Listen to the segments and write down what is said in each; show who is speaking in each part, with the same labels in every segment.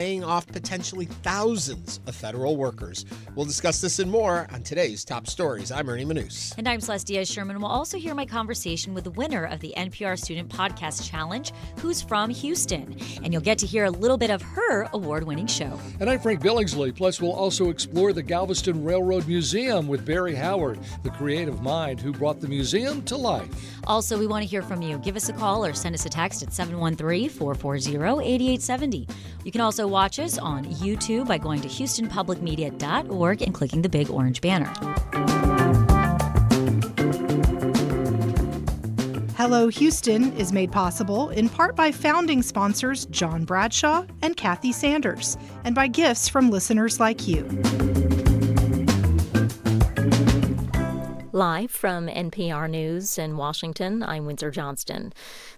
Speaker 1: laying off potentially thousands of federal workers. We'll discuss this and more on today's Top Stories. I'm Ernie Manouse.
Speaker 2: And I'm Celeste Díaz Schurman. We'll also hear my conversation with the winner of the NPR Student Podcast Challenge, who's from Houston. And you'll get to hear a little bit of her award-winning show.
Speaker 3: And I'm Frank Billingsley. Plus, we'll also explore the Galveston Railroad Museum with Barry Howard, the creative mind who brought the museum to life.
Speaker 2: Also, we want to hear from you. Give us a call or send us a text at 713-440-8870. You can also watch us on YouTube by going to HoustonPublicMedia.org and clicking the big orange banner.
Speaker 4: Hello Houston is made possible in part by founding sponsors John Bradshaw and Kathy Sanders, and by gifts from listeners like you.
Speaker 5: Live from NPR News in Washington, I'm Windsor Johnston.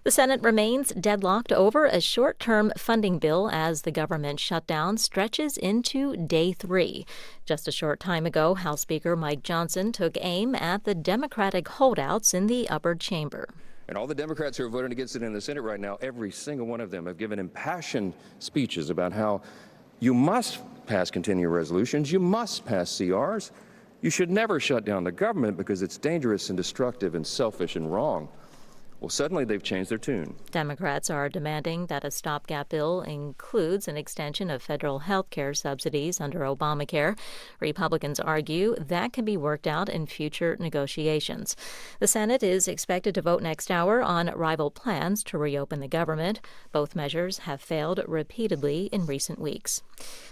Speaker 5: The Senate remains deadlocked over a short-term funding bill as the government shutdown stretches into day 3. Just a short time ago, House Speaker Mike Johnson took aim at the Democratic holdouts in the upper chamber.
Speaker 6: And all the Democrats who are voting against it in the Senate right now, every single one of them have given impassioned speeches about how you must pass continuing resolutions, you must pass CRs. You should never shut down the government because it's dangerous and destructive and selfish and wrong. Well, suddenly they've changed their tune.
Speaker 5: Democrats are demanding that a stopgap bill includes an extension of federal health care subsidies under Obamacare. Republicans argue that can be worked out in future negotiations. The Senate is expected to vote next hour on rival plans to reopen the government. Both measures have failed repeatedly in recent weeks.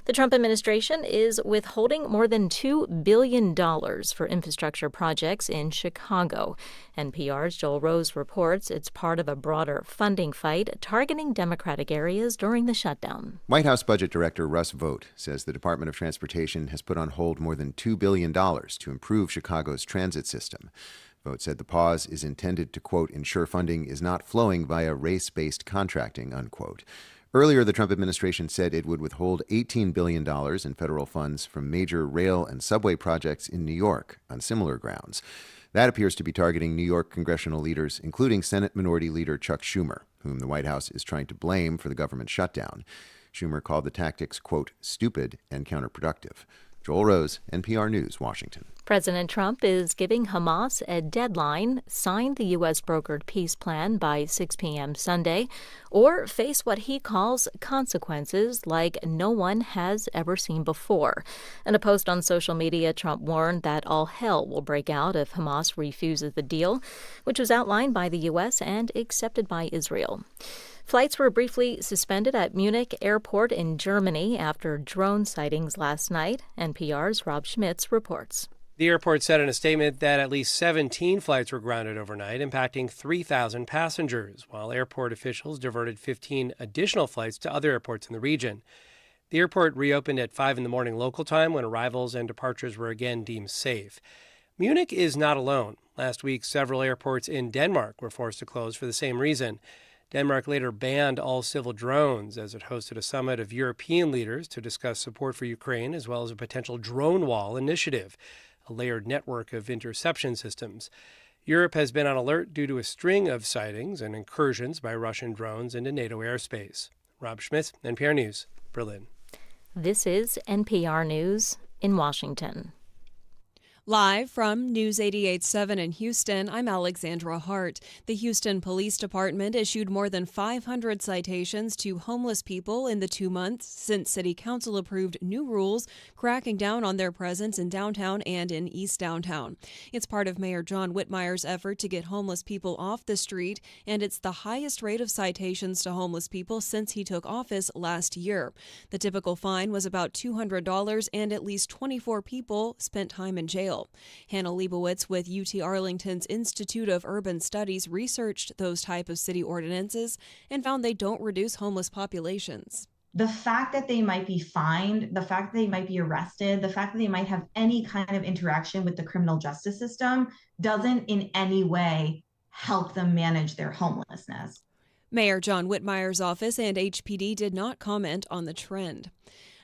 Speaker 5: The Trump administration is withholding more than $2 billion for infrastructure projects in Chicago. NPR's Joel Rose reports it's part of a broader funding fight targeting Democratic areas during the shutdown.
Speaker 7: White House Budget Director Russ Vought says the Department of Transportation has put on hold more than $2 billion to improve Chicago's transit system. Vought said the pause is intended to, quote, ensure funding is not flowing via race-based contracting, unquote. Earlier, the Trump administration said it would withhold $18 billion in federal funds from major rail and subway projects in New York on similar grounds. That appears to be targeting New York congressional leaders, including Senate Minority Leader Chuck Schumer, whom the White House is trying to blame for the government shutdown. Schumer called the tactics, quote, stupid and counterproductive. Joel Rose, NPR News, Washington.
Speaker 5: President Trump is giving Hamas a deadline: sign the U.S. brokered peace plan by 6 p.m. Sunday, or face what he calls consequences like no one has ever seen before. In a post on social media, Trump warned that all hell will break out if Hamas refuses the deal, which was outlined by the U.S. and accepted by Israel. Flights were briefly suspended at Munich Airport in Germany after drone sightings last night. NPR's Rob Schmitz reports.
Speaker 8: The airport said in a statement that at least 17 flights were grounded overnight, impacting 3,000 passengers, while airport officials diverted 15 additional flights to other airports in the region. The airport reopened at 5 in the morning local time when arrivals and departures were again deemed safe. Munich is not alone. Last week, several airports in Denmark were forced to close for the same reason. Denmark later banned all civil drones as it hosted a summit of European leaders to discuss support for Ukraine as well as a potential drone wall initiative, a layered network of interception systems. Europe has been on alert due to a string of sightings and incursions by Russian drones into NATO airspace. Rob Schmitz, NPR News, Berlin.
Speaker 5: This is NPR News in Washington.
Speaker 9: Live from News 88.7 in Houston, I'm Alexandra Hart. The Houston Police Department issued more than 500 citations to homeless people in the 2 months since City Council approved new rules cracking down on their presence in downtown and in East Downtown. It's part of Mayor John Whitmire's effort to get homeless people off the street, and it's the highest rate of citations to homeless people since he took office last year. The typical fine was about $200, and at least 24 people spent time in jail. Hannah Leibowitz with UT Arlington's Institute of Urban Studies researched those type of city ordinances and found they don't reduce homeless populations.
Speaker 10: The fact that they might be fined, the fact that they might be arrested, the fact that they might have any kind of interaction with the criminal justice system doesn't in any way help them manage their homelessness.
Speaker 9: Mayor John Whitmire's office and HPD did not comment on the trend.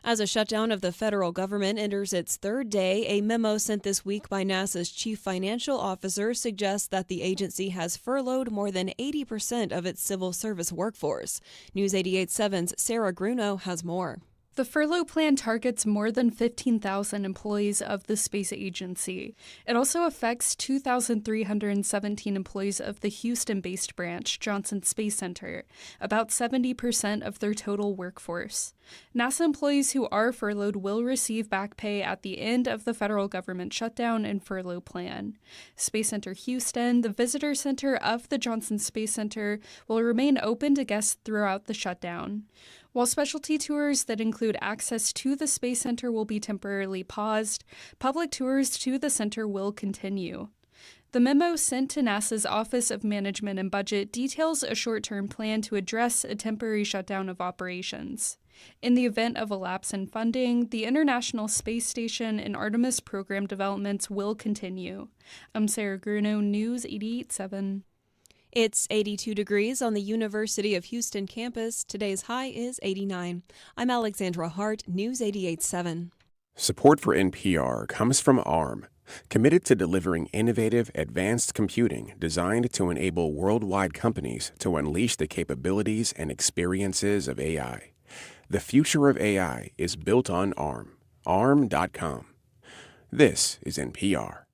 Speaker 9: As a shutdown of the federal government enters its third day, a memo sent this week by NASA's chief financial officer suggests that the agency has furloughed more than 80% of its civil service workforce. News 88.7's Sarah Gruno has more.
Speaker 11: The furlough plan targets more than 15,000 employees of the space agency. It also affects 2,317 employees of the Houston-based branch, Johnson Space Center, about 70% of their total workforce. NASA employees who are furloughed will receive back pay at the end of the federal government shutdown and furlough plan. Space Center Houston, the visitor center of the Johnson Space Center, will remain open to guests throughout the shutdown. While specialty tours that include access to the Space Center will be temporarily paused, public tours to the center will continue. The memo sent to NASA's Office of Management and Budget details a short-term plan to address a temporary shutdown of operations. In the event of a lapse in funding, the International Space Station and Artemis program developments will continue. I'm Sarah Gruno, News 88.7.
Speaker 9: It's 82 degrees on the University of Houston campus. Today's high is 89. I'm Alexandra Hart, News 88.7.
Speaker 12: Support for NPR comes from ARM, committed to delivering innovative, advanced computing designed to enable worldwide companies to unleash the capabilities and experiences of AI. The future of AI is built on ARM. ARM.com. This is NPR.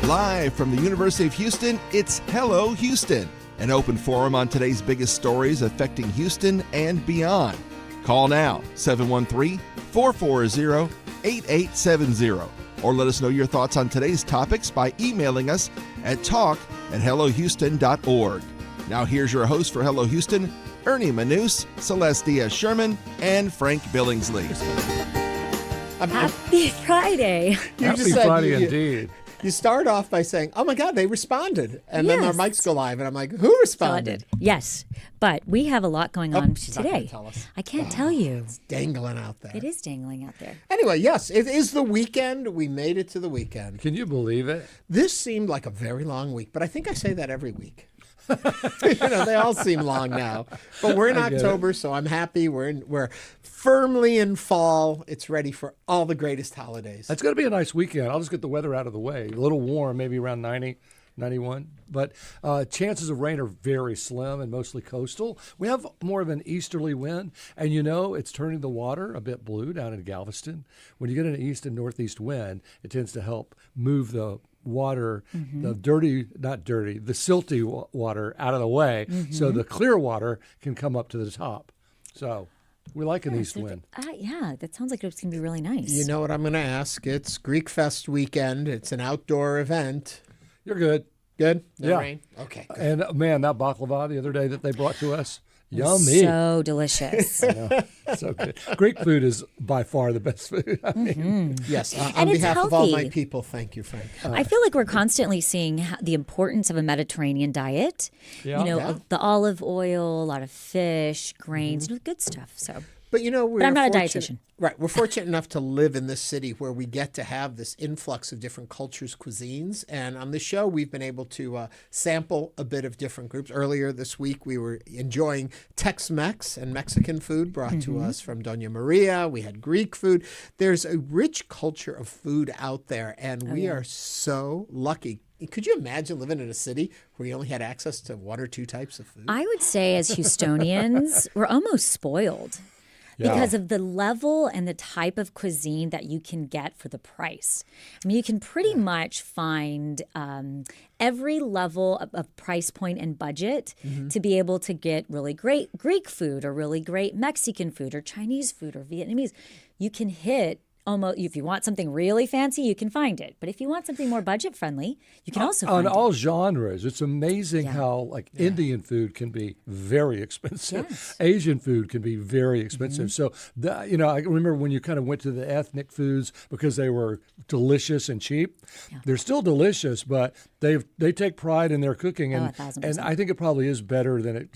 Speaker 13: Live from the University of Houston, it's Hello Houston, an open forum on today's biggest stories affecting Houston and beyond. Call now, 713-440-8870, or let us know your thoughts on today's topics by emailing us at talk@hellohouston.org. Now here's your host for Hello Houston, Ernie Manouse, Celeste Díaz Schurman, and Frank Billingsley.
Speaker 2: Happy Friday.
Speaker 3: Happy Friday indeed.
Speaker 1: You start off by saying, oh my God, they responded. And then our mics go live. And I'm like, who responded?
Speaker 2: Yes. But we have a lot going on today.
Speaker 1: Tell us.
Speaker 2: I can't tell you.
Speaker 1: It's dangling out there.
Speaker 2: It is dangling out there.
Speaker 1: Anyway, yes, it is the weekend. We made it to the weekend.
Speaker 3: Can you believe it?
Speaker 1: This seemed like a very long week, but I think I say that every week. They all seem long now. But we're in October, so I'm happy. We're firmly in fall. It's ready for all the greatest holidays.
Speaker 3: It's going to be a nice weekend. I'll just get the weather out of the way. A little warm, maybe around 90, 91. But chances of rain are very slim and mostly coastal. We have more of an easterly wind. And, it's turning the water a bit blue down in Galveston. When you get an east and northeast wind, it tends to help move the water, the silty water out of the way, so the clear water can come up to the top. So we like an east wind.
Speaker 2: That sounds like it's going to be really nice.
Speaker 1: You know what I'm going to ask? It's Greek Fest weekend. It's an outdoor event.
Speaker 3: You're good.
Speaker 1: Good? No
Speaker 3: yeah.
Speaker 1: rain? Okay, good.
Speaker 3: And man, that baklava the other day that they brought to us, yummy.
Speaker 2: So delicious.
Speaker 3: I know. So good. Greek food is by far the best food.
Speaker 1: Yes.
Speaker 2: And
Speaker 1: on
Speaker 2: it's
Speaker 1: behalf
Speaker 2: healthy.
Speaker 1: of all my people, thank you, Frank.
Speaker 2: I feel like we're constantly seeing the importance of a Mediterranean diet.
Speaker 3: Yeah.
Speaker 2: The olive oil, a lot of fish, grains, good stuff. So.
Speaker 1: But
Speaker 2: I'm not a dietitian.
Speaker 1: Right. We're fortunate enough to live in this city where we get to have this influx of different cultures, cuisines. And on the show, we've been able to sample a bit of different groups. Earlier this week, we were enjoying Tex-Mex and Mexican food brought to us from Doña Maria. We had Greek food. There's a rich culture of food out there, and we are so lucky. Could you imagine living in a city where you only had access to one or two types of food?
Speaker 2: I would say as Houstonians, we're almost spoiled. Because of the level and the type of cuisine that you can get for the price. I mean, you can pretty much find every level of price point and budget to be able to get really great Greek food or really great Mexican food or Chinese food or Vietnamese. You can hit almost, if you want something really fancy, you can find it. But if you want something more budget friendly, you can also find it.
Speaker 3: On all genres. It's amazing how Indian food can be very expensive.
Speaker 2: Yes.
Speaker 3: Asian food can be very expensive. So, I remember when you kind of went to the ethnic foods because they were delicious and cheap. Yeah. They're still delicious, but they take pride in their cooking. And,
Speaker 2: 1,000%.
Speaker 3: and I think it probably is better than it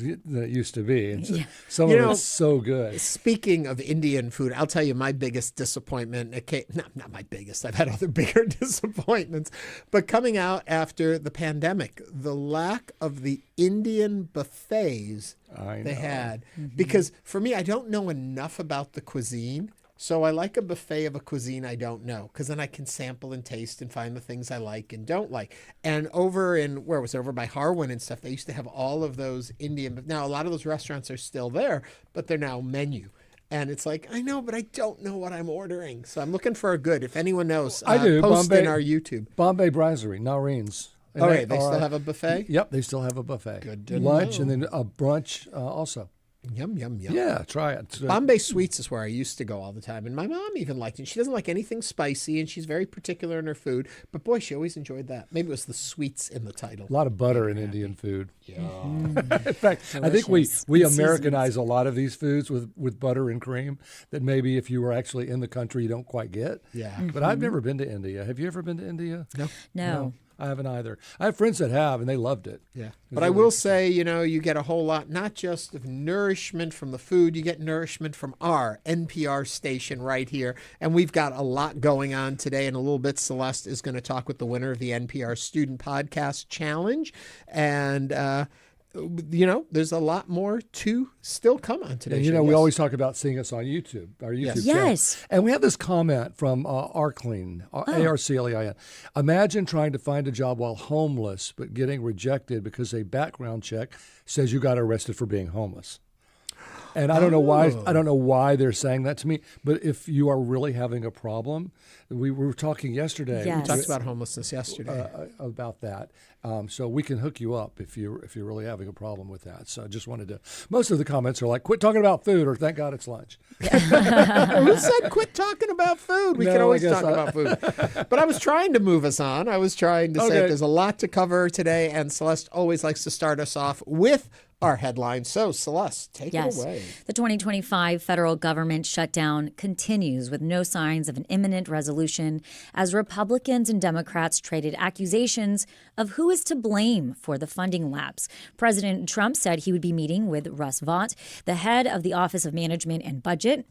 Speaker 3: used to be. And so, some of it's so good.
Speaker 1: Speaking of Indian food, I'll tell you my biggest disappointment. Not my biggest. I've had other bigger disappointments. But coming out after the pandemic, the lack of the Indian buffets they had. Because for me, I don't know enough about the cuisine. So I like a buffet of a cuisine I don't know, because then I can sample and taste and find the things I like and don't like. And over in, where was it, over by Harwin and stuff, they used to have all of those Indian. Now, a lot of those restaurants are still there, but they're now menu. And it's like, I know, but I don't know what I'm ordering. So I'm looking for a good. If anyone knows,
Speaker 3: I do.
Speaker 1: Post in our YouTube.
Speaker 3: Bombay Brasserie, Noreen's.
Speaker 1: And they still have a buffet?
Speaker 3: Yep, they still have a buffet.
Speaker 1: Good to
Speaker 3: Lunch
Speaker 1: know.
Speaker 3: And then a brunch also.
Speaker 1: Yum, yum, yum.
Speaker 3: Yeah, try it.
Speaker 1: Bombay Sweets is where I used to go all the time. And my mom even liked it. She doesn't like anything spicy, and she's very particular in her food. But boy, she always enjoyed that. Maybe it was the sweets in the title.
Speaker 3: A lot of butter in Indian food.
Speaker 1: Yeah.
Speaker 3: In fact, I think we Americanize a lot of these foods with butter and cream that maybe if you were actually in the country, you don't quite get.
Speaker 1: Yeah.
Speaker 3: But I've never been to India. Have you ever been to India?
Speaker 2: No.
Speaker 3: I haven't either. I have friends that have, and they loved it.
Speaker 1: Yeah. But I will say, you get a whole lot, not just of nourishment from the food, you get nourishment from our NPR station right here. And we've got a lot going on today. In a little bit, Celeste is going to talk with the winner of the NPR Student Podcast Challenge. And, there's a lot more to still come on today.
Speaker 3: And, we always talk about seeing us on YouTube, our YouTube channel.
Speaker 2: Yes.
Speaker 3: And we have this comment from Arclean, Arclein. Imagine trying to find a job while homeless, but getting rejected because a background check says you got arrested for being homeless. And I don't know why they're saying that to me, but if you are really having a problem, we were talking yesterday.
Speaker 2: Yes.
Speaker 1: We talked about homelessness yesterday.
Speaker 3: About that. So we can hook you up if you're really having a problem with that. So I just wanted to. Most of the comments are like, "Quit talking about food," or "Thank God it's lunch."
Speaker 1: Who said quit talking about food? We can always talk about food. But I was trying to move us on. I was trying to say there's a lot to cover today, and Celeste always likes to start us off with our headline. So, Celeste, take it away.
Speaker 2: The 2025 federal government shutdown continues with no signs of an imminent resolution as Republicans and Democrats traded accusations of who is to blame for the funding lapse. President Trump said he would be meeting with Russ Vought, the head of the Office of Management and Budget,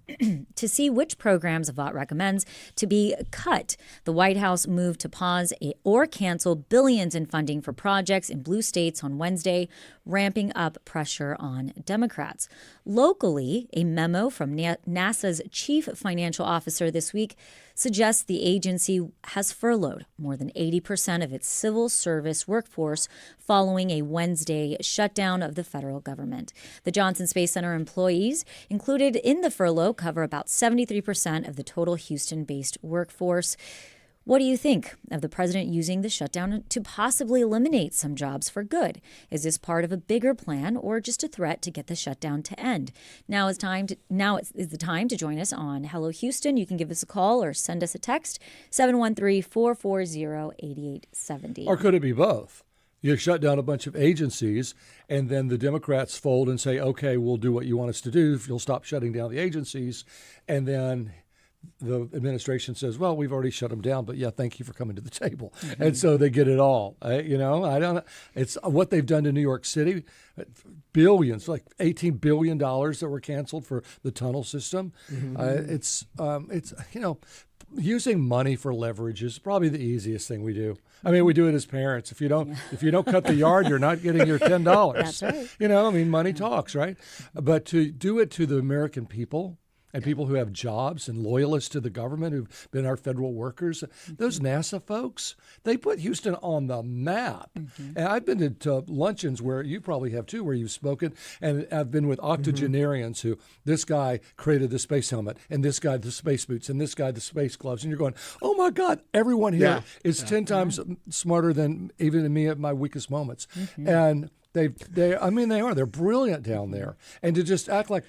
Speaker 2: to see which programs Vought recommends to be cut. The White House moved to pause or cancel billions in funding for projects in blue states on Wednesday, ramping up pressure on Democrats. Locally, a memo from NASA's chief financial officer this week suggests the agency has furloughed more than 80% of its civil service workforce following a Wednesday shutdown of the federal government. The Johnson Space Center employees included in the furlough cover about 73% of the total Houston-based workforce. What do you think of the president using the shutdown to possibly eliminate some jobs for good? Is this part of a bigger plan or just a threat to get the shutdown to end? Now is the time to join us on Hello Houston. You can give us a call or send us a text, 713-440-8870.
Speaker 3: Or could it be both? You shut down a bunch of agencies, and then the Democrats fold and say, okay, we'll do what you want us to do if you'll stop shutting down the agencies, and then the administration says, well, we've already shut them down, but yeah, thank you for coming to the table. Mm-hmm. And so they get it all. I don't. It's what they've done to New York City, billions, like $18 billion that were canceled for the tunnel system. Mm-hmm. It's using money for leverage is probably the easiest thing we do. I mean, we do it as parents. If you don't cut the yard, you're not getting your $10.
Speaker 2: That's right.
Speaker 3: Money talks, right? But to do it to the American people, and people who have jobs and loyalists to the government who've been our federal workers, those NASA folks, they put Houston on the map. Mm-hmm. And I've been to luncheons where you probably have too, where you've spoken, and I've been with octogenarians who, this guy created the space helmet, and this guy the space boots, and this guy the space gloves. And you're going, oh my God, everyone here is 10 times smarter than even me at my weakest moments. Mm-hmm. And they're brilliant down there. And to just act like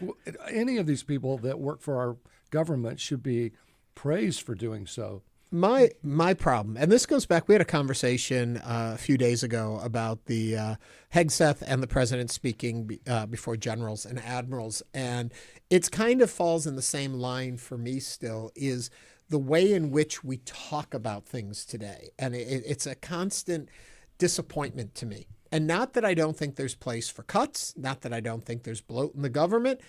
Speaker 3: any of these people that work for our government should be praised for doing so.
Speaker 1: My problem, and this goes back, we had a conversation a few days ago about the Hegseth and the president speaking before generals and admirals, and it's kind of falls in the same line for me still, is the way in which we talk about things today. And it's a constant disappointment to me. And not that I don't think there's place for cuts, not that I don't think there's bloat in the government,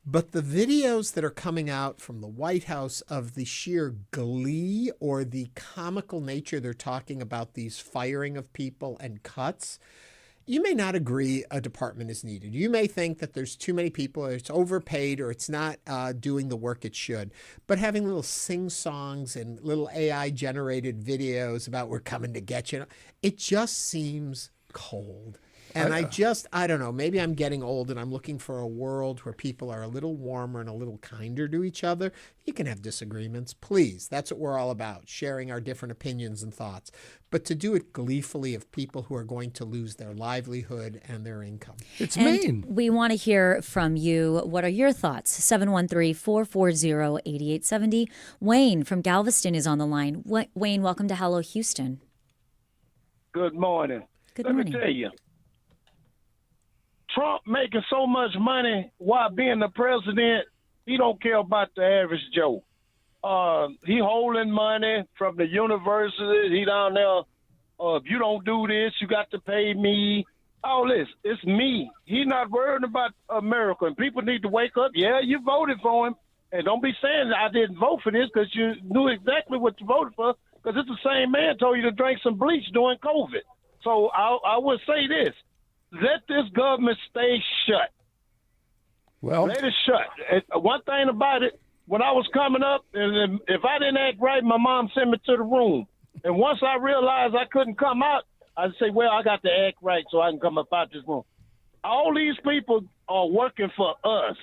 Speaker 1: but the videos that are coming out from the White House of the sheer glee or the comical nature they're talking about these firing of people and cuts, you may not agree a department is needed. You may think that there's too many people, or it's overpaid, or it's not doing the work it should. But having little sing-songs and little AI-generated videos about we're coming to get you, it just seems cold. And I don't know, maybe I'm getting old and I'm looking for a world where people are a little warmer and a little kinder to each other. You can have disagreements, please. That's what we're all about, sharing our different opinions and thoughts. But to do it gleefully of people who are going to lose their livelihood and their income.
Speaker 3: It's mean.
Speaker 2: We want to hear from you. What are your thoughts? 713-440-8870. Wayne from Galveston is on the line. Wayne, welcome to Hello Houston.
Speaker 14: Good morning.
Speaker 2: Good morning.
Speaker 14: Let me tell you. Trump making so much money while being the president, he don't care about the average Joe. He holding money from the universities. He down there, if you don't do this, you got to pay me. All this, it's me. He not worried about America. And people need to wake up. Yeah, you voted for him. And don't be saying I didn't vote for this because you knew exactly what you voted for, because it's the same man told you to drink some bleach during COVID. So I would say this. Let this government stay shut.
Speaker 3: Well,
Speaker 14: let it shut. One thing about it, when I was coming up, and if I didn't act right, my mom sent me to the room. And once I realized I couldn't come out, I'd say, well, I got to act right so I can come up out this room. All these people are working for us.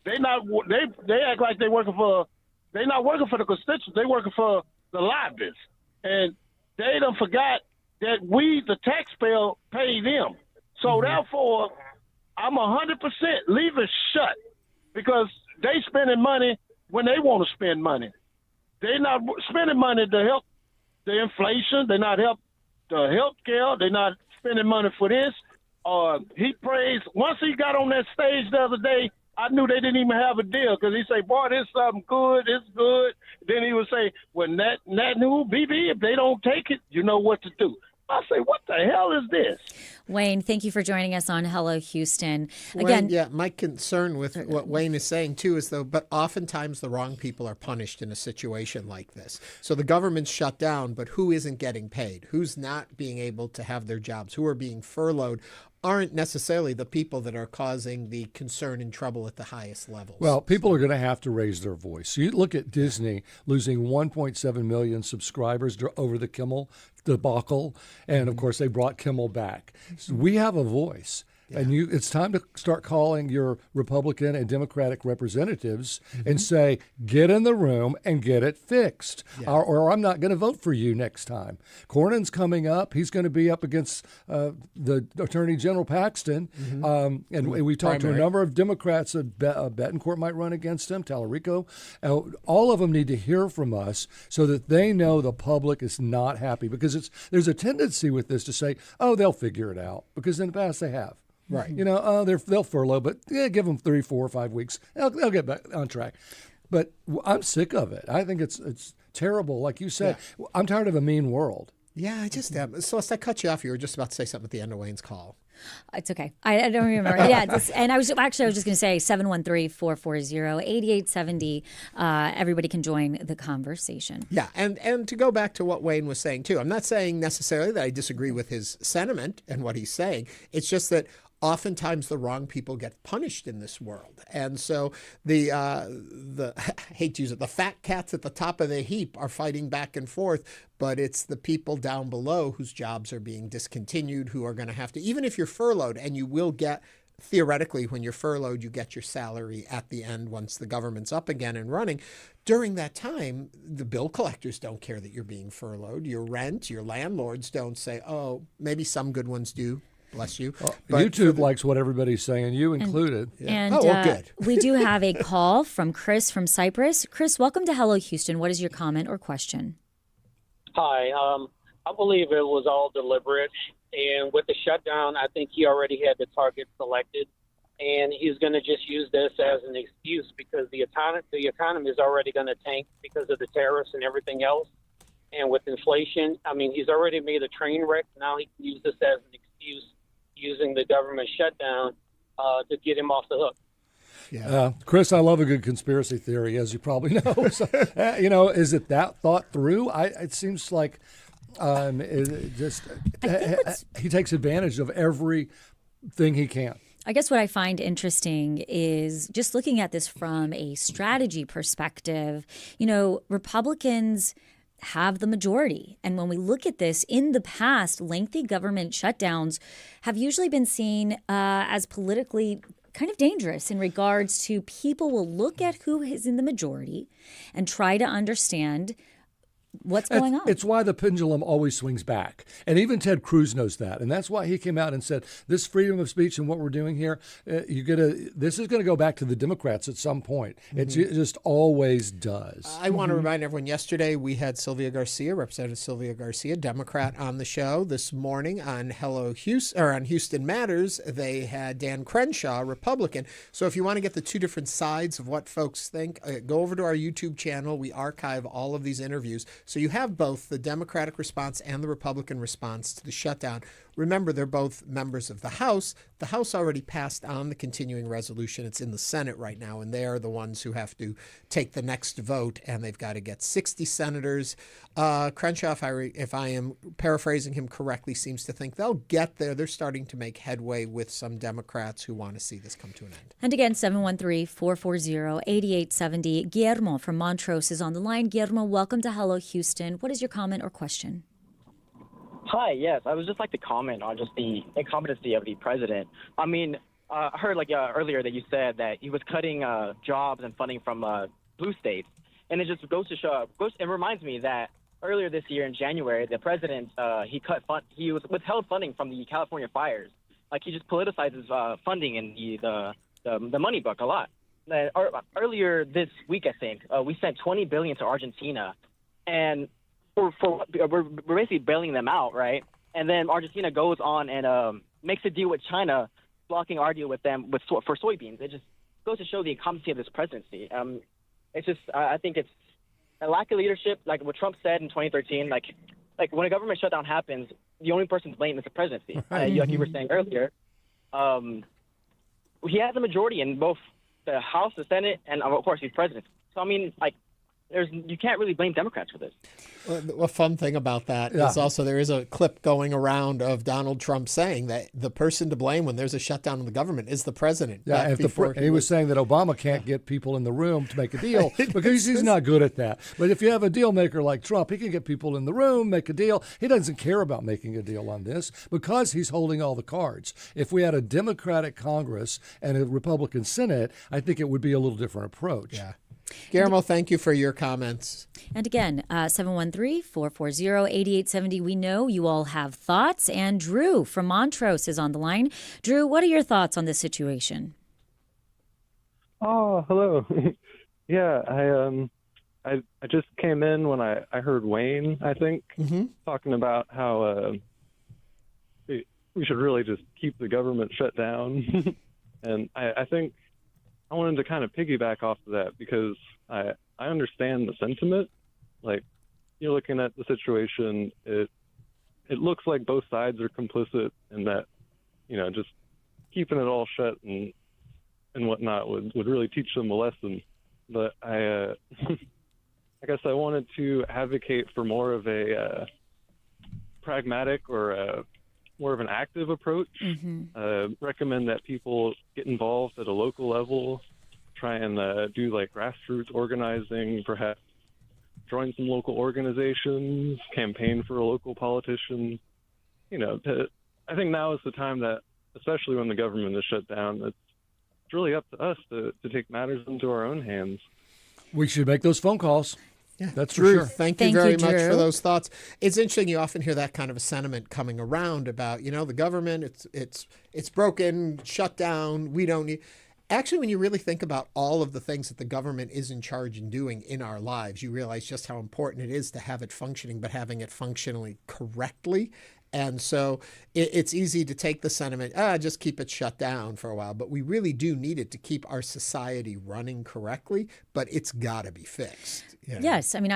Speaker 14: They act like they're not working for the constituents. They're working for the lobbyists. And they done forgot that we, the taxpayer, pay them. So therefore, I'm 100% leave it shut, because they spending money when they want to spend money. They're not spending money to help the inflation. They're not help the health care. They're not spending money for this. He praised, once he got on that stage the other day, I knew they didn't even have a deal, because he say, boy, this is something good, it's good. Then he would say, well, that new BB, if they don't take it, you know what to do. I say, what the hell is this?
Speaker 2: Wayne, thank you for joining us on Hello Houston.
Speaker 1: Again, my concern with what Wayne is saying, too, is, but oftentimes the wrong people are punished in a situation like this. So the government's shut down, but who isn't getting paid? Who's not being able to have their jobs? Who are being furloughed? Aren't necessarily the people that are causing the concern and trouble at the highest levels.
Speaker 3: Well, people are going to have to raise their voice. You look at Disney losing 1.7 million subscribers over the Kimmel debacle, and of course they brought Kimmel back. So we have a voice. Yeah. And it's time to start calling your Republican and Democratic representatives and say, get in the room and get it fixed, or I'm not going to vote for you next time. Cornyn's coming up. He's going to be up against the Attorney General Paxton. And we talked to a number of Democrats. Betancourt might run against him, Tallarico. All of them need to hear from us so that they know the public is not happy, because there's a tendency with this to say, oh, they'll figure it out, because in the past they have.
Speaker 1: Right.
Speaker 3: You know, they'll furlough, but give them 3, 4, 5 weeks. They'll get back on track. But I'm sick of it. I think it's terrible. Like you said, I'm tired of a mean world.
Speaker 1: Yeah, I just am. Celeste, I cut you off. You were just about to say something at the end of Wayne's call.
Speaker 2: It's okay. I don't remember. And I was just going to say 713-440-8870. Everybody can join the conversation.
Speaker 1: Yeah, and to go back to what Wayne was saying, too, I'm not saying necessarily that I disagree with his sentiment and what he's saying. It's just that oftentimes the wrong people get punished in this world. And so the I hate to use it, the fat cats at the top of the heap are fighting back and forth, but it's the people down below whose jobs are being discontinued, who are going to have to, even if you're furloughed, and you will get, theoretically, when you're furloughed, you get your salary at the end once the government's up again and running. During that time, the bill collectors don't care that you're being furloughed. Your rent, your landlords don't say, oh, maybe some good ones do. Bless you.
Speaker 3: YouTube likes what everybody's saying, you included.
Speaker 2: Good. We do have a call from Chris from Cyprus. Chris, welcome to Hello Houston. What is your comment or question?
Speaker 15: Hi. I believe it was all deliberate. And with the shutdown, I think he already had the target selected. And he's going to just use this as an excuse, because the economy is already going to tank because of the tariffs and everything else. And with inflation, I mean, he's already made a train wreck. Now he can use this as an excuse, using the government shutdown to get him off the hook.
Speaker 3: Yeah, Chris, I love a good conspiracy theory, as you probably know. So, is it that thought through? It seems like He takes advantage of everything he can.
Speaker 2: I guess what I find interesting is just looking at this from a strategy perspective. Republicans have the majority. And when we look at this, in the past, lengthy government shutdowns have usually been seen as politically kind of dangerous in regards to people will look at who is in the majority and try to understand what's going on.
Speaker 3: It's why the pendulum always swings back. And even Ted Cruz knows that. And that's why he came out and said, this freedom of speech and what we're doing here, this is going to go back to the Democrats at some point. It just always does.
Speaker 1: I want to remind everyone, yesterday we had Representative Sylvia Garcia, Democrat, on the show. This morning on on Houston Matters, they had Dan Crenshaw, Republican. So if you want to get the two different sides of what folks think, go over to our YouTube channel. We archive all of these interviews. So you have both the Democratic response and the Republican response to the shutdown. Remember, they're both members of the House. The House already passed on the continuing resolution. It's in the Senate right now, and they are the ones who have to take the next vote, and they've got to get 60 senators. Crenshaw, if I am paraphrasing him correctly, seems to think they'll get there. They're starting to make headway with some Democrats who want to see this come to an end.
Speaker 2: And again, 713-440-8870. Guillermo from Montrose is on the line. Guillermo, welcome to Hello Houston. What is your comment or question?
Speaker 16: Hi, yes. I would just like to comment on just the incompetency of the president. I mean, I heard earlier that you said that he was cutting jobs and funding from blue states. And it just goes to show, it reminds me that earlier this year in January, the president, he withheld funding from the California fires. Like, he just politicizes funding in the money book a lot. Earlier this week, I think, we sent $20 billion to Argentina. And we're basically bailing them out, right? And then Argentina goes on and makes a deal with China, blocking our deal with them for soybeans. It just goes to show the incompetency of this presidency. It's just, I think it's a lack of leadership, like what Trump said in 2013. Like when a government shutdown happens, the only person to blame is the presidency. Like you were saying earlier, he has a majority in both the House, the Senate, and of course he's president. So I mean, you can't really blame Democrats for this.
Speaker 1: A fun thing about that is also there is a clip going around of Donald Trump saying that the person to blame when there's a shutdown in the government is the president.
Speaker 3: Yeah, he was saying that Obama can't get people in the room to make a deal because he's not good at that. But if you have a deal maker like Trump, he can get people in the room, make a deal. He doesn't care about making a deal on this because he's holding all the cards. If we had a Democratic Congress and a Republican Senate, I think it would be a little different approach.
Speaker 1: Yeah. Guillermo, thank you for your comments.
Speaker 2: And again, 713-440-8870. We know you all have thoughts. And Drew from Montrose is on the line. Drew, what are your thoughts on this situation?
Speaker 17: Oh, hello. Yeah, I just came in when I heard Wayne, I think, talking about how we should really just keep the government shut down. And I think I wanted to kind of piggyback off of that because I understand the sentiment. Like, you're looking at the situation, it looks like both sides are complicit in that, just keeping it all shut and whatnot would really teach them a lesson. But I guess I wanted to advocate for more of a pragmatic or more of an active approach. Recommend that people get involved at a local level, try and do like grassroots organizing, perhaps join some local organizations, campaign for a local politician. I think now is the time that, especially when the government is shut down, it's really up to us to take matters into our own hands. We should make those phone calls.
Speaker 1: Yeah,
Speaker 3: that's
Speaker 1: Drew,
Speaker 3: for sure.
Speaker 1: Thank you very much for those thoughts. It's interesting. You often hear that kind of a sentiment coming around about, the government, it's broken, shut down. We don't need. Actually, when you really think about all of the things that the government is in charge in doing in our lives, you realize just how important it is to have it functioning, but having it functionally correctly. And so it's easy to take the sentiment, just keep it shut down for a while. But we really do need it to keep our society running correctly, but it's got to be fixed. You know?
Speaker 2: Yes. I mean,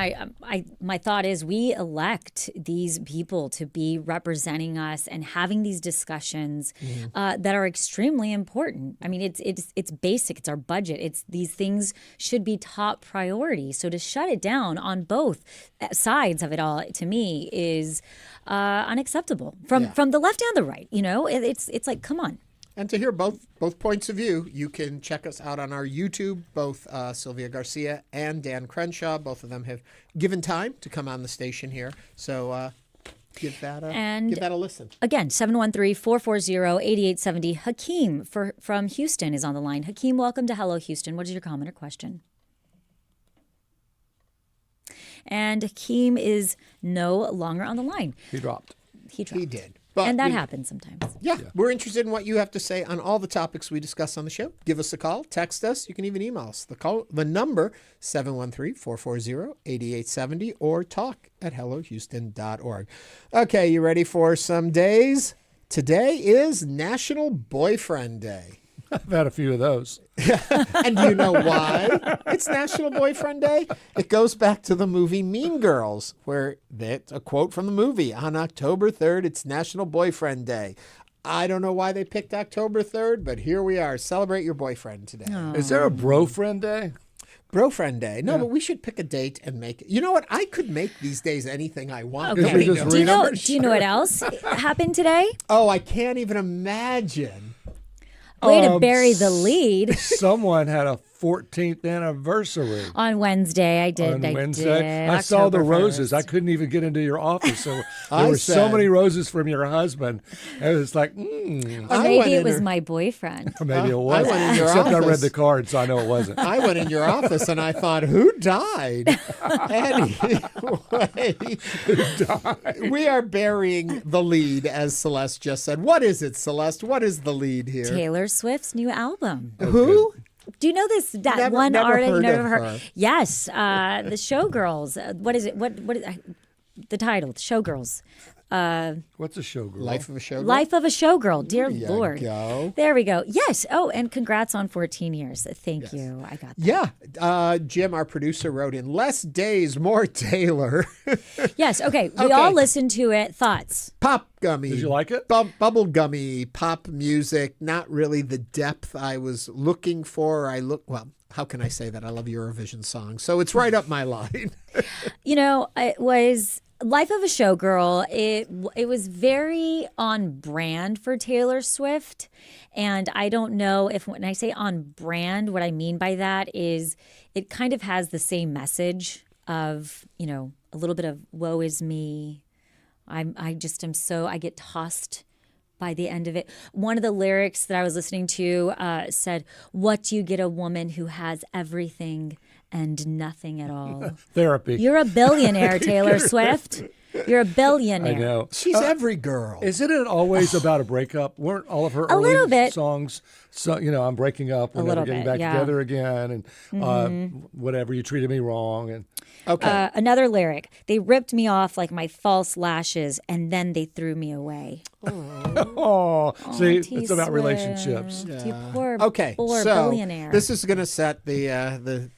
Speaker 2: my thought is we elect these people to be representing us and having these discussions that are extremely important. I mean, it's basic. It's our budget. These things should be top priority. So to shut it down on both sides of it all, to me, is unacceptable from the left and the right. You know, it's like, come on.
Speaker 1: And to hear both points of view, you can check us out on our YouTube. Both Sylvia Garcia and Dan Crenshaw, both of them have given time to come on the station here. So give that a listen.
Speaker 2: Again, 713-440-8870. Hakeem from Houston is on the line. Hakeem, welcome to Hello Houston. What is your comment or question? And Hakeem is no longer on the line.
Speaker 3: He dropped.
Speaker 1: He did. But
Speaker 2: and that happens sometimes.
Speaker 1: Yeah, we're interested in what you have to say on all the topics we discuss on the show. Give us a call, text us. You can even email us. The number, 713-440-8870, or talk@hellohouston.org. Okay, you ready for some days? Today is National Boyfriend Day.
Speaker 3: I've had a few of those.
Speaker 1: And do you know why it's National Boyfriend Day? It goes back to the movie Mean Girls, where that's a quote from the movie. On October 3rd, it's National Boyfriend Day. I don't know why they picked October 3rd, but here we are. Celebrate your boyfriend today.
Speaker 2: Aww.
Speaker 3: Is there a Bro-Friend Day?
Speaker 1: Bro-Friend Day. No, but we should pick a date and make it. You know what? I could make these days anything I want.
Speaker 2: Okay. Do you know what else happened today?
Speaker 1: Oh, I can't even imagine.
Speaker 2: Way to bury the lead.
Speaker 3: Someone had a 14th anniversary.
Speaker 2: On Wednesday, I did.
Speaker 3: I saw the roses.
Speaker 2: 1st.
Speaker 3: I couldn't even get into your office. So there were so many roses from your husband. It was like,
Speaker 2: Or maybe it was my boyfriend.
Speaker 3: Or maybe it was.
Speaker 1: I went in your
Speaker 3: Except
Speaker 1: office.
Speaker 3: I read the card, so I know it wasn't.
Speaker 1: I went in your office and I thought, who died? Anyway, we are burying the lead, as Celeste just said. What is it, Celeste? What is the lead here?
Speaker 2: Taylor Swift's new album.
Speaker 1: Who?
Speaker 2: Do you know this? That one
Speaker 1: never
Speaker 2: artist you
Speaker 1: heard
Speaker 2: never
Speaker 1: of
Speaker 2: heard?
Speaker 1: her.
Speaker 2: Yes, the Showgirls. What is it? What is the title? Showgirls.
Speaker 3: What's a showgirl?
Speaker 1: Life of a Showgirl?
Speaker 2: Life of a Showgirl. Dear
Speaker 1: There you
Speaker 2: Lord.
Speaker 1: go.
Speaker 2: There we go. Yes. Oh, and congrats on 14 years. Thank you. I got that.
Speaker 1: Yeah. Jim, our producer, wrote in, less days, more Taylor.
Speaker 2: Yes. Okay. We all listened to it. Thoughts?
Speaker 1: Pop gummy.
Speaker 3: Did you like it?
Speaker 1: Bubble gummy pop music. Not really the depth I was looking for. Well, how can I say that? I love Eurovision songs. So it's right up my line.
Speaker 2: You know, it was Life of a Showgirl. It was very on brand for Taylor Swift. And I don't know if when I say on brand, what I mean by that is it kind of has the same message of, you know, a little bit of woe is me. I get tossed by the end of it. One of the lyrics that I was listening to said, "What do you get a woman who has everything and nothing at all?"
Speaker 3: Therapy.
Speaker 2: You're a billionaire, Taylor Swift. You're a billionaire.
Speaker 3: I know.
Speaker 1: She's every girl.
Speaker 3: Isn't it always about a breakup? Weren't all of her
Speaker 2: A little
Speaker 3: early
Speaker 2: bit.
Speaker 3: songs, so, you know, I'm breaking up, we're never getting back together again, and whatever, you treated me wrong. And
Speaker 2: another lyric, they ripped me off like my false lashes, and then they threw me away.
Speaker 3: See,
Speaker 2: T.
Speaker 3: it's about
Speaker 2: Swift.
Speaker 3: relationships.
Speaker 2: You poor
Speaker 1: So
Speaker 2: billionaire.
Speaker 1: this is going to set the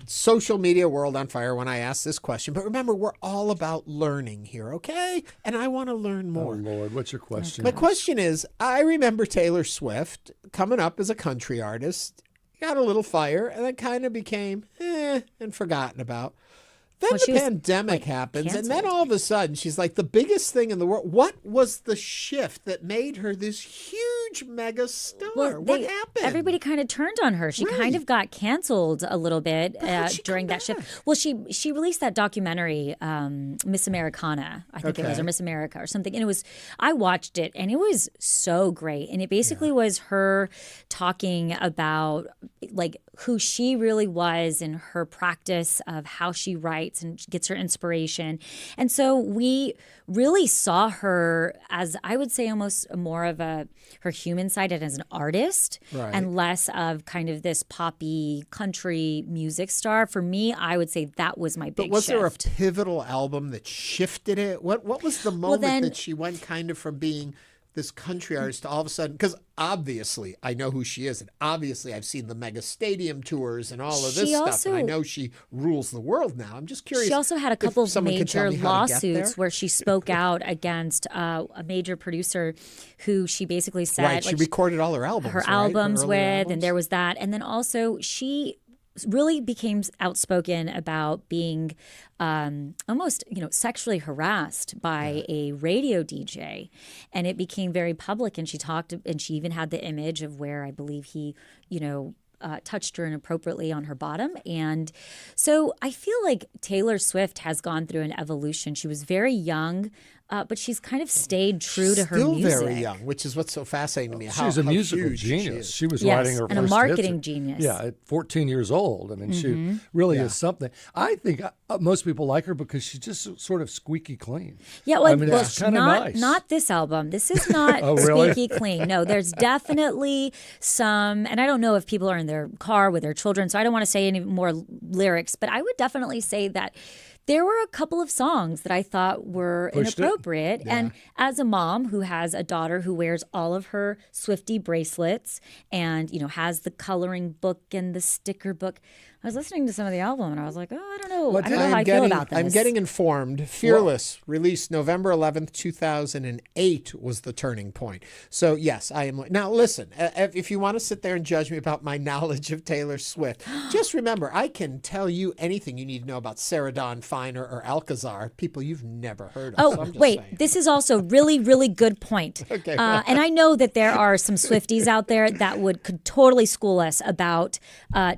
Speaker 1: social media world on fire when I ask this question. But remember, we're all about learning here, okay? And I want to learn more.
Speaker 3: Oh, Lord, what's your question?
Speaker 1: My question is, I remember Taylor Swift coming up as a country artist, got a little fire, and then kind of became and forgotten about. Then the pandemic happens, and then all of a sudden, she's like the biggest thing in the world. What was the shift that made her this huge mega star? What happened?
Speaker 2: Everybody kind of turned on her. She kind of got canceled a little bit during that shift. Well, she released that documentary, Miss Americana, I think it was, or Miss America or something. And I watched it, and it was so great. And it basically was her talking about like who she really was and her practice of how she writes and gets her inspiration. And so we really saw her as, I would say, almost more of her human side and as an artist, and less of kind of this poppy country music star. For me, I would say that was my big
Speaker 1: But was
Speaker 2: shift.
Speaker 1: there a pivotal album that shifted it? What was the moment that she went kind of from being this country artist to all of a sudden, because obviously I know who she is, and obviously I've seen the mega stadium tours and all of this stuff, and I know she rules the world now. I'm just curious.
Speaker 2: She also had a couple of major
Speaker 1: lawsuits
Speaker 2: lawsuits where she spoke out against a major producer who she basically said,
Speaker 1: right, she recorded all her albums,
Speaker 2: and there was that. And then also she really became outspoken about being almost, sexually harassed by a radio DJ, and it became very public. And she even had the image of where I believe he, touched her inappropriately on her bottom. And so I feel like Taylor Swift has gone through an evolution. She was very young, but she's kind of stayed true to her music.
Speaker 1: Still very young, which is what's so fascinating to me.
Speaker 3: She's a musical genius. She was writing her
Speaker 2: and
Speaker 3: first
Speaker 2: a marketing
Speaker 3: hits
Speaker 2: genius.
Speaker 3: Yeah, at 14 years old. I mean, she really is something. I think most people like her because she's just sort of squeaky clean.
Speaker 2: Yeah, well,
Speaker 3: it's kind of nice.
Speaker 2: Not this album. This is not squeaky clean. No, there's definitely some, and I don't know if people are in their car with their children, so I don't want to say any more lyrics, but I would definitely say that there were a couple of songs that I thought were inappropriate. And as a mom who has a daughter who wears all of her Swiftie bracelets and, has the coloring book and the sticker book, I was listening to some of the album and I was like, I don't know. I don't know how I feel about this.
Speaker 1: I'm getting informed. Fearless, released November 11th, 2008 was the turning point. So, yes, I am. Now, listen, if you want to sit there and judge me about my knowledge of Taylor Swift, just remember, I can tell you anything you need to know about Sarah Dawn Finer or Alcazar, people you've never heard of.
Speaker 2: Oh,
Speaker 1: so I'm just
Speaker 2: wait,
Speaker 1: saying.
Speaker 2: This is also really, really good point.
Speaker 1: Okay,
Speaker 2: and I know that there are some Swifties out there that could totally school us about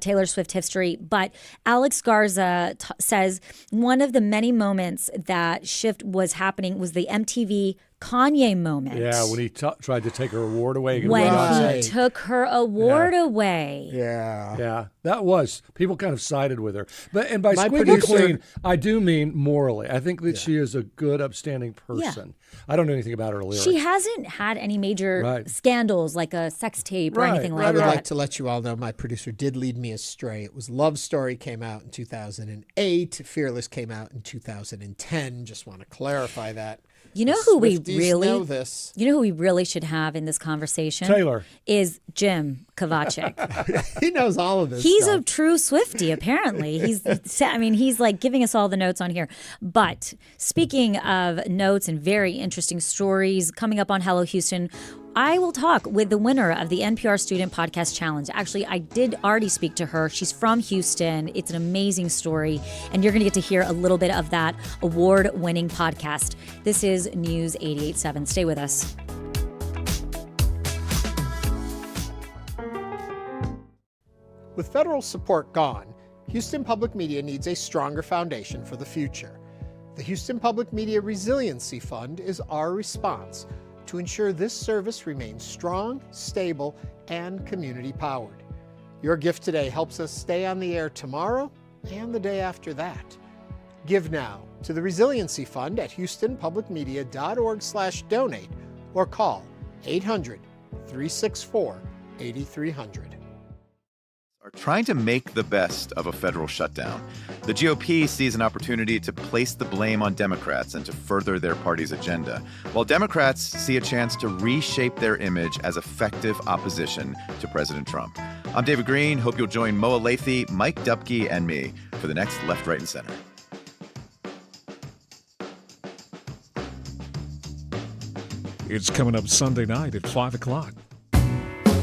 Speaker 2: Taylor Swift history. But Alex Garza says one of the many moments that shift was happening was the MTV Kanye moment.
Speaker 3: Yeah, when he tried to take her award away.
Speaker 2: When he took her award away.
Speaker 3: Yeah, that was. People kind of sided with her. But by squeaky clean, I do mean morally. I think that she is a good, upstanding person. Yeah. I don't know anything about her lyrics.
Speaker 2: She hasn't had any major scandals like a sex tape or anything like that.
Speaker 1: I would like to let you all know my producer did lead me astray. It was Love Story came out in 2008. Fearless came out in 2010. Just want to clarify that.
Speaker 2: You know who we really should have in this conversation?
Speaker 3: Taylor.
Speaker 2: Is Jim Kovacic.
Speaker 1: He knows all of this.
Speaker 2: He's
Speaker 1: stuff.
Speaker 2: a true Swiftie, apparently. He's like giving us all the notes on here. But speaking of notes and very interesting stories coming up on Hello Houston, I will talk with the winner of the NPR Student Podcast Challenge. Actually, I did already speak to her. She's from Houston. It's an amazing story, and you're going to get to hear a little bit of that award-winning podcast. This is News 88.7. Stay with us.
Speaker 1: With federal support gone, Houston Public Media needs a stronger foundation for the future. The Houston Public Media Resiliency Fund is our response to ensure this service remains strong, stable, and community-powered. Your gift today helps us stay on the air tomorrow and the day after that. Give now to the Resiliency Fund at houstonpublicmedia.org/donate or call 800-364-8300.
Speaker 18: Are trying to make the best of a federal shutdown. The GOP sees an opportunity to place the blame on Democrats and to further their party's agenda, while Democrats see a chance to reshape their image as effective opposition to President Trump. I'm David Green. Hope you'll join Moa Lathy, Mike Dupke, and me for the next Left, Right, and Center.
Speaker 19: It's coming up Sunday night at 5 o'clock.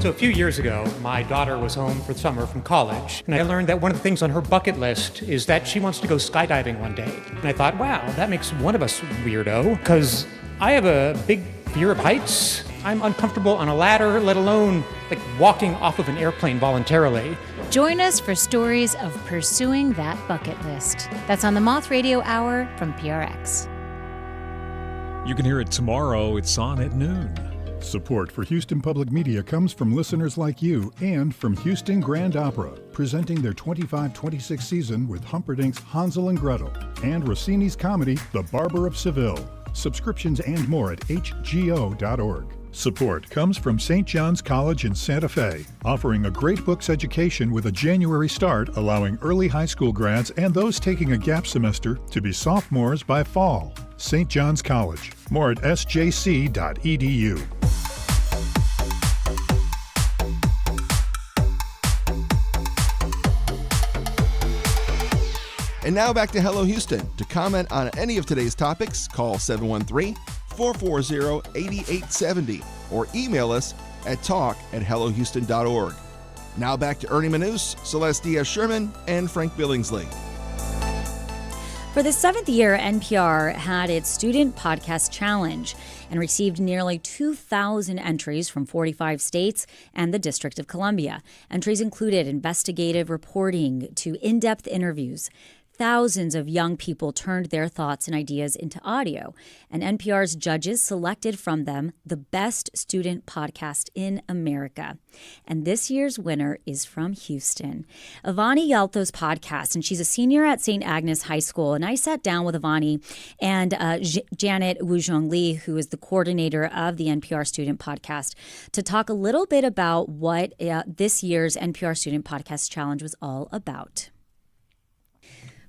Speaker 20: So a few years ago, my daughter was home for the summer from college, and I learned that one of the things on her bucket list is that she wants to go skydiving one day. And I thought, wow, that makes one of us weirdo, because I have a big fear of heights. I'm uncomfortable on a ladder, let alone like walking off of an airplane voluntarily.
Speaker 21: Join us for stories of pursuing that bucket list. That's on the Moth Radio Hour from PRX.
Speaker 19: You can hear it tomorrow. It's on at noon.
Speaker 22: Support for Houston Public Media comes from listeners like you and from Houston Grand Opera, presenting their 25-26 season with Humperdinck's Hansel and Gretel and Rossini's comedy The Barber of Seville. subscriptions, and more at hgo.org. Support comes from St. John's College in Santa Fe, offering a great books education with a January start, allowing early high school grads and those taking a gap semester to be sophomores by fall. St. John's College. More at sjc.edu.
Speaker 13: And now back to Hello Houston. To comment on any of today's topics, call 713-440-8870 or email us at talk@hellohouston.org. Now back to Ernie Manouse, Celeste Díaz Schurman, and Frank Billingsley.
Speaker 2: For the 7th year, NPR had its Student Podcast Challenge and received nearly 2,000 entries from 45 states and the District of Columbia. Entries included investigative reporting to in-depth interviews. Thousands of young people turned their thoughts and ideas into audio, and NPR's judges selected from them the best student podcast in America. And this year's winner is from Houston. Avani Yaltho's podcast, and she's a senior at St. Agnes High School. And I sat down with Avani and Janet Wujong Lee, who is the coordinator of the NPR Student Podcast, to talk a little bit about what this year's NPR Student Podcast Challenge was all about.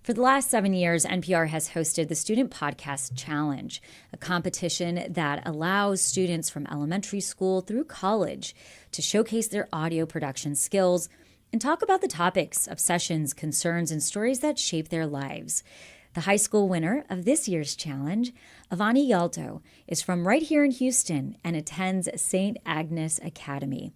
Speaker 2: For the last 7 years, NPR has hosted the Student Podcast Challenge, a competition that allows students from elementary school through college to showcase their audio production skills and talk about the topics, obsessions, concerns, and stories that shape their lives. The high school winner of this year's challenge, Avani Yaltho, is from right here in Houston and attends St. Agnes Academy.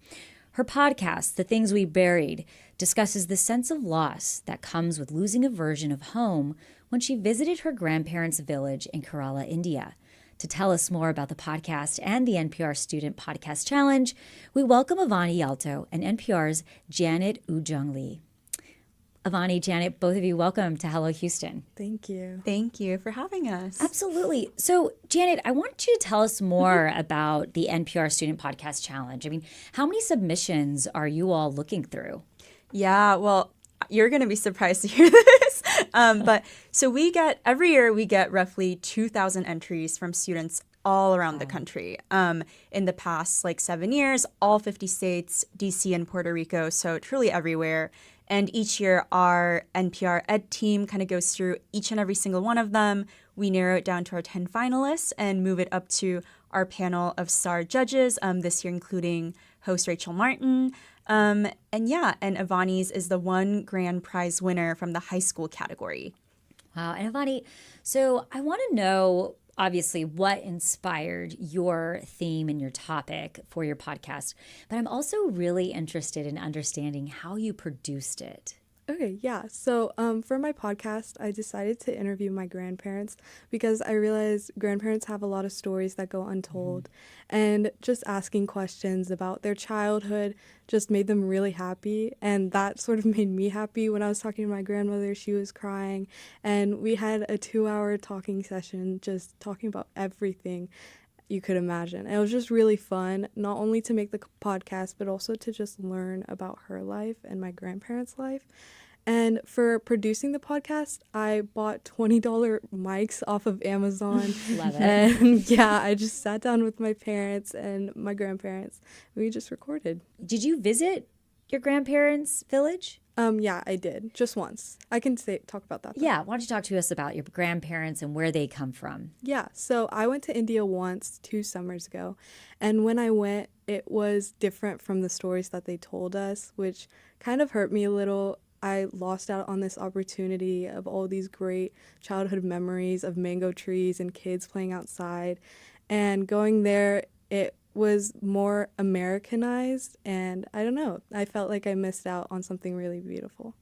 Speaker 2: Her podcast, The Things We Buried, discusses the sense of loss that comes with losing a version of home when she visited her grandparents' village in Kerala, India. To tell us more about the podcast and the NPR Student Podcast Challenge, we welcome Avani Yaltho and NPR's Janet Wujong Lee. Avani, Janet, both of you, welcome to Hello Houston.
Speaker 4: Thank you. Thank you for having us.
Speaker 2: Absolutely. So, Janet, I want you to tell us more about the NPR Student Podcast Challenge. I mean, how many submissions are you all looking through?
Speaker 4: Yeah, well, you're going to be surprised to hear this. But so every year we get roughly 2,000 entries from students all around the country. In the past 7 years, all 50 states, DC and Puerto Rico, so truly everywhere. And each year our NPR Ed team kind of goes through each and every single one of them. We narrow it down to our 10 finalists and move it up to our panel of star judges, this year including host Rachel Martin. And Avani's is the one grand prize winner from the high school category.
Speaker 2: Wow. And Avani, so I want to know, obviously, what inspired your theme and your topic for your podcast, but I'm also really interested in understanding how you produced it.
Speaker 6: Okay, yeah. So for my podcast, I decided to interview my grandparents because I realized grandparents have a lot of stories that go untold. And just asking questions about their childhood just made them really happy. And that sort of made me happy. When I was talking to my grandmother, she was crying. And we had a 2-hour talking session just talking about everything you could imagine. And it was just really fun, not only to make the podcast, but also to just learn about her life and my grandparents' life. And for producing the podcast, I bought $20 mics off of Amazon.
Speaker 2: Love it.
Speaker 6: And yeah, I just sat down with my parents and my grandparents. We just recorded.
Speaker 2: Did you visit your grandparents' village?
Speaker 6: Yeah, I did. Just once. I can talk about that though.
Speaker 2: Yeah, why don't you talk to us about your grandparents and where they come from?
Speaker 6: Yeah, so I went to India once 2 summers ago, and when I went, it was different from the stories that they told us, which kind of hurt me a little. I lost out on this opportunity of all these great childhood memories of mango trees and kids playing outside, and going there, it was more Americanized, and I don't know, I felt like I missed out on something really beautiful.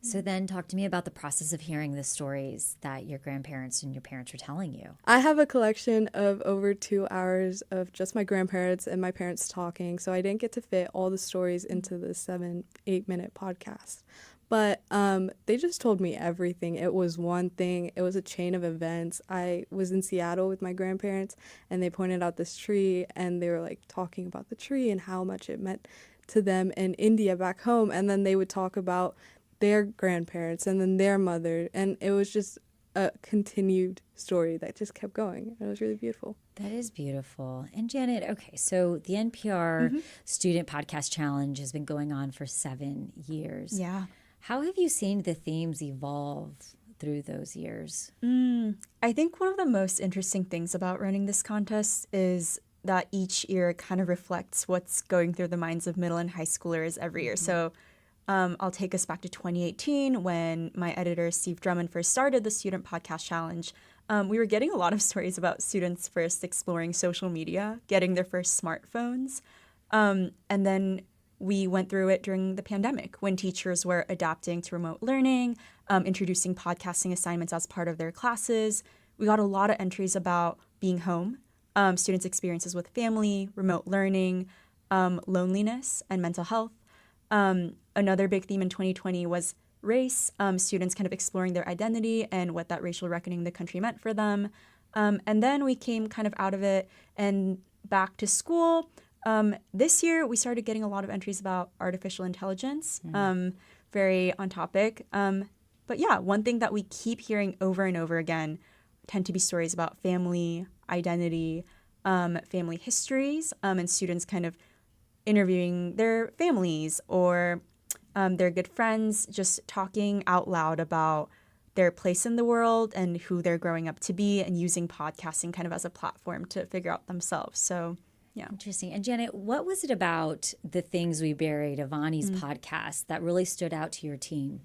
Speaker 2: So then talk to me about the process of hearing the stories that your grandparents and your parents were telling you.
Speaker 6: I have a collection of over 2 hours of just my grandparents and my parents talking, so I didn't get to fit all the stories into the 7-8 minute podcast. But they just told me everything. It was one thing. It was a chain of events. I was in Seattle with my grandparents, and they pointed out this tree, and they were like talking about the tree and how much it meant to them in India back home. And then they would talk about their grandparents and then their mother. And it was just a continued story that just kept going. It was really beautiful.
Speaker 2: That is beautiful. And Janet, okay, so the NPR Student Podcast Challenge has been going on for 7 years.
Speaker 4: Yeah.
Speaker 2: How have you seen the themes evolve through those years?
Speaker 4: I think one of the most interesting things about running this contest is that each year kind of reflects what's going through the minds of middle and high schoolers every year. So I'll take us back to 2018 when my editor, Steve Drummond, first started the Student Podcast Challenge. We were getting a lot of stories about students first exploring social media, getting their first smartphones. And then we went through it during the pandemic when teachers were adapting to remote learning, introducing podcasting assignments as part of their classes. We got a lot of entries about being home, students' experiences with family, remote learning, loneliness, and mental health. Another big theme in 2020 was race, students kind of exploring their identity and what that racial reckoning in the country meant for them. And then we came kind of out of it and back to school. This year, we started getting a lot of entries about artificial intelligence, very on topic. But yeah, one thing that we keep hearing over and over again tend to be stories about family, identity, family histories, and students kind of interviewing their families or their good friends, just talking out loud about their place in the world and who they're growing up to be, and using podcasting kind of as a platform to figure out themselves. So, yeah.
Speaker 2: Interesting. And Janet, what was it about The Things We Buried, Avani's podcast, that really stood out to your team?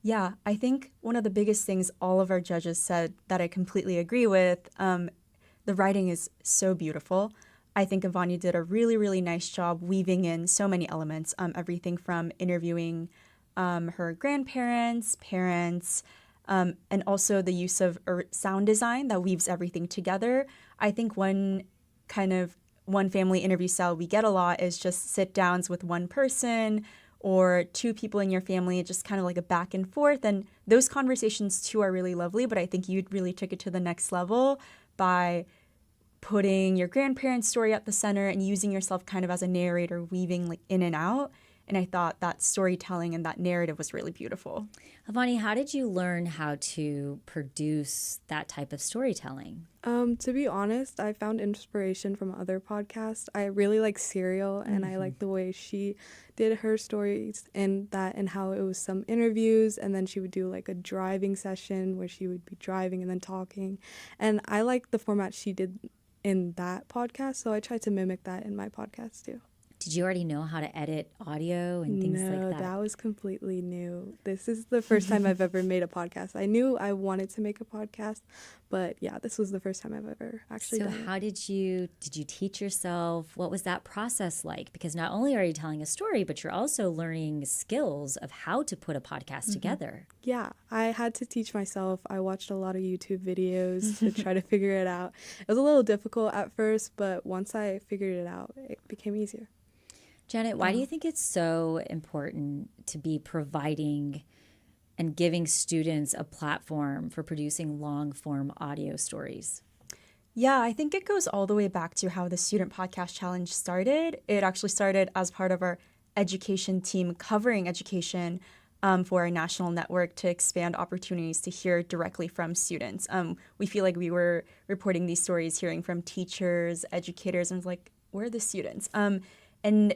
Speaker 4: Yeah, I think one of the biggest things all of our judges said that I completely agree with, the writing is so beautiful. I think Avani did a really, really nice job weaving in so many elements, everything from interviewing her grandparents, parents, and also the use of sound design that weaves everything together. I think one family interview style we get a lot is just sit downs with one person or two people in your family, just kind of like a back and forth. And those conversations too are really lovely, but I think you really took it to the next level by putting your grandparents' story at the center and using yourself kind of as a narrator, weaving like in and out. And I thought that storytelling and that narrative was really beautiful.
Speaker 2: Avani, how did you learn how to produce that type of storytelling?
Speaker 6: To be honest, I found inspiration from other podcasts. I really like Serial, and I like the way she did her stories and how it was some interviews, and then she would do like a driving session where she would be driving and then talking. And I like the format she did in that podcast, so I tried to mimic that in my podcast too.
Speaker 2: Did you already know how to edit audio and things like that?
Speaker 6: No, that was completely new. This is the first time I've ever made a podcast. I knew I wanted to make a podcast, but yeah, this was the first time I've ever actually done it.
Speaker 2: So how did you teach yourself? What was that process like? Because not only are you telling a story, but you're also learning skills of how to put a podcast together.
Speaker 6: Yeah, I had to teach myself. I watched a lot of YouTube videos to try to figure it out. It was a little difficult at first, but once I figured it out, it became easier.
Speaker 2: Janet, why do you think it's so important to be providing and giving students a platform for producing long-form audio stories?
Speaker 4: Yeah, I think it goes all the way back to how the Student Podcast Challenge started. It actually started as part of our education team covering education for our national network to expand opportunities to hear directly from students. We feel like we were reporting these stories, hearing from teachers, educators, and it was like, where are the students? And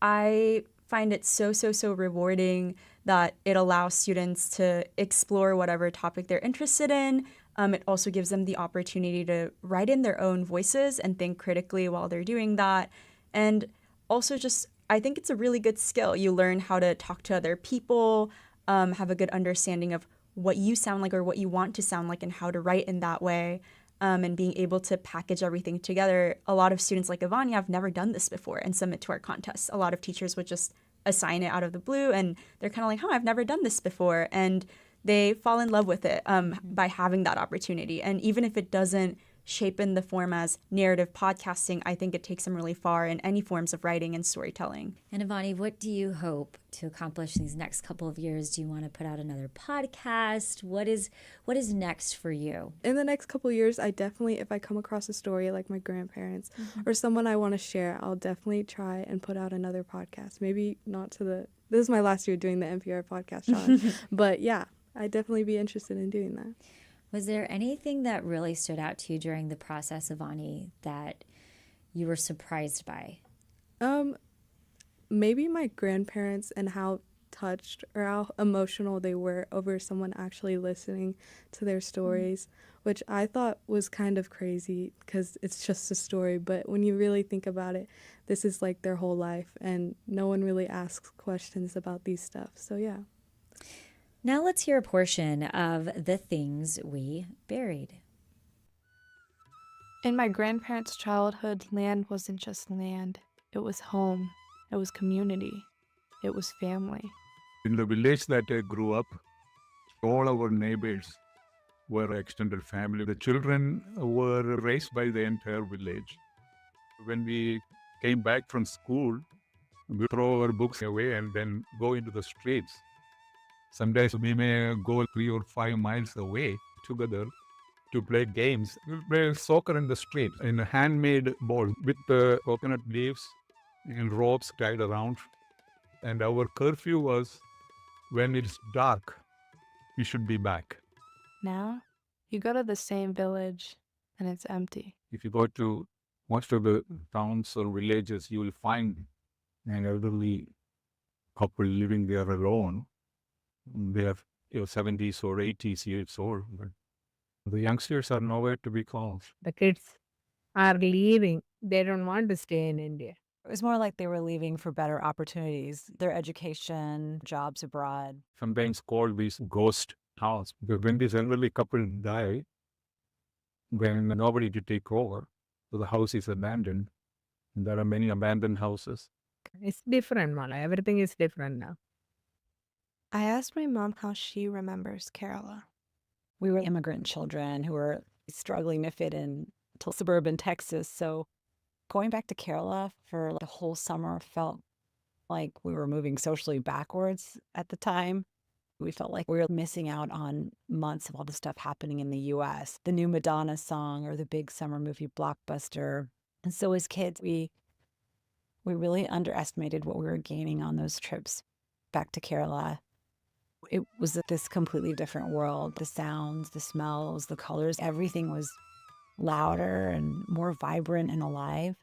Speaker 4: I find it so rewarding that it allows students to explore whatever topic they're interested in. It also gives them the opportunity to write in their own voices and think critically while they're doing that. And also just, I think it's a really good skill. You learn how to talk to other people, have a good understanding of what you sound like or what you want to sound like and how to write in that way. And being able to package everything together. A lot of students like Avani have never done this before and submit to our contests. A lot of teachers would just assign it out of the blue, and they're kind of like, I've never done this before. And they fall in love with it by having that opportunity. And even if it doesn't shape in the form as narrative podcasting, I think it takes them really far in any forms of writing and storytelling.
Speaker 2: And Avani, what do you hope to accomplish in these next couple of years? Do you want to put out another podcast? What is next for you?
Speaker 6: In the next couple of years, I definitely, if I come across a story like my grandparents or someone I want to share, I'll definitely try and put out another podcast. Maybe not this is my last year doing the NPR Podcast Challenge, but yeah, I'd definitely be interested in doing that.
Speaker 2: Was there anything that really stood out to you during the process, Avani, that you were surprised by?
Speaker 6: Maybe my grandparents and how touched or how emotional they were over someone actually listening to their stories, which I thought was kind of crazy because it's just a story. But when you really think about it, this is like their whole life, and no one really asks questions about these stuff. So, yeah.
Speaker 2: Now let's hear a portion of The Things We Buried.
Speaker 7: In my grandparents' childhood, land wasn't just land. It was home. It was community. It was family.
Speaker 8: In the village that I grew up, all our neighbors were extended family. The children were raised by the entire village. When we came back from school, we throw our books away and then go into the streets. Sometimes we may go 3 or 5 miles away together to play games. We play soccer in the street in a handmade ball with coconut leaves and ropes tied around. And our curfew was when it's dark, we should be back.
Speaker 7: Now, you go to the same village and it's empty.
Speaker 8: If you go to most of the towns or villages, you will find an elderly couple living there alone. They have 70s or 80s years old. But the youngsters are nowhere to be called.
Speaker 23: The kids are leaving. They don't want to stay in India.
Speaker 24: It was more like they were leaving for better opportunities, their education, jobs abroad.
Speaker 8: Sometimes called these ghost house, because when this elderly couple die, when nobody to take over, so the house is abandoned. And there are many abandoned houses.
Speaker 23: It's different, Mala. Everything is different now.
Speaker 7: I asked my mom how she remembers Kerala.
Speaker 24: We were immigrant children who were struggling to fit in to suburban Texas, so going back to Kerala for the whole summer felt like we were moving socially backwards at the time. We felt like we were missing out on months of all the stuff happening in the U.S., the new Madonna song or the big summer movie blockbuster. And so as kids, we really underestimated what we were gaining on those trips back to Kerala. It was this completely different world. The sounds, the smells, the colors, everything was louder and more vibrant and alive.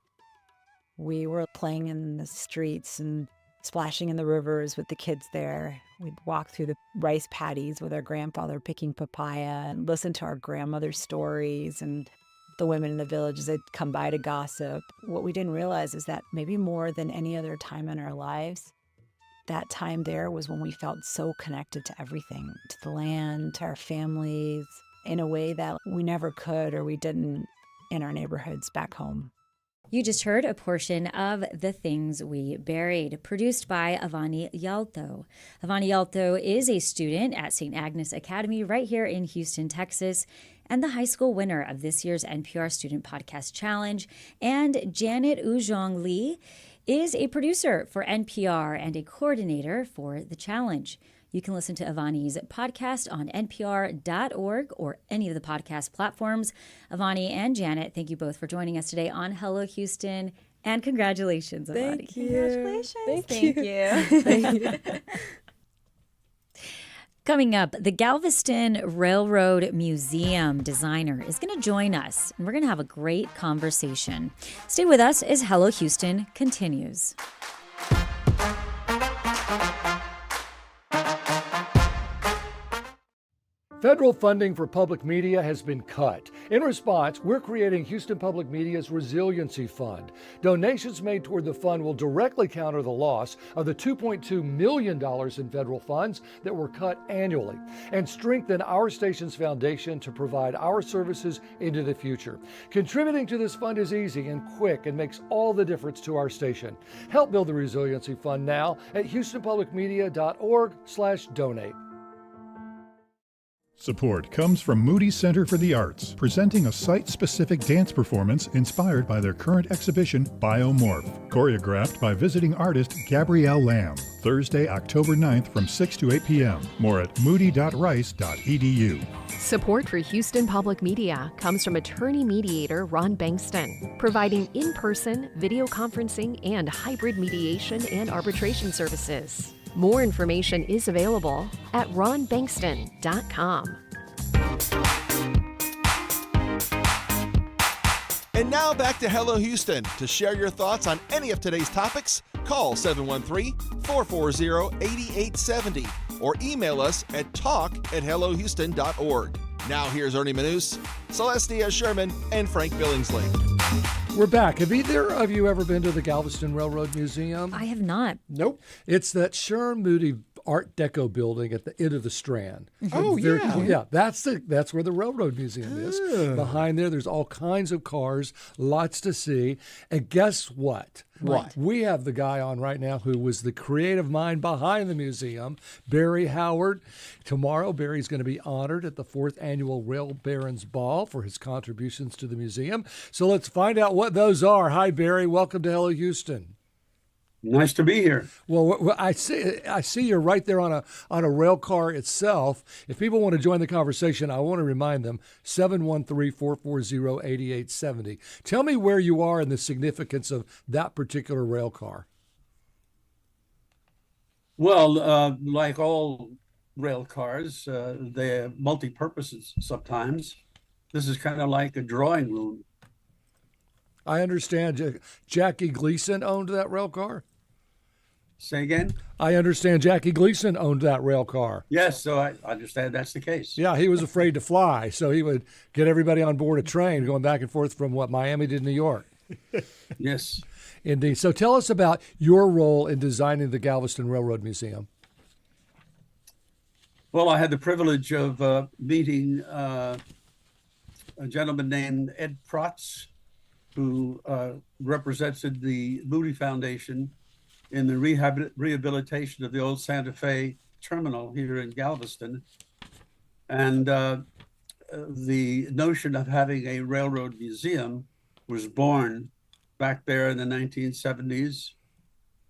Speaker 24: We were playing in the streets and splashing in the rivers with the kids there. We'd walk through the rice paddies with our grandfather picking papaya and listen to our grandmother's stories, and the women in the villages they'd come by to gossip. What we didn't realize is that maybe more than any other time in our lives, that time there was when we felt so connected to everything, to the land, to our families, in a way that we never could or we didn't in our neighborhoods back home.
Speaker 2: You just heard a portion of The Things We Buried, produced by Avani Yaltho. Avani Yaltho is a student at St. Agnes Academy right here in Houston, Texas, and the high school winner of this year's NPR Student Podcast Challenge. And Janet Ujong Lee is a producer for NPR and a coordinator for the challenge. You can listen to Avani's podcast on npr.org or any of the podcast platforms. Avani and Janet, thank you both for joining us today on Hello Houston, and congratulations, Avani.
Speaker 6: Thank you.
Speaker 2: Congratulations.
Speaker 6: Thank you.
Speaker 2: Thank you. Coming up, the Galveston Railroad Museum designer is going to join us, and we're going to have a great conversation. Stay with us as Hello Houston continues.
Speaker 3: Federal funding for public media has been cut. In response, we're creating Houston Public Media's Resiliency Fund. Donations made toward the fund will directly counter the loss of the $2.2 million in federal funds that were cut annually and strengthen our station's foundation to provide our services into the future. Contributing to this fund is easy and quick and makes all the difference to our station. Help build the Resiliency Fund now at houstonpublicmedia.org/donate.
Speaker 22: Support comes from Moody Center for the Arts, presenting a site-specific dance performance inspired by their current exhibition, Biomorph, choreographed by visiting artist Gabrielle Lamb. Thursday, October 9th from 6 to 8 p.m. More at moody.rice.edu.
Speaker 25: Support for Houston Public Media comes from attorney mediator Ron Bankston, providing in-person, video conferencing, and hybrid mediation and arbitration services. More information is available at ronbankston.com.
Speaker 13: And now back to Hello Houston. To share your thoughts on any of today's topics, call 713-440-8870 or email us at talk@hellohouston.org. Now here's Ernie Manouse, Celeste Díaz Schurman, and Frank Billingsley.
Speaker 3: We're back. Have either of you ever been to the Galveston Railroad Museum?
Speaker 2: I have not.
Speaker 1: Nope.
Speaker 3: It's that Sherm Moody Art Deco building at the end of the Strand.
Speaker 1: Oh,
Speaker 3: Very
Speaker 1: yeah.
Speaker 3: cool. Yeah, that's where the Railroad Museum is. Behind there's all kinds of cars, lots to see. And guess what?
Speaker 1: What?
Speaker 3: We have the guy on right now who was the creative mind behind the museum, Barry Howard. Tomorrow, Barry's going to be honored at the 4th Annual Rail Barons Ball for his contributions to the museum. So let's find out what those are. Hi, Barry. Welcome to Hello Houston.
Speaker 5: Nice to be here.
Speaker 3: Well, I see you're right there on a rail car itself. If people want to join the conversation, I want to remind them 713-440-8870. Tell me where you are and the significance of that particular rail car.
Speaker 5: Well, like all rail cars, they're multi-purposes sometimes. This is kind of like a drawing room.
Speaker 3: I understand Jackie Gleason owned that rail car.
Speaker 5: Say again?
Speaker 3: I understand Jackie Gleason owned that rail car.
Speaker 5: Yes, so I understand that's the case.
Speaker 3: Yeah, he was afraid to fly, so he would get everybody on board a train going back and forth from Miami to New York.
Speaker 5: Yes.
Speaker 3: Indeed. So tell us about your role in designing the Galveston Railroad Museum.
Speaker 5: Well, I had the privilege of meeting a gentleman named Ed Protz, who represented the Moody Foundation in the rehabilitation of the old Santa Fe terminal here in Galveston. And the notion of having a railroad museum was born back there in the 1970s.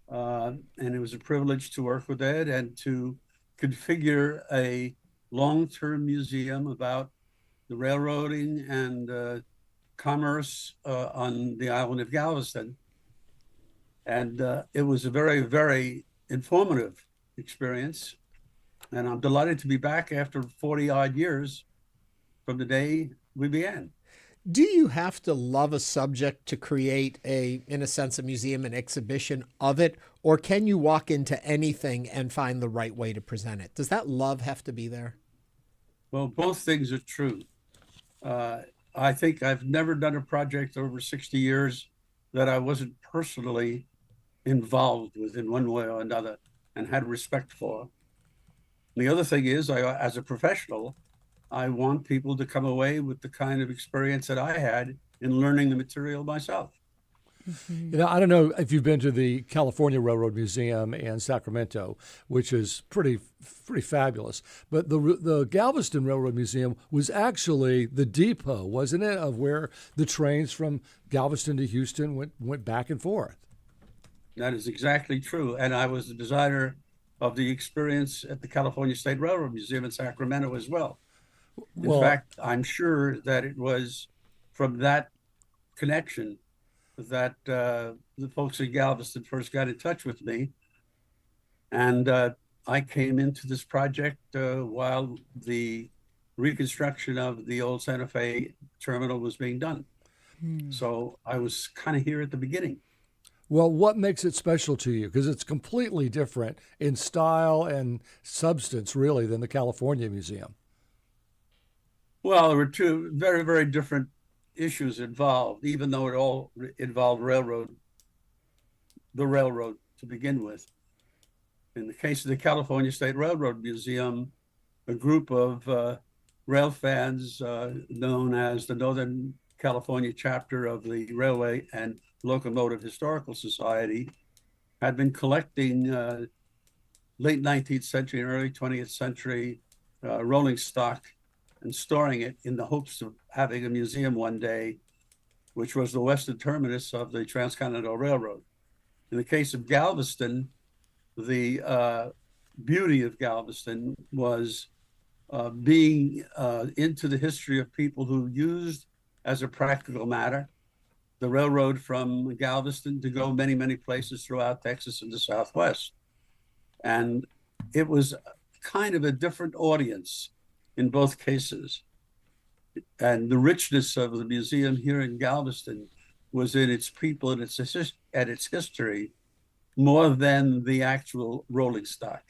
Speaker 5: And it was a privilege to work with Ed and to configure a long-term museum about the railroading and commerce on the island of Galveston. And it was a very, very informative experience. And I'm delighted to be back after 40 odd years from the day we began.
Speaker 1: Do you have to love a subject to create in a sense, a museum, an exhibition of it? Or can you walk into anything and find the right way to present it? Does that love have to be there?
Speaker 5: Well, both things are true. I think I've never done a project over 60 years that I wasn't personally involved with in one way or another and had respect for. And the other thing is, as a professional, I want people to come away with the kind of experience that I had in learning the material myself.
Speaker 3: You know, I don't know if you've been to the California Railroad Museum in Sacramento, which is pretty fabulous. But the Galveston Railroad Museum was actually the depot, wasn't it, of where the trains from Galveston to Houston went back and forth.
Speaker 5: That is exactly true. And I was the designer of the experience at the California State Railroad Museum in Sacramento as well. In fact, I'm sure that it was from that connection that the folks in Galveston first got in touch with me. And I came into this project while the reconstruction of the old Santa Fe terminal was being done. So I was kind of here at the beginning.
Speaker 3: Well, what makes it special to you? Because it's completely different in style and substance, really, than the California Museum.
Speaker 5: Well, there were two very, very different issues involved, even though it all involved the railroad to begin with. In the case of the California State Railroad Museum, a group of rail fans known as the Northern California chapter of the Railway and Locomotive Historical Society had been collecting late 19th century and early 20th century rolling stock and storing it in the hopes of having a museum one day, which was the western terminus of the Transcontinental Railroad. In the case of Galveston, the beauty of Galveston was being into the history of people who used, as a practical matter, the railroad from Galveston to go many, many places throughout Texas and the Southwest. And it was kind of a different audience in both cases. And the richness of the museum here in Galveston was in its people and its history more than the actual rolling stock.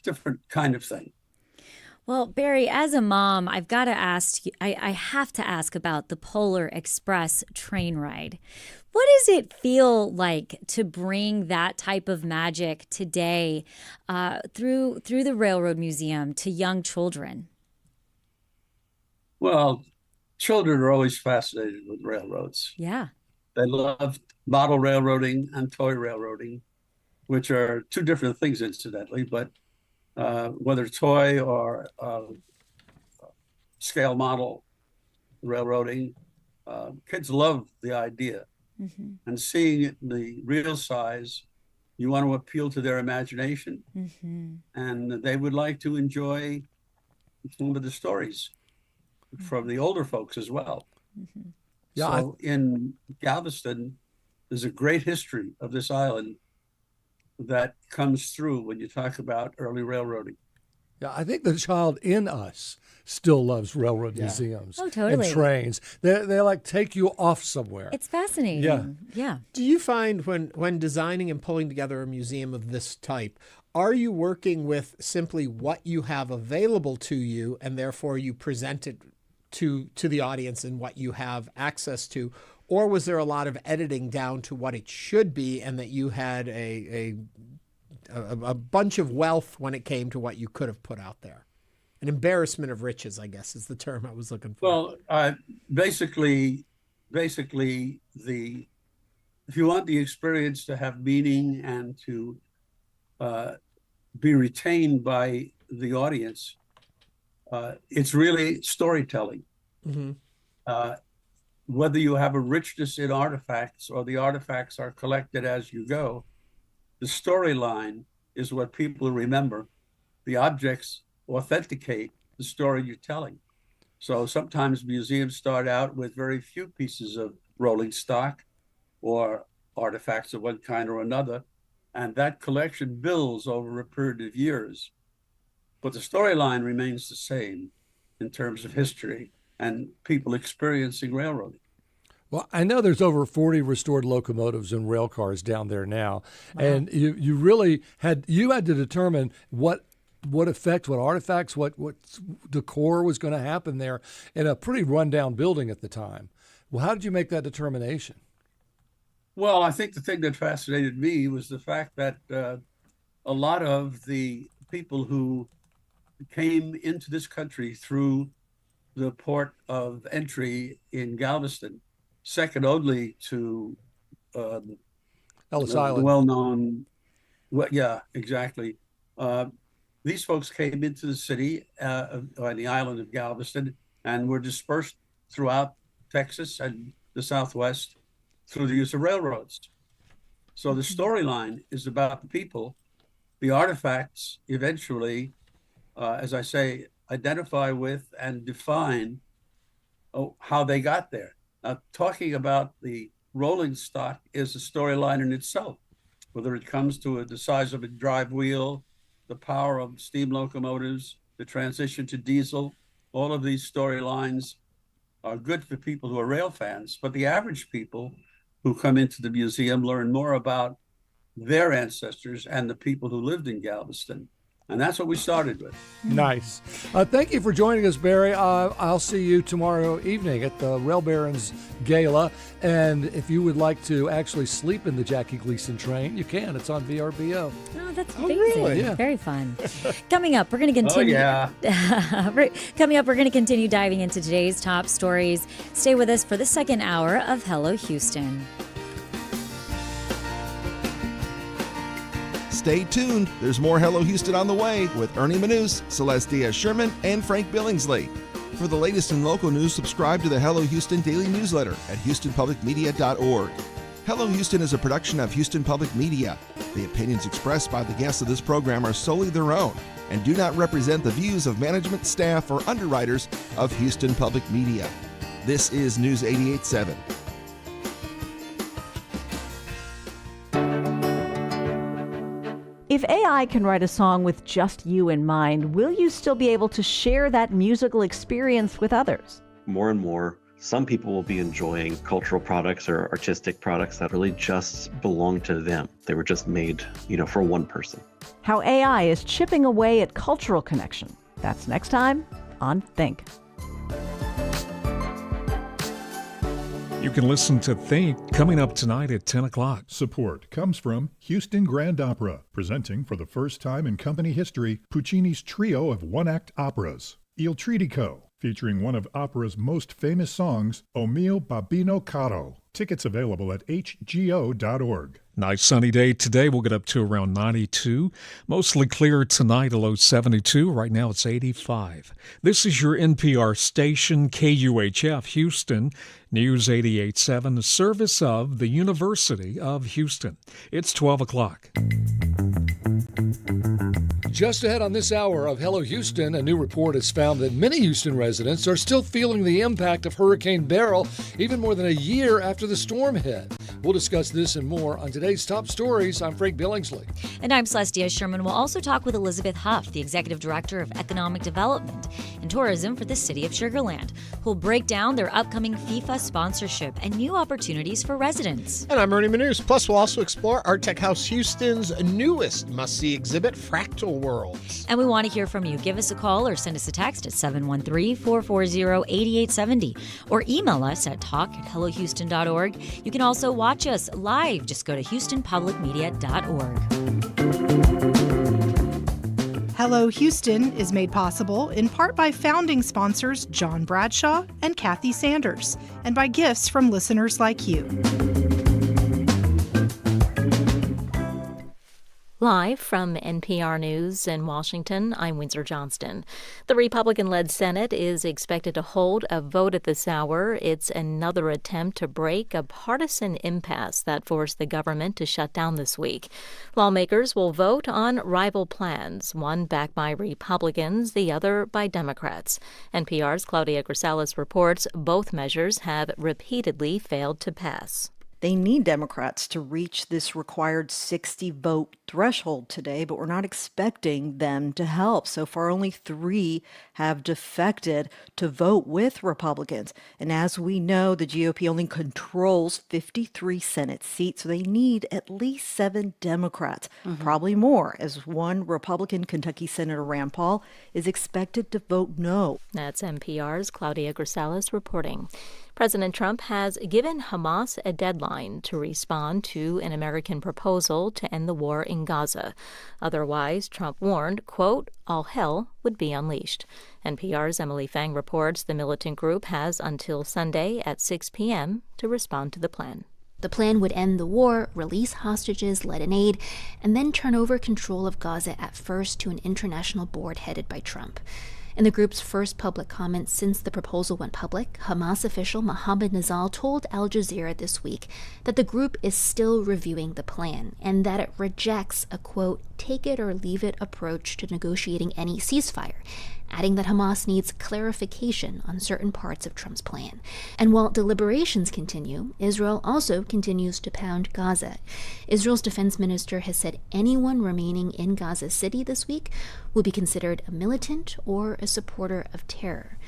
Speaker 5: Different kind of thing.
Speaker 2: Well, Barry, as a mom, I've got to ask you, I have to ask about the Polar Express train ride. What does it feel like to bring that type of magic today through the Railroad Museum to young children?
Speaker 5: Well, children are always fascinated with railroads.
Speaker 2: Yeah.
Speaker 5: They love model railroading and toy railroading, which are two different things, incidentally, but whether toy or scale model railroading, kids love the idea.
Speaker 2: Mm-hmm.
Speaker 5: And seeing it in the real size, you want to appeal to their imagination,
Speaker 2: Mm-hmm.
Speaker 5: and they would like to enjoy some of the stories from the older folks as well.
Speaker 2: Mm-hmm.
Speaker 3: Yeah,
Speaker 5: So in Galveston, there's a great history of this island that comes through when you talk about early railroading.
Speaker 3: Yeah, I think the child in us still loves railroad museums
Speaker 2: Oh, totally.
Speaker 3: and trains. They like take you off somewhere.
Speaker 2: It's fascinating.
Speaker 3: Yeah.
Speaker 2: Yeah.
Speaker 1: Do you find when designing and pulling together a museum of this type, are you working with simply what you have available to you and therefore you present it to the audience and what you have access to? Or was there a lot of editing down to what it should be and that you had a bunch of wealth when it came to what you could have put out there? An embarrassment of riches, I guess, is the term I was looking for.
Speaker 5: Well, basically, if you want the experience to have meaning and to be retained by the audience, it's really storytelling.
Speaker 1: Mm-hmm.
Speaker 5: Whether you have a richness in artifacts or the artifacts are collected as you go, the storyline is what people remember. The objects authenticate the story you're telling. So sometimes museums start out with very few pieces of rolling stock or artifacts of one kind or another, and that collection builds over a period of years. But the storyline remains the same in terms of history and people experiencing railroading.
Speaker 3: Well, I know there's over 40 restored locomotives and rail cars down there now, and you really had to determine what effect, what artifacts, what decor was going to happen there in a pretty rundown building at the time. Well, how did you make that determination?
Speaker 5: Well, I think the thing that fascinated me was the fact that a lot of the people who came into this country through the port of entry in Galveston, second only to
Speaker 3: Ellis
Speaker 5: the
Speaker 3: Island.
Speaker 5: well-known, yeah, exactly. These folks came into the city on the island of Galveston and were dispersed throughout Texas and the Southwest through the use of railroads. So the storyline is about the people. The artifacts eventually, as I say, identify with and define how they got there. Now, talking about the rolling stock is a storyline in itself, whether it comes to the size of a drive wheel, the power of steam locomotives, the transition to diesel. All of these storylines are good for people who are rail fans, but the average people who come into the museum learn more about their ancestors and the people who lived in Galveston. And that's what we started with.
Speaker 3: Nice. Thank you for joining us, Barry. I'll see you tomorrow evening at the Rail Barons Gala. And if you would like to actually sleep in the Jackie Gleason train, you can. It's on VRBO.
Speaker 2: Oh, that's amazing.
Speaker 3: really? Yeah.
Speaker 2: Very fun. Coming up, we're going to continue.
Speaker 5: Oh, yeah.
Speaker 2: Coming up, we're going to continue diving into today's top stories. Stay with us for the second hour of Hello Houston.
Speaker 13: Stay tuned. There's more Hello Houston on the way with Ernie Manouse, Celeste Díaz Schurman, and Frank Billingsley. For the latest in local news, subscribe to the Hello Houston daily newsletter at HoustonPublicMedia.org. Hello Houston is a production of Houston Public Media. The opinions expressed by the guests of this program are solely their own and do not represent the views of management, staff, or underwriters of Houston Public Media. This is News 88.7.
Speaker 9: If If AI can write a song with just you in mind, will you still be able to share that musical experience with others?
Speaker 10: More and more, some people will be enjoying cultural products or artistic products that really just belong to them. They were just made, for one person.
Speaker 9: How AI is chipping away at cultural connection. That's next time on Think.
Speaker 19: You can listen to Think coming up tonight at 10 o'clock.
Speaker 22: Support comes from Houston Grand Opera, presenting for the first time in company history Puccini's trio of one-act operas. Il Tridico, featuring one of opera's most famous songs, O mio babbino caro. Tickets available at hgo.org.
Speaker 19: Nice sunny day today. We'll get up to around 92. Mostly clear tonight, a low 72. Right now it's 85. This is your NPR station, KUHF Houston, News 88.7, the service of the University of Houston. It's 12 o'clock.
Speaker 3: Just ahead on this hour of Hello Houston, a new report has found that many Houston residents are still feeling the impact of Hurricane Beryl even more than a year after the storm hit. We'll discuss this and more on today's Top Stories. I'm Frank Billingsley.
Speaker 2: And I'm Celeste Díaz Schurman. We'll also talk with Elizabeth Huff, the Executive Director of Economic Development and Tourism for the City of Sugar Land, who'll break down their upcoming FIFA sponsorship and new opportunities for residents.
Speaker 1: And I'm Ernie Manouse. Plus, we'll also explore Artechouse Houston's newest must-see exhibit, Fractal Worlds.
Speaker 2: And we want to hear from you. Give us a call or send us a text at 713-440-8870 or email us at talk@hellohouston.org. You can also watch us live. Just go to houstonpublicmedia.org.
Speaker 11: Hello Houston is made possible in part by founding sponsors John Bradshaw and Kathy Sanders, and by gifts from listeners like you.
Speaker 12: Live from NPR News in Washington, I'm Windsor Johnston. The Republican-led Senate is expected to hold a vote at this hour. It's another attempt to break a partisan impasse that forced the government to shut down this week. Lawmakers will vote on rival plans, one backed by Republicans, the other by Democrats. NPR's Claudia Grisales reports both measures have repeatedly failed to pass.
Speaker 14: They need Democrats to reach this required 60-vote threshold today, but we're not expecting them to help. So far, only 3 have defected to vote with Republicans. And as we know, the GOP only controls 53 Senate seats, so they need at least 7 Democrats, probably more, as one Republican, Kentucky Senator Rand Paul, is expected to vote no.
Speaker 12: That's NPR's Claudia Grisales reporting. President Trump has given Hamas a deadline to respond to an American proposal to end the war in Gaza. Otherwise, Trump warned, quote, all hell would be unleashed. NPR's Emily Fang reports the militant group has until Sunday at 6 p.m. to respond to the plan.
Speaker 26: The plan would end the war, release hostages, let in aid, and then turn over control of Gaza at first to an international board headed by Trump. In the group's first public comments since the proposal went public, Hamas official Mohammed Nazal told Al Jazeera this week that the group is still reviewing the plan and that it rejects a, quote, take-it-or-leave-it approach to negotiating any ceasefire, adding that Hamas needs clarification on certain parts of Trump's plan. And while deliberations continue, Israel also continues to pound Gaza. Israel's defense minister has said anyone remaining in Gaza City this week will be considered a militant or a supporter of terror.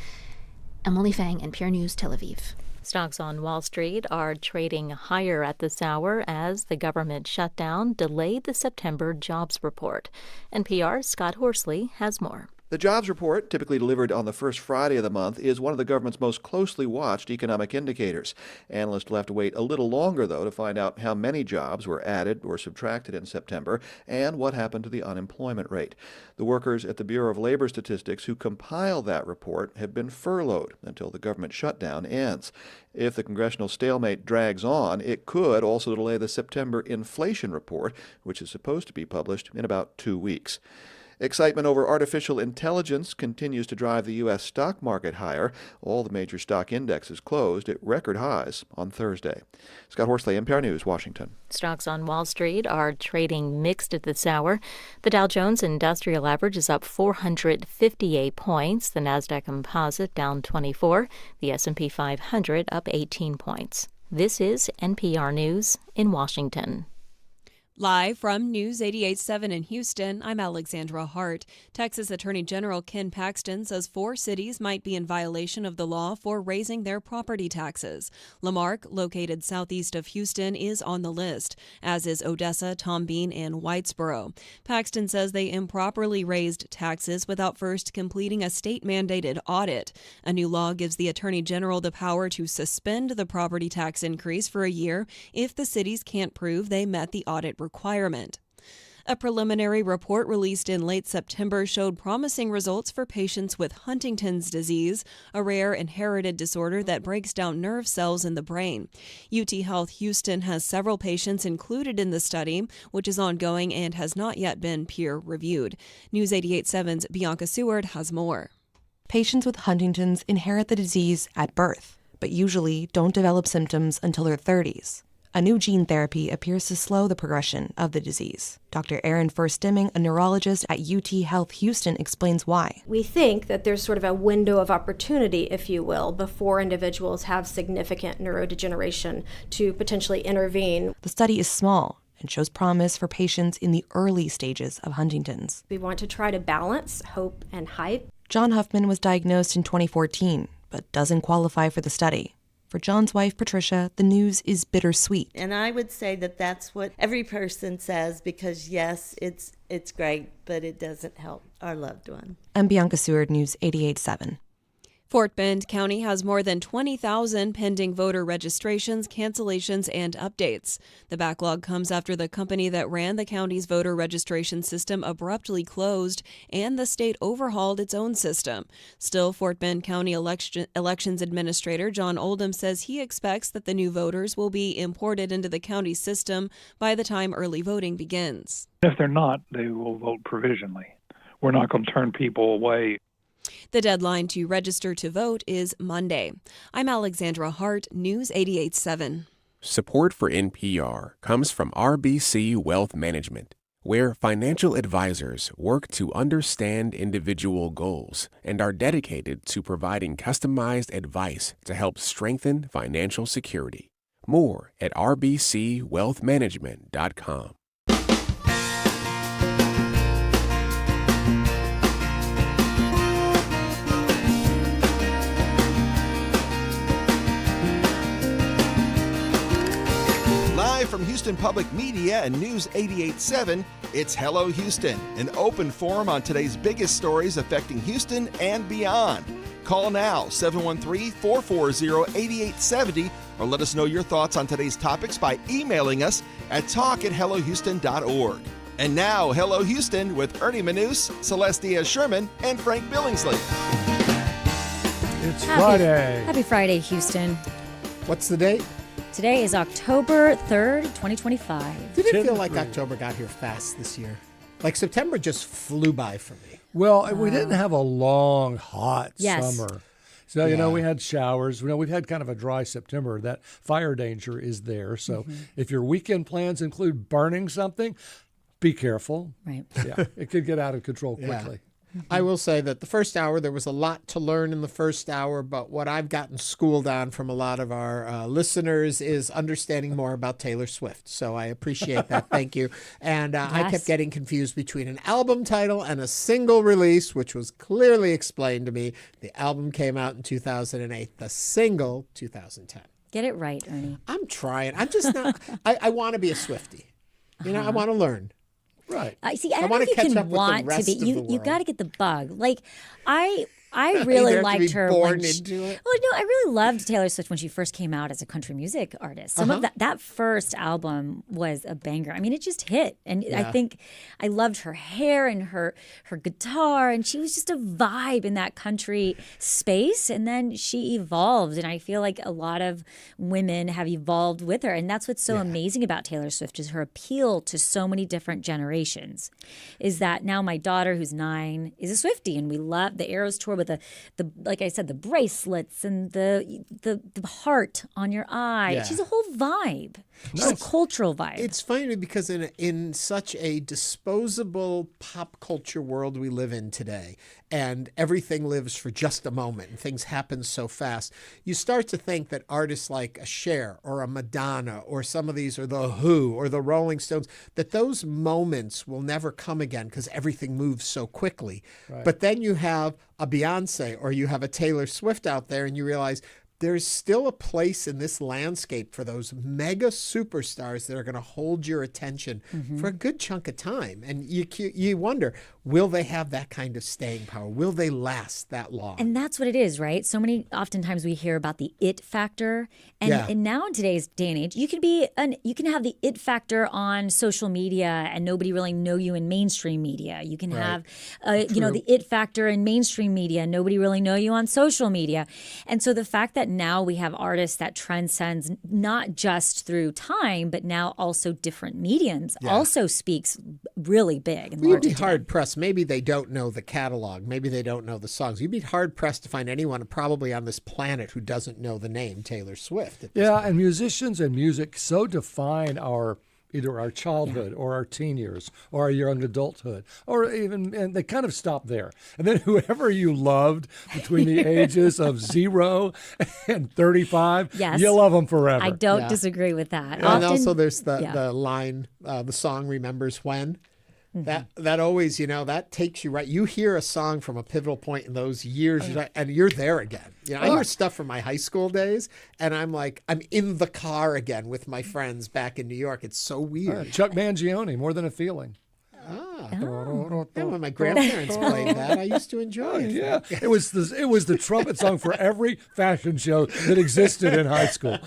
Speaker 26: Emily Fang, NPR News, Tel Aviv.
Speaker 12: Stocks on Wall Street are trading higher at this hour as the government shutdown delayed the September jobs report. NPR's Scott Horsley has more.
Speaker 27: The jobs report, typically delivered on the first Friday of the month, is one of the government's most closely watched economic indicators. Analysts will have to wait a little longer, though, to find out how many jobs were added or subtracted in September and what happened to the unemployment rate. The workers at the Bureau of Labor Statistics who compile that report have been furloughed until the government shutdown ends. If the congressional stalemate drags on, it could also delay the September inflation report, which is supposed to be published in about 2 weeks. Excitement over artificial intelligence continues to drive the U.S. stock market higher. All the major stock indexes closed at record highs on Thursday. Scott Horsley, NPR News, Washington.
Speaker 12: Stocks on Wall Street are trading mixed at this hour. The Dow Jones Industrial Average is up 458 points. The Nasdaq Composite down 24. The S&P 500 up 18 points. This is NPR News in Washington.
Speaker 4: Live from News 88.7 in Houston, I'm Alexandra Hart. Texas Attorney General Ken Paxton says 4 cities might be in violation of the law for raising their property taxes. Lamarck, located southeast of Houston, is on the list, as is Odessa, Tom Bean, and Whitesboro. Paxton says they improperly raised taxes without first completing a state-mandated audit. A new law gives the Attorney General the power to suspend the property tax increase for a year if the cities can't prove they met the audit requirement. A preliminary report released in late September showed promising results for patients with Huntington's disease, a rare inherited disorder that breaks down nerve cells in the brain. UT Health Houston has several patients included in the study, which is ongoing and has not yet been peer-reviewed. News 88.7's Bianca Seward has more.
Speaker 15: Patients with Huntington's inherit the disease at birth, but usually don't develop symptoms until their 30s. A new gene therapy appears to slow the progression of the disease. Dr. Erin Furst-Dimming, a neurologist at UT Health Houston, explains why.
Speaker 16: We think that there's sort of a window of opportunity, if you will, before individuals have significant neurodegeneration to potentially intervene.
Speaker 15: The study is small and shows promise for patients in the early stages of Huntington's.
Speaker 16: We want to try to balance hope and hype.
Speaker 15: John Huffman was diagnosed in 2014, but doesn't qualify for the study. For John's wife, Patricia, the news is bittersweet.
Speaker 17: And I would say that that's what every person says, because yes, it's great, but it doesn't help our loved one.
Speaker 15: I'm Bianca Seward, News 88.7.
Speaker 4: Fort Bend County has more than 20,000 pending voter registrations, cancellations, and updates. The backlog comes after the company that ran the county's voter registration system abruptly closed and the state overhauled its own system. Still, Fort Bend County Elections Administrator John Oldham says he expects that the new voters will be imported into the county system by the time early voting begins.
Speaker 18: If they're not, they will vote provisionally. We're not going to turn people away.
Speaker 4: The deadline to register to vote is Monday. I'm Alexandra Hart, News 88.7.
Speaker 20: Support for NPR comes from RBC Wealth Management, where financial advisors work to understand individual goals and are dedicated to providing customized advice to help strengthen financial security. More at rbcwealthmanagement.com.
Speaker 13: From Houston Public Media and News 88.7, it's Hello Houston, an open forum on today's biggest stories affecting Houston and beyond. Call now, 713-440-8870, or let us know your thoughts on today's topics by emailing us at talk@hellohouston.org. And now, Hello Houston with Ernie Manouse, Celeste Díaz Schurman, and Frank Billingsley.
Speaker 3: It's Friday.
Speaker 2: Happy Friday, Houston.
Speaker 1: What's the date?
Speaker 2: Today is October 3rd, 2025.
Speaker 1: Did it feel like October got here fast this year? Like September just flew by for me.
Speaker 3: Well, we didn't have a long, hot
Speaker 2: Yes.
Speaker 3: summer. So, we had showers. We've had kind of a dry September. That fire danger is there. So if your weekend plans include burning something, be careful.
Speaker 2: Right.
Speaker 3: Yeah, it could get out of control quickly.
Speaker 1: I will say that the first hour, there was a lot to learn in the first hour, but what I've gotten schooled on from a lot of our listeners is understanding more about Taylor Swift. So I appreciate that. Thank you. And I kept getting confused between an album title and a single release, which was clearly explained to me. The album came out in 2008, the single 2010.
Speaker 2: Get it right, Ernie.
Speaker 1: I'm trying. I'm just not. I want to be a Swiftie. I want to learn.
Speaker 3: Right.
Speaker 2: I don't know if you can want to be. You got to get the bug. Like I really liked her.
Speaker 1: Into it.
Speaker 2: Well, no, I really loved Taylor Swift when she first came out as a country music artist. Some of that first album was a banger. I mean, it just hit, and I think I loved her hair and her guitar, and she was just a vibe in that country space. And then she evolved, and I feel like a lot of women have evolved with her, and that's what's so amazing about Taylor Swift is her appeal to so many different generations. Is that now my daughter, who's 9, is a Swiftie, and we love the Eras tour with the like I said, the bracelets and the heart on your eye.
Speaker 1: Yeah.
Speaker 2: She's a whole vibe. Just a cultural vibe.
Speaker 1: It's funny because in such a disposable pop culture world we live in today, and everything lives for just a moment and things happen so fast, you start to think that artists like a Cher or a Madonna or some of these, or the Who or the Rolling Stones, that those moments will never come again because everything moves so quickly.
Speaker 3: Right.
Speaker 1: But then you have a Beyonce or you have a Taylor Swift out there and you realize there's still a place in this landscape for those mega superstars that are going to hold your attention for a good chunk of time. And you wonder, will they have that kind of staying power? Will they last that long?
Speaker 2: And that's what it is, right? So many, oftentimes we hear about the it factor. And now in today's day and age, you can have the it factor on social media and nobody really know you in mainstream media. You can have, the it factor in mainstream media and nobody really know you on social media. And so the fact that now we have artists that transcends not just through time, but now also different mediums also speaks really big. And
Speaker 1: you'd be hard pressed. Maybe they don't know the catalog. Maybe they don't know the songs. You'd be hard pressed to find anyone probably on this planet who doesn't know the name Taylor Swift.
Speaker 3: And musicians and music so define either our childhood or our teen years or our young adulthood, or even, and they kind of stop there. And then whoever you loved between the ages of 0 and 35, you love them forever.
Speaker 2: I don't disagree with that.
Speaker 1: And also there's the line, the song Remembers When. That always, that takes you right. You hear a song from a pivotal point in those years, and you're there again. I hear stuff from my high school days, and I'm in the car again with my friends back in New York. It's so weird.
Speaker 3: Chuck Mangione, More Than a Feeling.
Speaker 1: When my grandparents played that, I used to enjoy it.
Speaker 3: Yeah, it was the trumpet song for every fashion show that existed in high school.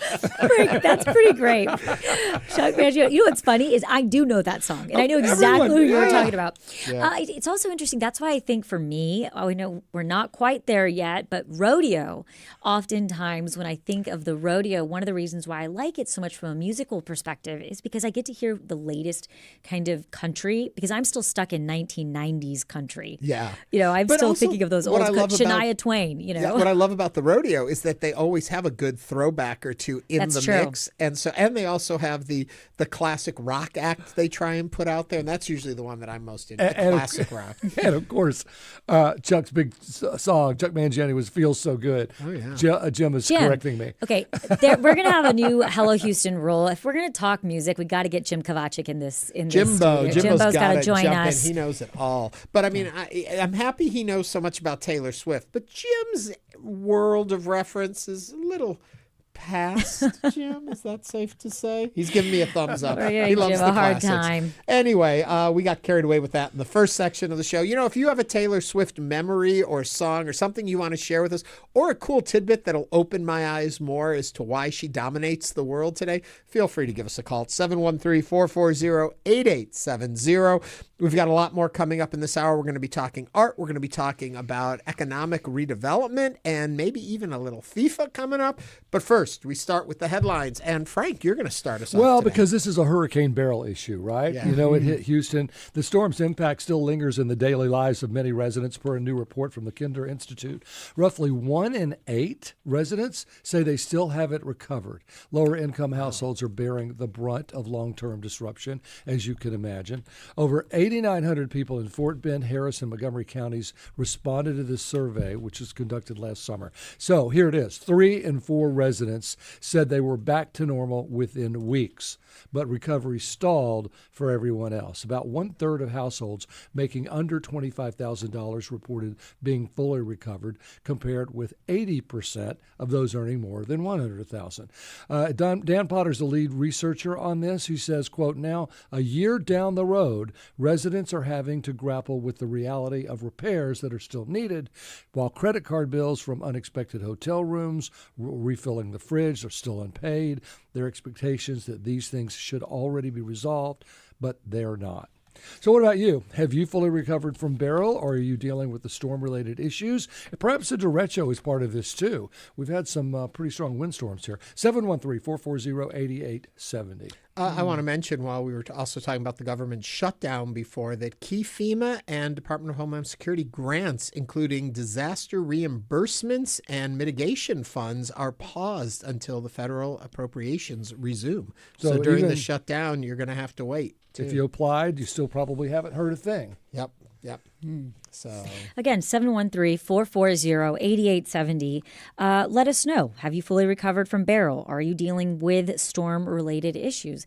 Speaker 2: That's pretty great. Chuck Mangione. You know what's funny is I do know that song, and I know exactly who you were talking about. Yeah. It's also interesting. That's why I think for me, I know we're not quite there yet, but rodeo. Oftentimes, when I think of the rodeo, one of the reasons why I like it so much from a musical perspective is because I get to hear the latest kind of country. Because I'm still stuck in 1990s country.
Speaker 1: Yeah.
Speaker 2: I'm still thinking of those old Shania Twain,
Speaker 1: Yeah, what I love about the rodeo is that they always have a good throwback or two in the mix. And they also have the classic rock act they try and put out there. And that's usually the one that I'm most into, classic rock.
Speaker 3: And of course, Chuck's big song, Chuck Mangione, was Feels So Good.
Speaker 1: Oh, yeah.
Speaker 3: Jim is correcting me.
Speaker 2: Okay. We're going to have a new Hello Houston rule. If we're going to talk music, we got to get Jim Kovacic in this. Jimbo's got to join us.
Speaker 1: He knows it all. But I mean, I'm happy he knows so much about Taylor Swift. But Jim's world of reference is a little past, Jim. Is that safe to say? He's giving me a thumbs up. He loves
Speaker 2: Jim
Speaker 1: the
Speaker 2: a hard
Speaker 1: classics.
Speaker 2: time.
Speaker 1: Anyway, we got carried away with that in the first section of the show. If you have a Taylor Swift memory or song or something you want to share with us, or a cool tidbit that'll open my eyes more as to why she dominates the world today, feel free to give us a call at 713-440-8870. We've got a lot more coming up in this hour. We're going to be talking art. We're going to be talking about economic redevelopment and maybe even a little FIFA coming up. But first, we start with the headlines. And Frank, you're going to start us off today.
Speaker 3: Because this is a Hurricane Beryl issue, right?
Speaker 1: Yeah.
Speaker 3: It hit Houston. The storm's impact still lingers in the daily lives of many residents, per a new report from the Kinder Institute. Roughly 1 in 8 residents say they still haven't recovered. Lower-income households are bearing the brunt of long-term disruption, as you can imagine. Over 8,900 people in Fort Bend, Harris, and Montgomery counties responded to this survey, which was conducted last summer. So here it is. 3 in 4 residents said they were back to normal within weeks, but recovery stalled for everyone else. About 1/3 of households making under $25,000 reported being fully recovered, compared with 80% of those earning more than $100,000. Dan Potter's the lead researcher on this, who says, quote, now, a year down the road, residents are having to grapple with the reality of repairs that are still needed, while credit card bills from unexpected hotel rooms, refilling the fridge are still unpaid. There are expectations that these things should already be resolved, but they're not. So what about you? Have you fully recovered from Beryl, or are you dealing with the storm-related issues? Perhaps the derecho is part of this, too. We've had some pretty strong windstorms here. 713-440-8870.
Speaker 1: I want to mention, while we were also talking about the government shutdown before, that key FEMA and Department of Homeland Security grants, including disaster reimbursements and mitigation funds, are paused until the federal appropriations resume. So during the shutdown, you're going to have to wait.
Speaker 3: If you applied, you still probably haven't heard a thing.
Speaker 1: Yep. So
Speaker 2: again, 713-440-8870. Let us know. Have you fully recovered from Beryl? Are you dealing with storm-related issues?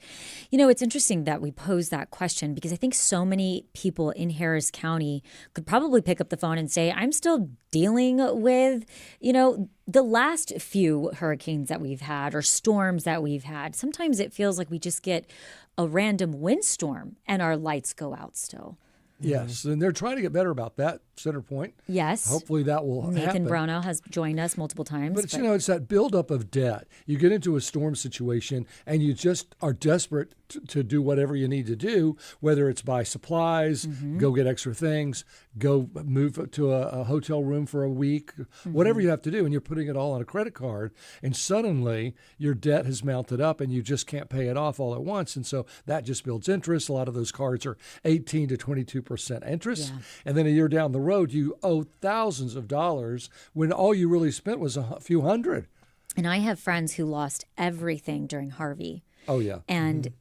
Speaker 2: You know, it's interesting that we pose that question because I think so many people in Harris County could probably pick up the phone and say, I'm still dealing with, the last few hurricanes that we've had or storms that we've had. Sometimes it feels like we just get a random windstorm and our lights go out still.
Speaker 3: Yes, and they're trying to get better about that, Center Point.
Speaker 2: Yes.
Speaker 3: Hopefully that will happen.
Speaker 2: Nathan Brownell has joined us multiple times.
Speaker 3: But it's that buildup of debt. You get into a storm situation and you just are desperate to do whatever you need to do, whether it's buy supplies, go get extra things, go move to a hotel room for a week, whatever you have to do, and you're putting it all on a credit card, and suddenly your debt has mounted up and you just can't pay it off all at once, and so that just builds interest. A lot of those cards are 18 to 22% interest, and then a year down the road you owe thousands of dollars when all you really spent was a few hundred.
Speaker 2: And I have friends who lost everything during Harvey.
Speaker 3: Oh, yeah.
Speaker 2: And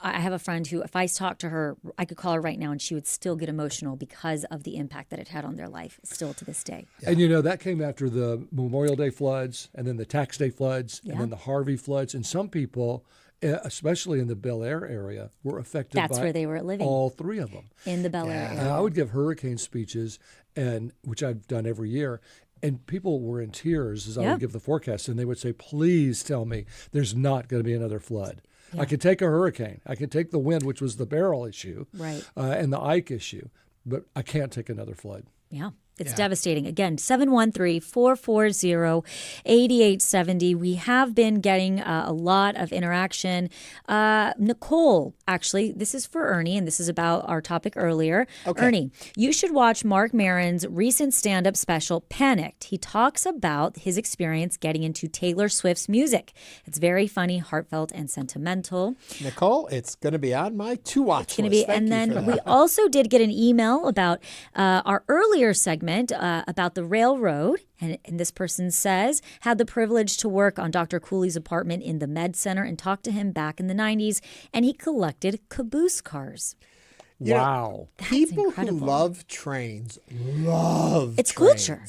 Speaker 2: I have a friend who, if I talked to her, I could call her right now and she would still get emotional because of the impact that it had on their life still to this day.
Speaker 3: Yeah. And, that came after the Memorial Day floods and then the Tax Day floods and then the Harvey floods. And some people, especially in the Bel Air area, were affected
Speaker 2: That's
Speaker 3: by
Speaker 2: where they were living.
Speaker 3: all three of them.
Speaker 2: In the Bel Air area.
Speaker 3: And I would give hurricane speeches, which I've done every year. And people were in tears as I would give the forecast, and they would say, please tell me there's not going to be another flood. Yeah. I could take a hurricane. I could take the wind, which was the Beryl issue, and the Ike issue, but I can't take another flood.
Speaker 2: Yeah. It's devastating. Again, 713-440-8870. We have been getting a lot of interaction. Nicole, actually, this is for Ernie, and this is about our topic earlier. Okay. Ernie, you should watch Mark Maron's recent stand-up special, Panicked. He talks about his experience getting into Taylor Swift's music. It's very funny, heartfelt, and sentimental.
Speaker 1: Nicole, it's going to be on my to-watch list.
Speaker 2: And then we also did get an email about our earlier segment about the railroad. And this person says, had the privilege to work on Dr. Cooley's apartment in the Med Center and talk to him back in the 90s. And he collected caboose cars.
Speaker 3: Wow.
Speaker 1: People
Speaker 2: incredible.
Speaker 1: Who love trains love
Speaker 2: it's
Speaker 1: trains.
Speaker 2: Culture.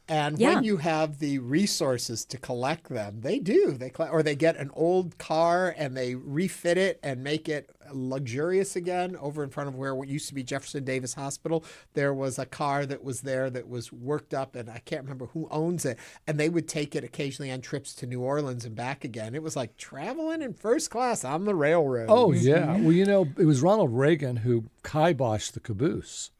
Speaker 1: And when you have the resources to collect them, they do. They get an old car and they refit it and make it luxurious again. Over in front of where what used to be Jefferson Davis Hospital, there was a car that was there that was worked up, and I can't remember who owns it. And they would take it occasionally on trips to New Orleans and back again. It was like traveling in first class on the railroad.
Speaker 3: Oh, yeah. Well, it was Ronald Reagan who kiboshed the caboose.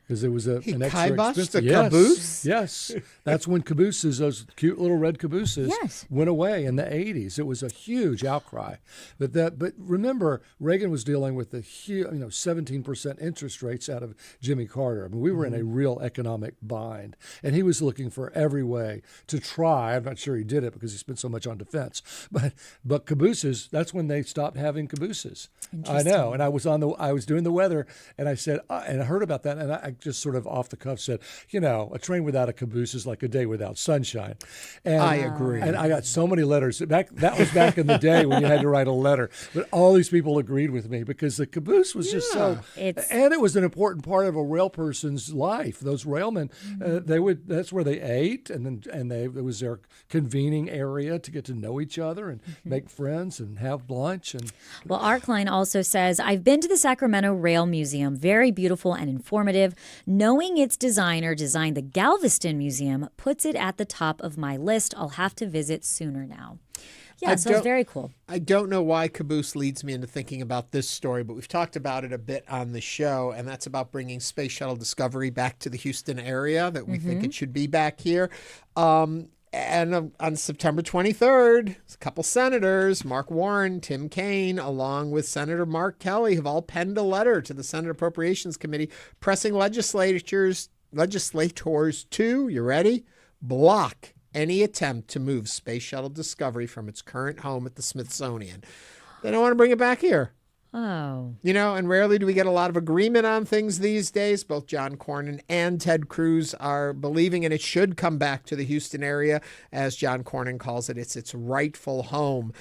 Speaker 3: Because there was an extra expense.
Speaker 1: The caboose?
Speaker 3: Yes. That's when cabooses, those cute little red cabooses, went away in the 80s. It was a huge outcry. But remember, Reagan was dealing with the 17% interest rates out of Jimmy Carter. I mean, we were in a real economic bind. And he was looking for every way to try. I'm not sure he did it because he spent so much on defense. But cabooses, that's when they stopped having cabooses. I know. And I was doing the weather, and I said, and I heard about that, and I just sort of off the cuff said, a train without a caboose is like a day without sunshine. And
Speaker 1: I agree.
Speaker 3: And I got so many letters. That was back in the day when you had to write a letter. But all these people agreed with me because the caboose was just and it was an important part of a rail person's life. Those railmen, that's where they ate, and it was their convening area to get to know each other and make friends and have lunch. And
Speaker 2: well, our client also says, I've been to the Sacramento Rail Museum, very beautiful and informative. Knowing its designer designed the Galveston Museum puts it at the top of my list. I'll have to visit sooner now. Yeah, so it's very cool.
Speaker 1: I don't know why caboose leads me into thinking about this story, but we've talked about it a bit on the show, and that's about bringing Space Shuttle Discovery back to the Houston area, that we think it should be back here. And on September 23rd, a couple senators, Mark Warren, Tim Kaine, along with Senator Mark Kelly, have all penned a letter to the Senate Appropriations Committee pressing legislators to, you ready, block any attempt to move Space Shuttle Discovery from its current home at the Smithsonian. They don't want to bring it back here.
Speaker 2: Oh.
Speaker 1: You know, and rarely do we get a lot of agreement on things these days. Both John Cornyn and Ted Cruz are believing, and it should come back to the Houston area, as John Cornyn calls it. It's its rightful home.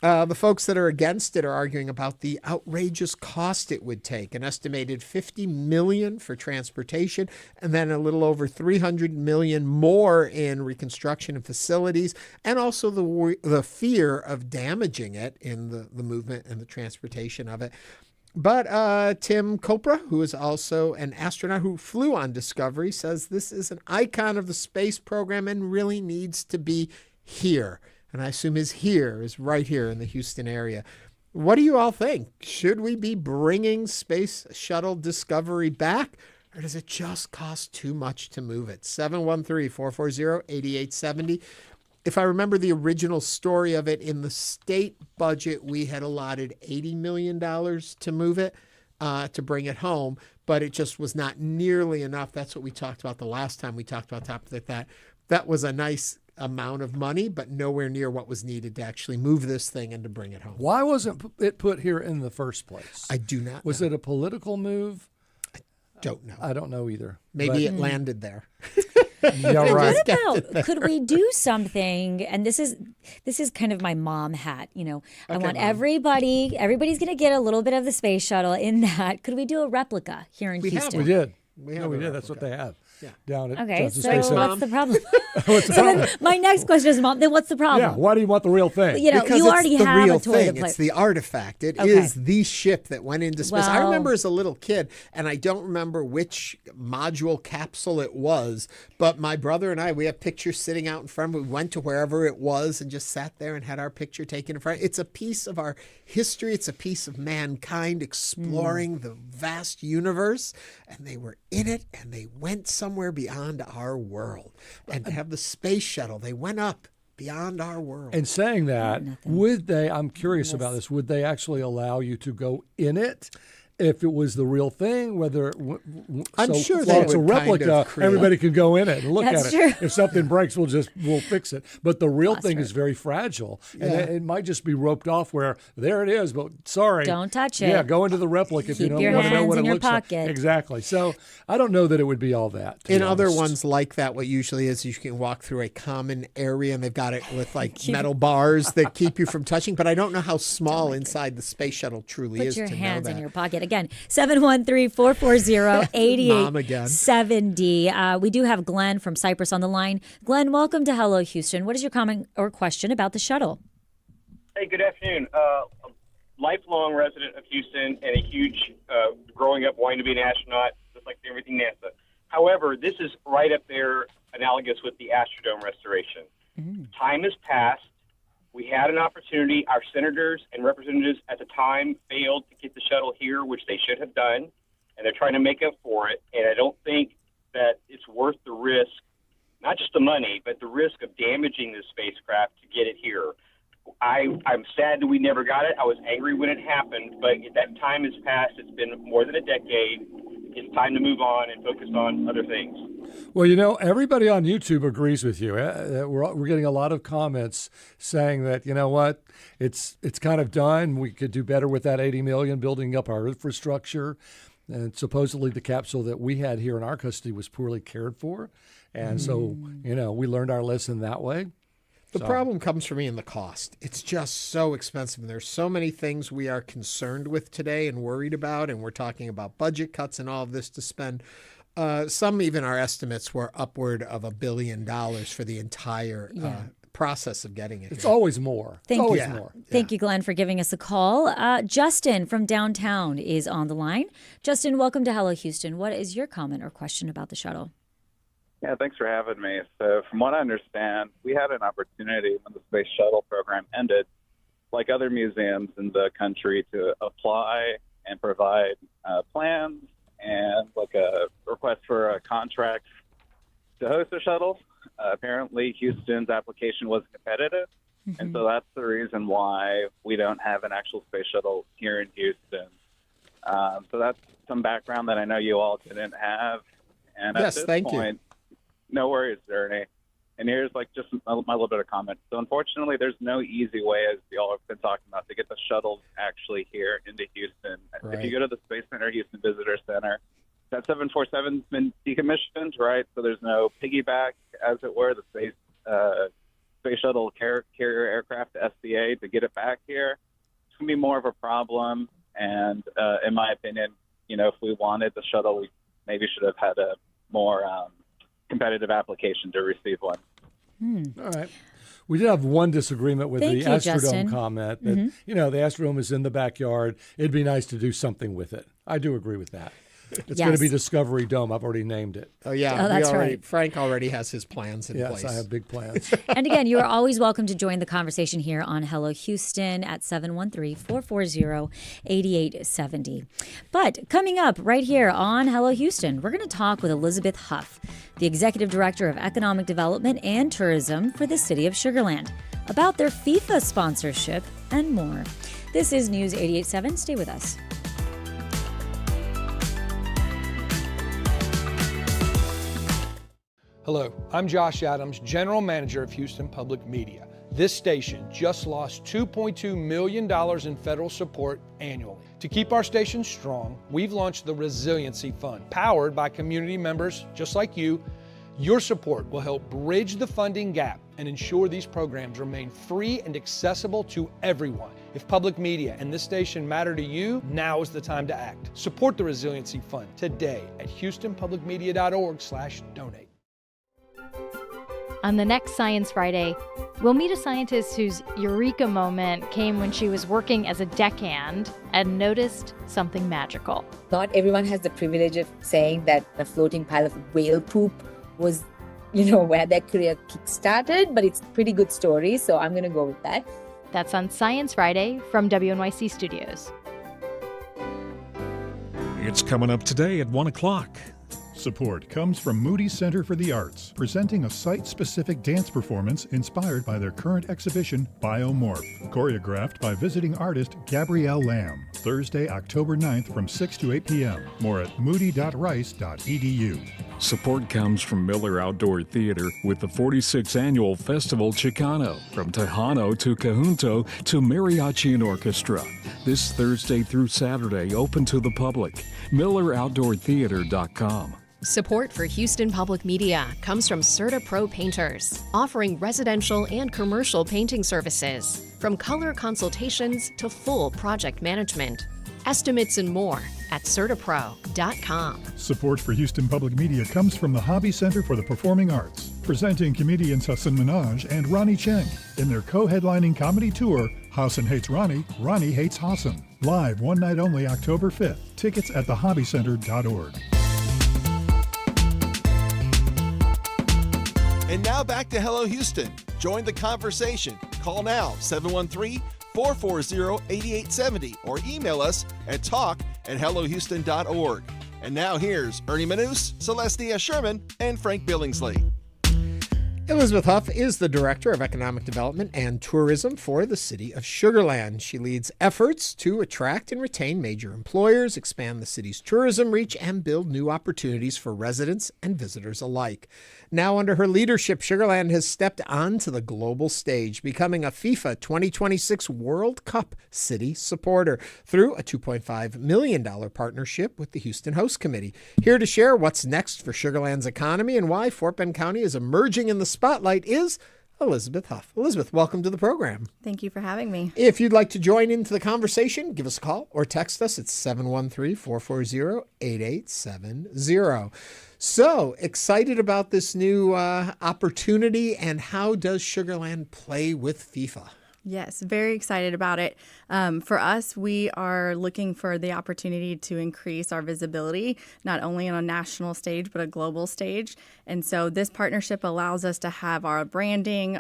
Speaker 1: The folks that are against it are arguing about the outrageous cost it would take, an estimated $50 million for transportation, and then a little over $300 million more in reconstruction and facilities, and also the fear of damaging it in the movement and the transportation of it. But Tim Kopra, who is also an astronaut who flew on Discovery, says this is an icon of the space program and really needs to be here. And I assume his here is right here in the Houston area. What do you all think? Should we be bringing Space Shuttle Discovery back, or does it just cost too much to move it? 713-440-8870. If I remember the original story of it, in the state budget, we had allotted $80 million to move it, to bring it home, but it just was not nearly enough. That's what we talked about the last time we talked about topics like that. That was a nice amount of money, but nowhere near what was needed to actually move this thing and to bring it home.
Speaker 3: Why wasn't it put here in the first place?
Speaker 1: I do not know.
Speaker 3: Was it a political move?
Speaker 1: Don't know.
Speaker 3: I don't know either.
Speaker 1: Maybe it landed there.
Speaker 3: Yeah, right.
Speaker 2: What about, could we do something, and this is kind of my mom hat, you know, I want
Speaker 1: Mom.
Speaker 2: everybody's going to get a little bit of the space shuttle in that. Could we do a replica here in Houston?
Speaker 3: We did.
Speaker 1: We
Speaker 3: did. That's what they have.
Speaker 1: Yeah.
Speaker 3: Down at
Speaker 2: Okay,
Speaker 3: Johnson
Speaker 2: so
Speaker 3: Space Center.
Speaker 2: what's the problem?
Speaker 3: What's the
Speaker 2: So
Speaker 3: problem?
Speaker 2: then my next question is, Mom, then what's the problem?
Speaker 3: Yeah, why do you want the real thing?
Speaker 2: You know,
Speaker 1: Because
Speaker 2: you
Speaker 1: it's
Speaker 2: already
Speaker 1: the
Speaker 2: have
Speaker 1: real
Speaker 2: a toilet
Speaker 1: thing.
Speaker 2: plate.
Speaker 1: It's the artifact. It
Speaker 2: Okay.
Speaker 1: is the ship that went into space. I
Speaker 2: Well-
Speaker 1: remember as a little kid, and I don't remember which module capsule it was, but my brother and I, we have pictures sitting out in front. We went to wherever it was and just sat there and had our picture taken in front. It's a piece of our history. It's a piece of mankind exploring the vast universe, and they were in it, and they went somewhere beyond our world. And to have the space shuttle, they went up beyond our world.
Speaker 3: And saying that, would they, I'm curious about this, would they actually allow you to go in it if it was the real thing? Whether
Speaker 1: I'm sure
Speaker 3: while
Speaker 1: they
Speaker 3: it's a
Speaker 1: would kind
Speaker 3: replica,
Speaker 1: of create-
Speaker 3: everybody can go in it and look
Speaker 2: That's
Speaker 3: at it.
Speaker 2: true.
Speaker 3: If something breaks, we'll fix it. But the real thing is very fragile, and it might just be roped off where there it is. But sorry,
Speaker 2: Don't touch it.
Speaker 3: Yeah, go into the replica if you
Speaker 2: Keep
Speaker 3: don't
Speaker 2: your
Speaker 3: want to know
Speaker 2: hands
Speaker 3: what
Speaker 2: in
Speaker 3: it
Speaker 2: your
Speaker 3: looks like.
Speaker 2: pocket.
Speaker 3: Exactly. So I don't know that it would be all that. to
Speaker 1: In
Speaker 3: be
Speaker 1: other
Speaker 3: honest.
Speaker 1: ones like that, what usually is you can walk through a common area and they've got it with like metal bars that keep you from touching. But I don't know how small inside the space shuttle truly
Speaker 2: Put
Speaker 1: is
Speaker 2: your
Speaker 1: to
Speaker 2: hands
Speaker 1: know
Speaker 2: in
Speaker 1: that.
Speaker 2: your pocket. Again, 713-440-8870.
Speaker 1: Mom again.
Speaker 2: We do have Glenn from Cyprus on the line. Glenn, welcome to Hello Houston. What is your comment or question about the shuttle?
Speaker 6: Hey, good afternoon. Lifelong resident of Houston and a huge, growing up wanting to be an astronaut, just like everything NASA. However, this is right up there analogous with the Astrodome restoration. Time has passed. We had an opportunity. Our senators and representatives at the time failed to get the shuttle here, which they should have done, and they're trying to make up for it. And I don't think that it's worth the risk, not just the money, but the risk of damaging the spacecraft to get it here. I'm sad that we never got it. I was angry when it happened, but that time has passed. It's been more than a decade. It's time to move on and focus on other things.
Speaker 3: Well, you know, everybody on YouTube agrees with you. We're getting a lot of comments saying that, you know what, it's kind of done. We could do better with that $80 million, building up our infrastructure. And supposedly the capsule that we had here in our custody was poorly cared for. And so, you know, we learned our lesson that way.
Speaker 1: The problem comes for me in the cost. It's just so expensive. And there's so many things we are concerned with today and worried about. And we're talking about budget cuts and all of this to spend. Some even our estimates were upward of $1 billion for the entire process of getting it.
Speaker 3: It's always more.
Speaker 2: Thank
Speaker 3: Always
Speaker 2: you.
Speaker 3: more.
Speaker 2: Thank you, Glenn, for giving us a call. Justin from downtown is on the line. Justin, welcome to Hello Houston. What is your comment or question about the shuttle?
Speaker 7: Yeah, thanks for having me. So from what I understand, we had an opportunity when the Space Shuttle program ended, like other museums in the country, to apply and provide plans and like a request for a contract to host a shuttle. Apparently, Houston's application was competitive, and so that's the reason why we don't have an actual space shuttle here in Houston. So that's some background that I know you all didn't have. And
Speaker 1: Yes,
Speaker 7: at this
Speaker 1: thank you.
Speaker 7: point, no worries, Ernie. And here's like just my little bit of comment. So unfortunately, there's no easy way, as y'all have been talking about, to get the shuttles actually here into Houston.
Speaker 1: Right.
Speaker 7: If you go to the Space Center, Houston Visitor Center, that 747's been decommissioned, right? So there's no piggyback, as it were, the Space Shuttle carrier aircraft, SDA, to get it back here. It's going to be more of a problem. And in my opinion, if we wanted the shuttle, we maybe should have had a more competitive application to receive one.
Speaker 3: All right. We did have one disagreement with
Speaker 2: Thank
Speaker 3: the
Speaker 2: you,
Speaker 3: Astrodome
Speaker 2: Justin.
Speaker 3: comment that, the Astrodome is in the backyard. It'd be nice to do something with it. I do agree with that. It's going to be Discovery Dome. I've already named it.
Speaker 1: Oh, yeah.
Speaker 2: Oh, that's right.
Speaker 1: Frank already has his plans in place.
Speaker 3: Yes, I have big plans.
Speaker 2: And again, you are always welcome to join the conversation here on Hello Houston at 713-440-8870. But coming up right here on Hello Houston, we're going to talk with Elizabeth Huff, the Executive Director of Economic Development and Tourism for the City of Sugar Land, about their FIFA sponsorship and more. This is News 88.7. Stay with us.
Speaker 5: Hello, I'm Josh Adams, General Manager of Houston Public Media. This station just lost $2.2 million in federal support annually. To keep our station strong, we've launched the Resiliency Fund, powered by community members just like you. Your support will help bridge the funding gap and ensure these programs remain free and accessible to everyone. If public media and this station matter to you, now is the time to act. Support the Resiliency Fund today at houstonpublicmedia.org/donate.
Speaker 8: On the next Science Friday, we'll meet a scientist whose eureka moment came when she was working as a deckhand and noticed something magical.
Speaker 10: Not everyone has the privilege of saying that the floating pile of whale poop was, where their career kick-started, but it's a pretty good story, so I'm going to go with that.
Speaker 8: That's on Science Friday from WNYC Studios.
Speaker 19: It's coming up today at 1 o'clock.
Speaker 22: Support comes from Moody Center for the Arts, presenting a site-specific dance performance inspired by their current exhibition, Biomorph, choreographed by visiting artist Gabrielle Lamb. Thursday, October 9th from 6 to 8 p.m. More at moody.rice.edu.
Speaker 19: Support comes from Miller Outdoor Theater with the 46th Annual Festival Chicano, from Tejano to Cajunto to Mariachi and Orchestra. This Thursday through Saturday, open to the public. MillerOutdoorTheater.com.
Speaker 21: Support for Houston Public Media comes from Certa Pro Painters, offering residential and commercial painting services, from color consultations to full project management. Estimates and more at CertaPro.com.
Speaker 22: Support for Houston Public Media comes from the Hobby Center for the Performing Arts, presenting comedians Hassan Minaj and Ronnie Cheng in their co-headlining comedy tour, Hassan Hates Ronnie, Ronnie Hates Hassan. Live one night only October 5th. Tickets at thehobbycenter.org.
Speaker 13: And now back to Hello Houston. Join the conversation. Call now, 713-440-8870, or email us at talk@hellohouston.org. And now here's Ernie Manouse, Celeste Díaz Schurman, and Frank Billingsley.
Speaker 1: Elizabeth Huff is the Director of Economic Development and Tourism for the City of Sugar Land. She leads efforts to attract and retain major employers, expand the city's tourism reach, and build new opportunities for residents and visitors alike. Now, under her leadership, Sugar Land has stepped onto the global stage, becoming a FIFA 2026 World Cup city supporter through a $2.5 million partnership with the Houston Host Committee. Here to share what's next for Sugar Land's economy and why Fort Bend County is emerging in the spotlight is Elizabeth Huff. Elizabeth, welcome to the program.
Speaker 23: Thank you for having me.
Speaker 1: If you'd like to join into the conversation, give us a call or text us at 713-440-8870. So excited about this new opportunity, and how does Sugar Land play with FIFA?
Speaker 23: Yes, very excited about it. For us, we are looking for the opportunity to increase our visibility, not only on a national stage, but a global stage. And so this partnership allows us to have our branding,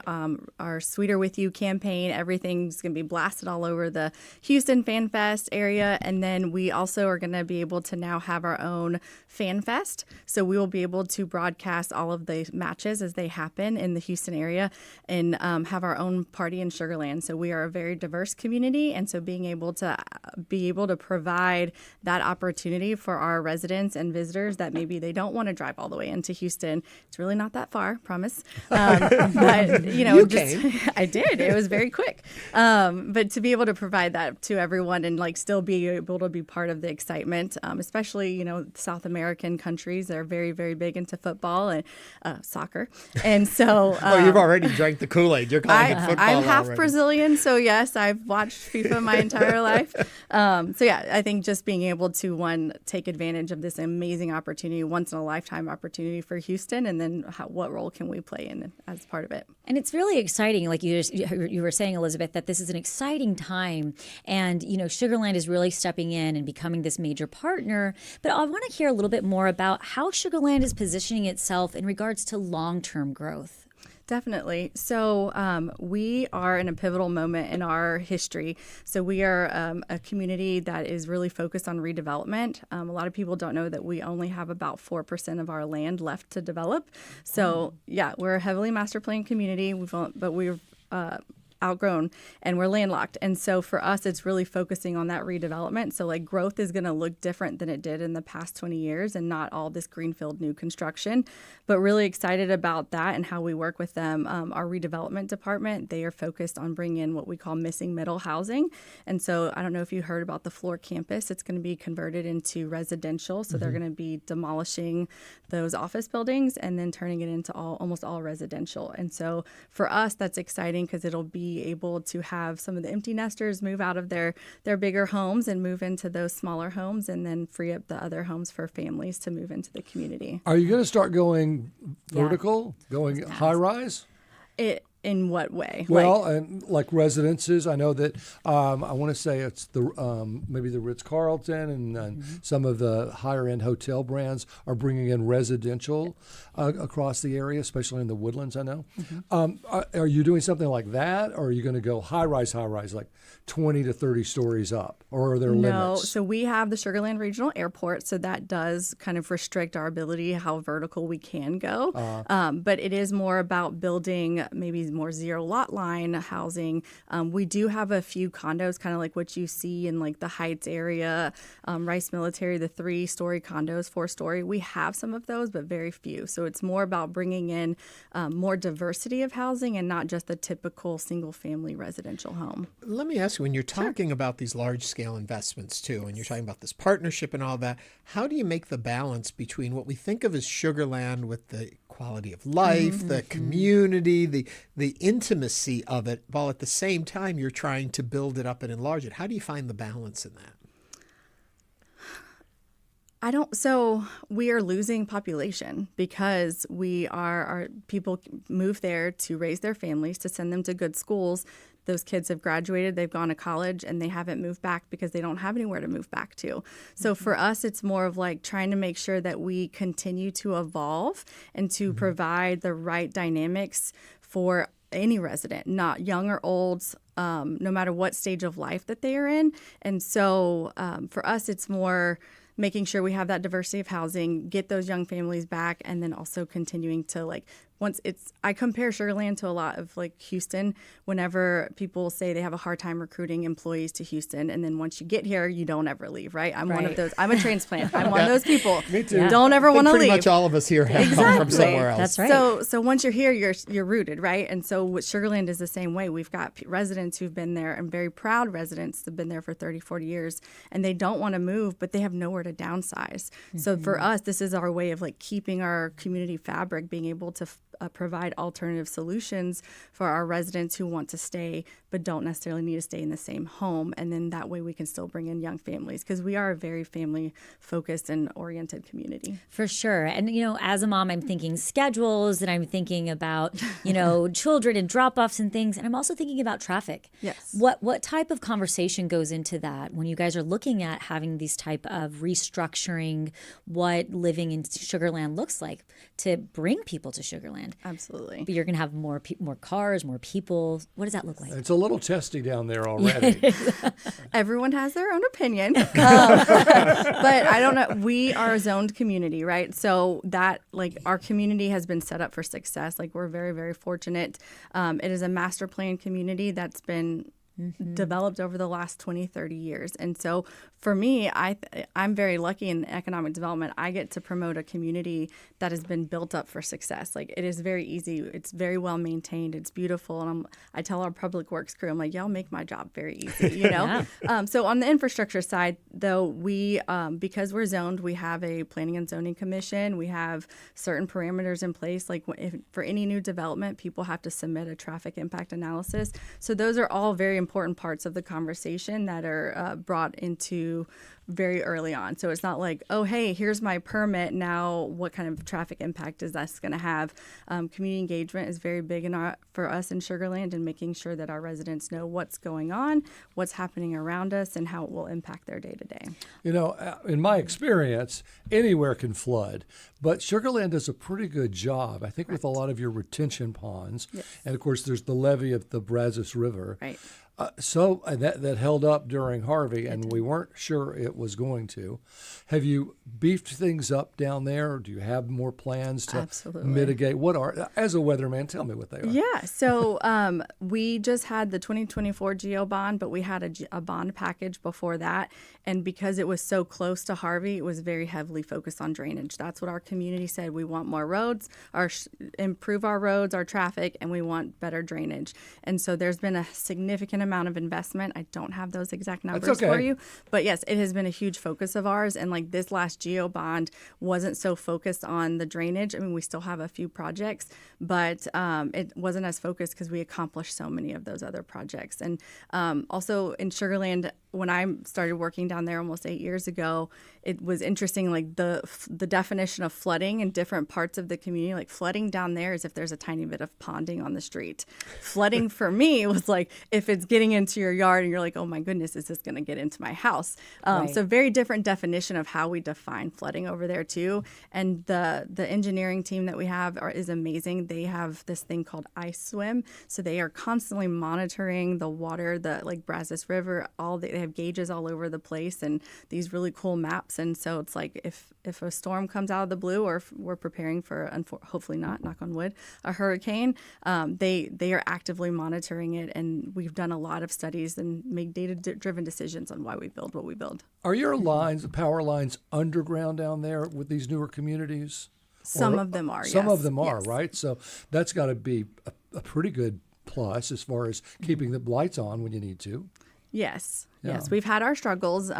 Speaker 23: our Sweeter With You campaign. Everything's going to be blasted all over the Houston Fan Fest area. And then we also are going to be able to now have our own Fan Fest. So we will be able to broadcast all of the matches as they happen in the Houston area and have our own party in Sugar Land. Sugarland. So we are a very diverse community, and so being able to provide that opportunity for our residents and visitors that maybe they don't want to drive all the way into Houston. It's really not that far, promise. But
Speaker 1: you came.
Speaker 23: I did. It was very quick. But to be able to provide that to everyone and like still be able to be part of the excitement, especially South American countries, they're very, very big into football and soccer, and so.
Speaker 1: You've already drank the Kool-Aid. You're calling it football
Speaker 23: I'm half
Speaker 1: already.
Speaker 23: Brazilian, so yes, I've watched FIFA my entire life. So yeah, I think just being able to take advantage of this amazing opportunity, once in a lifetime opportunity for Houston, and then what role can we play in as part of it?
Speaker 2: And it's really exciting, like you were saying, Elizabeth, that this is an exciting time, and Sugarland is really stepping in and becoming this major partner. But I want to hear a little bit more about how Sugarland is positioning itself in regards to long-term growth.
Speaker 23: Definitely. So we are in a pivotal moment in our history. So we are a community that is really focused on redevelopment. A lot of people don't know that we only have about 4% of our land left to develop. So yeah, we're a heavily master planned community, but we're outgrown and we're landlocked. And so for us, it's really focusing on that redevelopment. So like growth is going to look different than it did in the past 20 years and not all this greenfield new construction, but really excited about that and how we work with them. Our redevelopment department, they are focused on bringing in what we call missing middle housing. And so I don't know if you heard about the Floor campus. It's going to be converted into residential. So they're going to be demolishing those office buildings and then turning it into almost all residential. And so for us, that's exciting because it'll be able to have some of the empty nesters move out of their bigger homes and move into those smaller homes, and then free up the other homes for families to move into the community.
Speaker 3: Are you going to start going vertical, going high rise?
Speaker 23: In what way?
Speaker 3: Well, and like residences, I know that I want to say it's the maybe the Ritz-Carlton and some of the higher end hotel brands are bringing in residential across the area, especially in the Woodlands. I know. Are you doing something like that, or are you going to go high rise, like 20 to 30 stories up, or are there limits?
Speaker 23: No, so we have the Sugar Land Regional Airport, so that does kind of restrict our ability how vertical we can go. But it is more about building maybe more zero lot line housing. We do have a few condos, kind of like what you see in like the Heights area, Rice Military, the 3-story condos, 4-story. We have some of those, but very few. So it's more about bringing in more diversity of housing and not just the typical single family residential home.
Speaker 1: Let me ask you, when you're talking about these large scale investments too, and you're talking about this partnership and all that, how do you make the balance between what we think of as Sugarland with the quality of life, the community, the intimacy of it, while at the same time you're trying to build it up and enlarge it? How do you find the balance in that?
Speaker 23: So we are losing population because our people move there to raise their families, to send them to good schools. Those kids have graduated, they've gone to college, and they haven't moved back because they don't have anywhere to move back to. So for us, it's more of like trying to make sure that we continue to evolve and to provide the right dynamics for any resident, not young or old, no matter what stage of life that they are in. And so for us, it's more making sure we have that diversity of housing, get those young families back, and then also continuing to I compare Sugarland to a lot of like Houston. Whenever people say they have a hard time recruiting employees to Houston, and then once you get here, you don't ever leave, right? I'm one of those. I'm a transplant. I'm one of those people.
Speaker 1: Me too.
Speaker 23: Yeah. Don't ever want to leave.
Speaker 1: Pretty much all of us here have come from somewhere else.
Speaker 2: That's right.
Speaker 23: So once you're here, you're rooted, right? And so with Sugarland is the same way. We've got residents who've been there, and very proud residents that have been there for 30, 40 years, and they don't want to move, but they have nowhere to downsize. So for us, this is our way of like keeping our community fabric, being able to provide alternative solutions for our residents who want to stay but don't necessarily need to stay in the same home. And then that way we can still bring in young families, because we are a very family focused and oriented community.
Speaker 2: For sure. And, as a mom, I'm thinking schedules, and I'm thinking about, children and drop-offs and things. And I'm also thinking about traffic.
Speaker 23: Yes.
Speaker 2: What type of conversation goes into that when you guys are looking at having these type of restructuring what living in Sugarland looks like to bring people to Sugarland?
Speaker 23: Absolutely.
Speaker 2: But you're going to have more cars, more people. What does that look like?
Speaker 3: It's a little testy down there already.
Speaker 23: Everyone has their own opinion. But I don't know. We are a zoned community, right? So that, like, our community has been set up for success. Like, we're very, very fortunate. It is a master plan community that's been developed over the last 20, 30 years. And so for me, I'm very lucky in economic development. I get to promote a community that has been built up for success. Like, it is very easy. It's very well maintained. It's beautiful. And I tell our public works crew, I'm like, y'all make my job very easy, you know? So on the infrastructure side, though, we, because we're zoned, we have a planning and zoning commission. We have certain parameters in place. Like, for any new development, people have to submit a traffic impact analysis. So those are all very important parts of the conversation that are brought into very early on. So it's not like, oh, hey, here's my permit. Now, what kind of traffic impact is that going to have? Community engagement is very big for us in Sugar Land, and making sure that our residents know what's going on, what's happening around us, and how it will impact their day to day.
Speaker 3: You know, in my experience, anywhere can flood, but Sugar Land does a pretty good job, I think, with a lot of your retention ponds.
Speaker 23: Yes.
Speaker 3: And of course, there's the levee of the Brazos River.
Speaker 23: Right.
Speaker 3: So that held up during Harvey, and we weren't sure it was going to. Have you beefed things up down there, or do you have more plans to mitigate? What are, as a weatherman, tell me what they are.
Speaker 23: Yeah, so we just had the 2024 GEO bond, but we had a bond package before that. And because it was so close to Harvey, it was very heavily focused on drainage. That's what our community said. We want more roads, improve our roads, our traffic, and we want better drainage. And so there's been a significant amount of investment. I don't have those exact numbers for you, but yes, it has been a huge focus of ours. And like this last GEO bond wasn't so focused on the drainage. I mean, we still have a few projects, but it wasn't as focused because we accomplished so many of those other projects. And also in Sugar Land, when I started working down there almost 8 years ago, it was interesting, like the definition of flooding in different parts of the community. Like, flooding down there is if there's a tiny bit of ponding on the street. Flooding for me was like if it's getting into your yard and you're like, oh my goodness, is this going to get into my house? So very different definition of how we define flooding over there too. And the engineering team that we have is amazing. They have this thing called Ice Swim. So they are constantly monitoring the water, the like Brazos River, they have gauges all over the place and these really cool maps. And so it's like if a storm comes out of the blue, or if we're preparing for, hopefully not, knock on wood, a hurricane, they are actively monitoring it. And we've done a lot of studies and make data-driven decisions on why we build what we build.
Speaker 3: Are your power lines underground down there with these newer communities?
Speaker 23: Some of them are,
Speaker 3: Some
Speaker 23: yes.
Speaker 3: of them are,
Speaker 23: Yes.
Speaker 3: right? So that's got to be a pretty good plus as far as keeping the lights on when you need to.
Speaker 23: Yes.
Speaker 3: Yeah.
Speaker 23: Yes, we've had our struggles.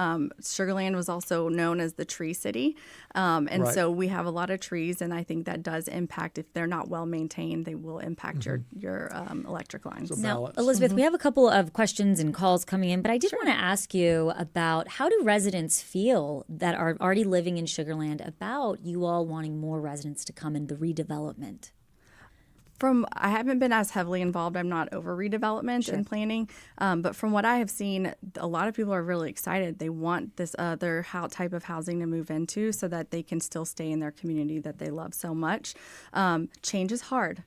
Speaker 23: Sugar Land was also known as the tree city. And so we have a lot of trees, and I think that does impact, if they're not well maintained, they will impact your electric lines.
Speaker 2: Now, Elizabeth, we have a couple of questions and calls coming in, but I did want to ask you about, how do residents feel that are already living in Sugar Land about you all wanting more residents to come in the redevelopment?
Speaker 23: I haven't been as heavily involved. I'm not over redevelopment and planning. But from what I have seen, a lot of people are really excited. They want this other type of housing to move into so that they can still stay in their community that they love so much. Change is hard.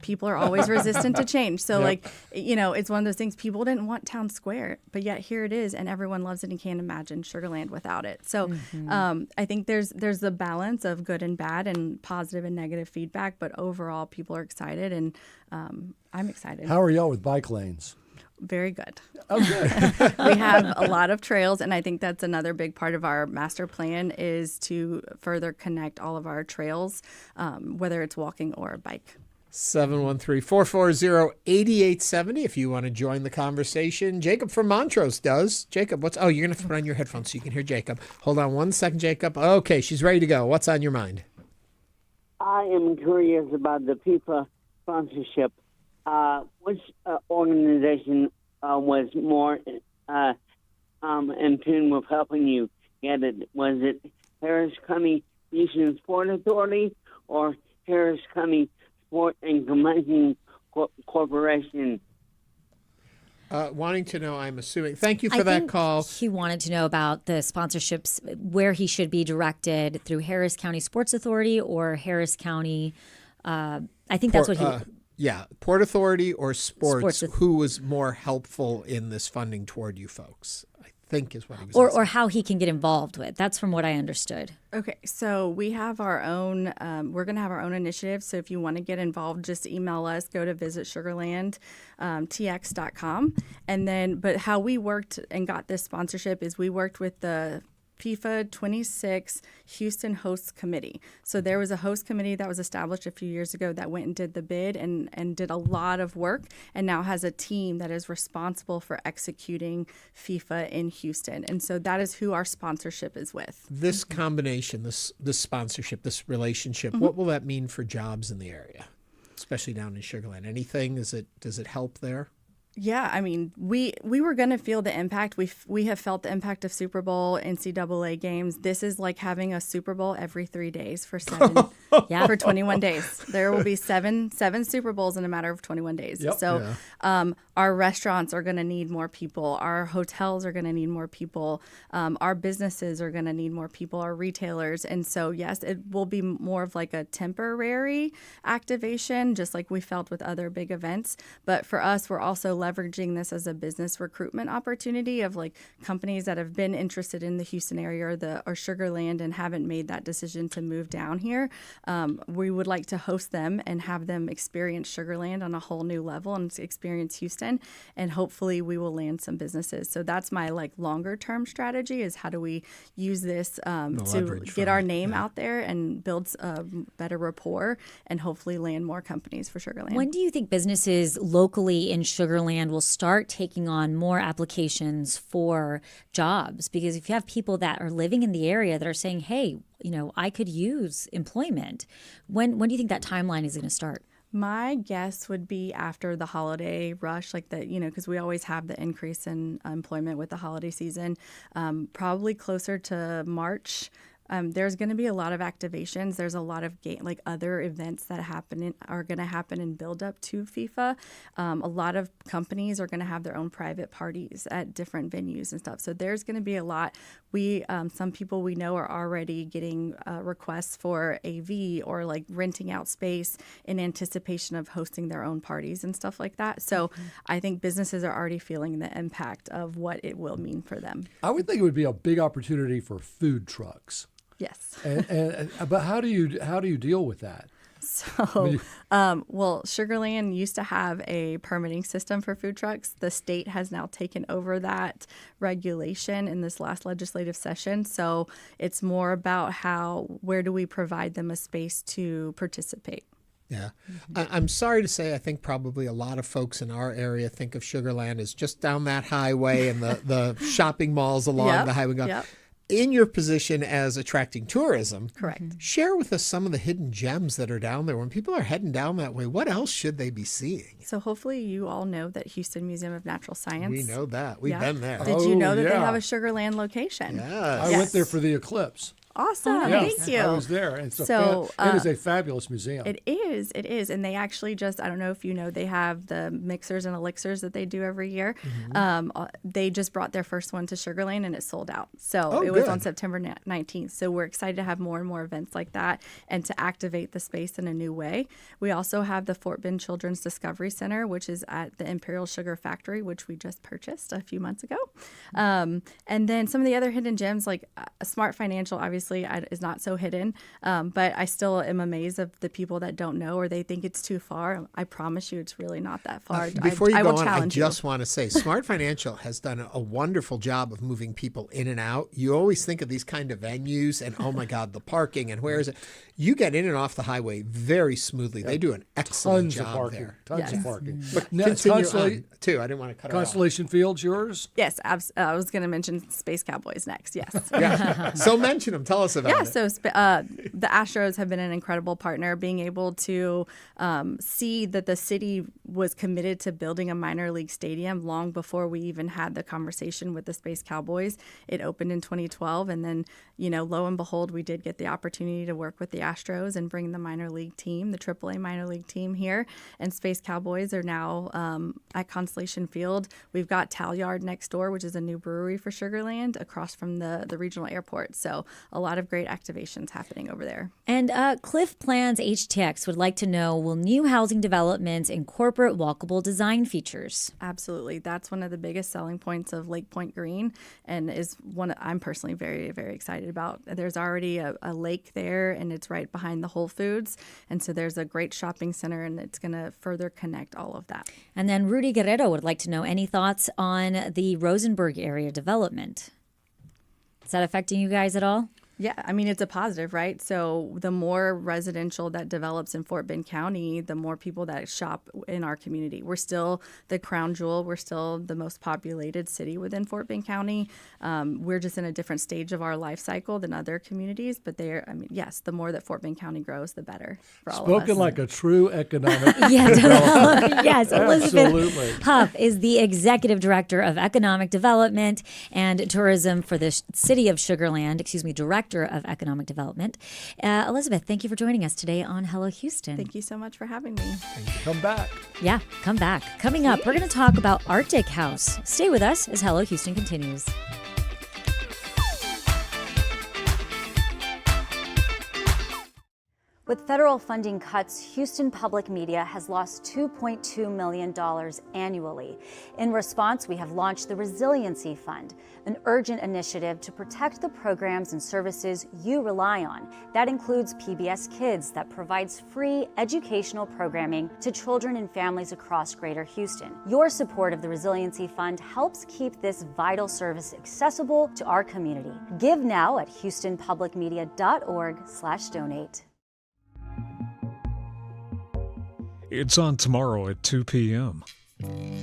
Speaker 23: People are always resistant to change. So it's one of those things. People didn't want Town Square, but yet here it is, and everyone loves it and can't imagine Sugar Land without it. So I think there's the balance of good and bad and positive and negative feedback, but overall people are excited, and I'm excited.
Speaker 3: How are y'all with bike lanes?
Speaker 23: Very good.
Speaker 3: Okay.
Speaker 23: We have a lot of trails, and I think that's another big part of our master plan is to further connect all of our trails, whether it's walking or a bike.
Speaker 1: 713-440-8870 if you want to join the conversation. Jacob from Montrose does. Jacob, you're going to throw on your headphones so you can hear Jacob. Hold on one second, Jacob. Okay, she's ready to go. What's on your mind?
Speaker 9: I am curious about the FIFA sponsorship. Which organization was more in tune with helping you get it? Was it Harris County Houston Sport Authority or Harris County Sport and Convention Corporation?
Speaker 1: Wanting to know, I'm assuming. Thank you for that call.
Speaker 2: He wanted to know about the sponsorships, where he should be directed, through Harris County Sports Authority or Harris County. I think that's what he.
Speaker 1: Yeah, Port Authority or sports
Speaker 2: Sports.
Speaker 1: who was more helpful in this funding toward you folks, I think is what he was
Speaker 2: Or how he can get involved with. That's from what I understood.
Speaker 23: Okay, so we have our own, we're going to have our own initiative. So if you want to get involved, just email us, go to visitsugarlandtx.com. And then, but how we worked and got this sponsorship is we worked with the FIFA 26 Houston Hosts Committee. So there was a host committee that was established a few years ago that went and did the bid and did a lot of work, and now has a team that is responsible for executing FIFA in Houston. And so that is who our sponsorship is with.
Speaker 1: This combination, this sponsorship, this relationship,
Speaker 23: Mm-hmm.
Speaker 1: what will that mean for jobs in the area, especially down in Sugar Land? Anything? Does it help there?
Speaker 23: Yeah, I mean, we were going to feel the impact. We have felt the impact of Super Bowl, NCAA games. This is like having a Super Bowl every 3 days for for 21 days. There will be seven Super Bowls in a matter of 21 days.
Speaker 3: Yep.
Speaker 23: So our restaurants are going to need more people. Our hotels are going to need more people. Our businesses are going to need more people, our retailers. And so, yes, it will be more of like a temporary activation, just like we felt with other big events. But for us, we're also leveraging this as a business recruitment opportunity of like companies that have been interested in the Houston area or Sugar Land and haven't made that decision to move down here. We would like to host them and have them experience Sugar Land on a whole new level and experience Houston, and hopefully we will land some businesses. So that's my like longer term strategy is how do we use this to get our name out there and build a better rapport and hopefully land more companies for Sugar Land.
Speaker 2: When do you think businesses locally in Sugar Land will start taking on more applications for jobs? Because if you have people that are living in the area that are saying, hey, I could use employment, when do you think that timeline is going to start?
Speaker 23: My guess would be after the holiday rush, like because we always have the increase in employment with the holiday season, probably closer to March. There's going to be a lot of activations. There's a lot of other events that are going to happen in build up to FIFA. A lot of companies are going to have their own private parties at different venues and stuff. So there's going to be a lot. Some people we know are already getting requests for AV or like renting out space in anticipation of hosting their own parties and stuff like that. So I think businesses are already feeling the impact of what it will mean for them.
Speaker 3: I would think it would be a big opportunity for food trucks.
Speaker 23: Yes.
Speaker 3: But how do you deal with that?
Speaker 23: So, Sugar Land used to have a permitting system for food trucks. The state has now taken over that regulation in this last legislative session. So it's more about where do we provide them a space to participate.
Speaker 1: Yeah. I'm sorry to say, I think probably a lot of folks in our area think of Sugar Land as just down that highway and the shopping malls along the highway.
Speaker 23: Yep.
Speaker 1: In your position as attracting tourism,
Speaker 23: correct.
Speaker 1: Share with us some of the hidden gems that are down there. When people are heading down that way, what else should they be seeing?
Speaker 23: So hopefully you all know that Houston Museum of Natural Science.
Speaker 1: We know that. We've been there.
Speaker 23: Did you know that they have a Sugar Land location?
Speaker 1: Yes.
Speaker 3: I went there for the eclipse.
Speaker 23: Awesome.
Speaker 3: Yes,
Speaker 23: Thank you.
Speaker 3: I was there. It is a fabulous museum.
Speaker 23: It is. And they actually I don't know if you know, they have the mixers and elixirs that they do every year. Mm-hmm. They just brought their first one to Sugar Land and it sold out. So it was on September 19th. So we're excited to have more and more events like that and to activate the space in a new way. We also have the Fort Bend Children's Discovery Center, which is at the Imperial Sugar Factory, which we just purchased a few months ago. And then some of the other hidden gems, like Smart Financial, obviously, is not so hidden, but I still am amazed of the people that don't know or they think it's too far. I promise you it's really not that far.
Speaker 1: Before you
Speaker 23: I
Speaker 1: go
Speaker 23: will
Speaker 1: on, I
Speaker 23: challenge
Speaker 1: just want to say Smart Financial has done a wonderful job of moving people in and out. You always think of these kind of venues and, oh my God, the parking and where is it? You get in and off the highway very smoothly. They do an excellent job there.
Speaker 3: Tons of parking.
Speaker 1: But continue on, too. I didn't want to cut it off.
Speaker 3: Constellation Field's yours?
Speaker 23: Yes, I was going to mention Space Cowboys next, yes.
Speaker 1: Yeah. So mention them. Tell us about it.
Speaker 23: So the Astros have been an incredible partner, being able to see that the city was committed to building a minor league stadium long before we even had the conversation with the Space Cowboys. It opened in 2012, and then, lo and behold, we did get the opportunity to work with the Astros and bring the minor league team, the AAA minor league team here. And Space Cowboys are now at Constellation Field. We've got Talyard next door, which is a new brewery for Sugar Land across from the regional airport. So a lot of great activations happening over there.
Speaker 2: And Cliff Plans HTX would like to know, will new housing developments incorporate walkable design features?
Speaker 23: Absolutely. That's one of the biggest selling points of Lake Point Green, and is one I'm personally very, very excited about. There's already a lake there, and it's right behind the Whole Foods. And so there's a great shopping center, and it's going to further connect all of that.
Speaker 2: And then Rudy Guerrero would like to know, any thoughts on the Rosenberg area development? Is that affecting you guys at all?
Speaker 23: Yeah, I mean, it's a positive, right? So the more residential that develops in Fort Bend County, the more people that shop in our community. We're still the crown jewel. We're still the most populated city within Fort Bend County. We're just in a different stage of our life cycle than other communities. But yes, the more that Fort Bend County grows, the better for all of us.
Speaker 3: Spoken like a true economic
Speaker 2: developer. Yes, Elizabeth
Speaker 3: Absolutely.
Speaker 2: Huff is the Executive Director of Economic Development and Tourism for the City of Sugar Land, Director of Economic Development. Elizabeth, thank you for joining us today on Hello Houston.
Speaker 23: Thank you so much for having me.
Speaker 3: Come back.
Speaker 2: Yeah, come back. Coming up, we're going to talk about Artechouse. Stay with us as Hello Houston continues.
Speaker 11: With federal funding cuts, Houston Public Media has lost $2.2 million annually. In response, we have launched the Resiliency Fund, an urgent initiative to protect the programs and services you rely on. That includes PBS Kids, that provides free educational programming to children and families across Greater Houston. Your support of the Resiliency Fund helps keep this vital service accessible to our community. Give now at houstonpublicmedia.org/donate.
Speaker 19: It's on tomorrow at 2 p.m.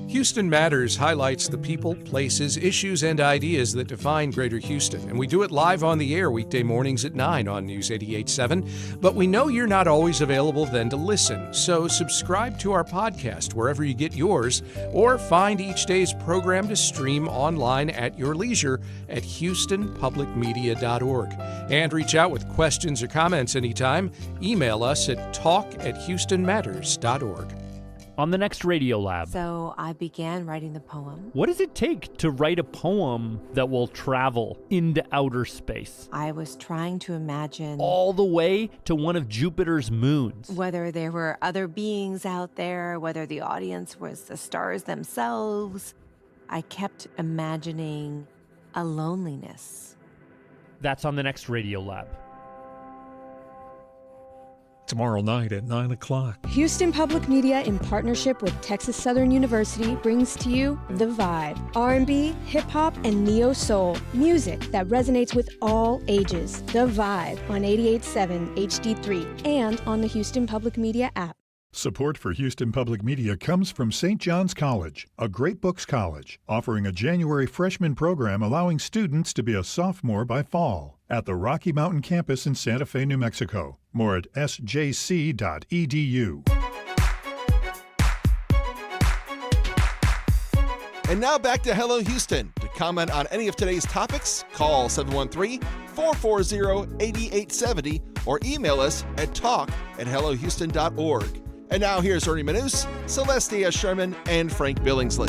Speaker 5: Houston Matters highlights the people, places, issues, and ideas that define Greater Houston. And we do it live on the air weekday mornings at 9 on News 88.7. But we know you're not always available then to listen. So subscribe to our podcast wherever you get yours, or find each day's program to stream online at your leisure at houstonpublicmedia.org. And reach out with questions or comments anytime. Email us at talk@houstonmatters.org.
Speaker 12: On the next Radio Lab.
Speaker 14: So I began writing the poem.
Speaker 12: What does it take to write a poem that will travel into outer space?
Speaker 14: I was trying to imagine
Speaker 12: all the way to one of Jupiter's moons.
Speaker 14: Whether there were other beings out there, whether the audience was the stars themselves. I kept imagining a loneliness.
Speaker 12: That's on the next Radio Lab.
Speaker 19: Tomorrow night at 9 o'clock.
Speaker 24: Houston Public Media, in partnership with Texas Southern University, brings to you The Vibe. R&B, hip-hop, and neo-soul. Music that resonates with all ages. The Vibe on 88.7 HD3 and on the Houston Public Media app.
Speaker 22: Support for Houston Public Media comes from St. John's College, a great books college, offering a January freshman program allowing students to be a sophomore by fall at the Rocky Mountain campus in Santa Fe, New Mexico. More at sjc.edu.
Speaker 13: And now back to Hello Houston. To comment on any of today's topics, call 713-440-8870 or email us at talk@hellohouston.org. And now here's Ernie Manouse, Celeste Díaz Schurman, and Frank Billingsley.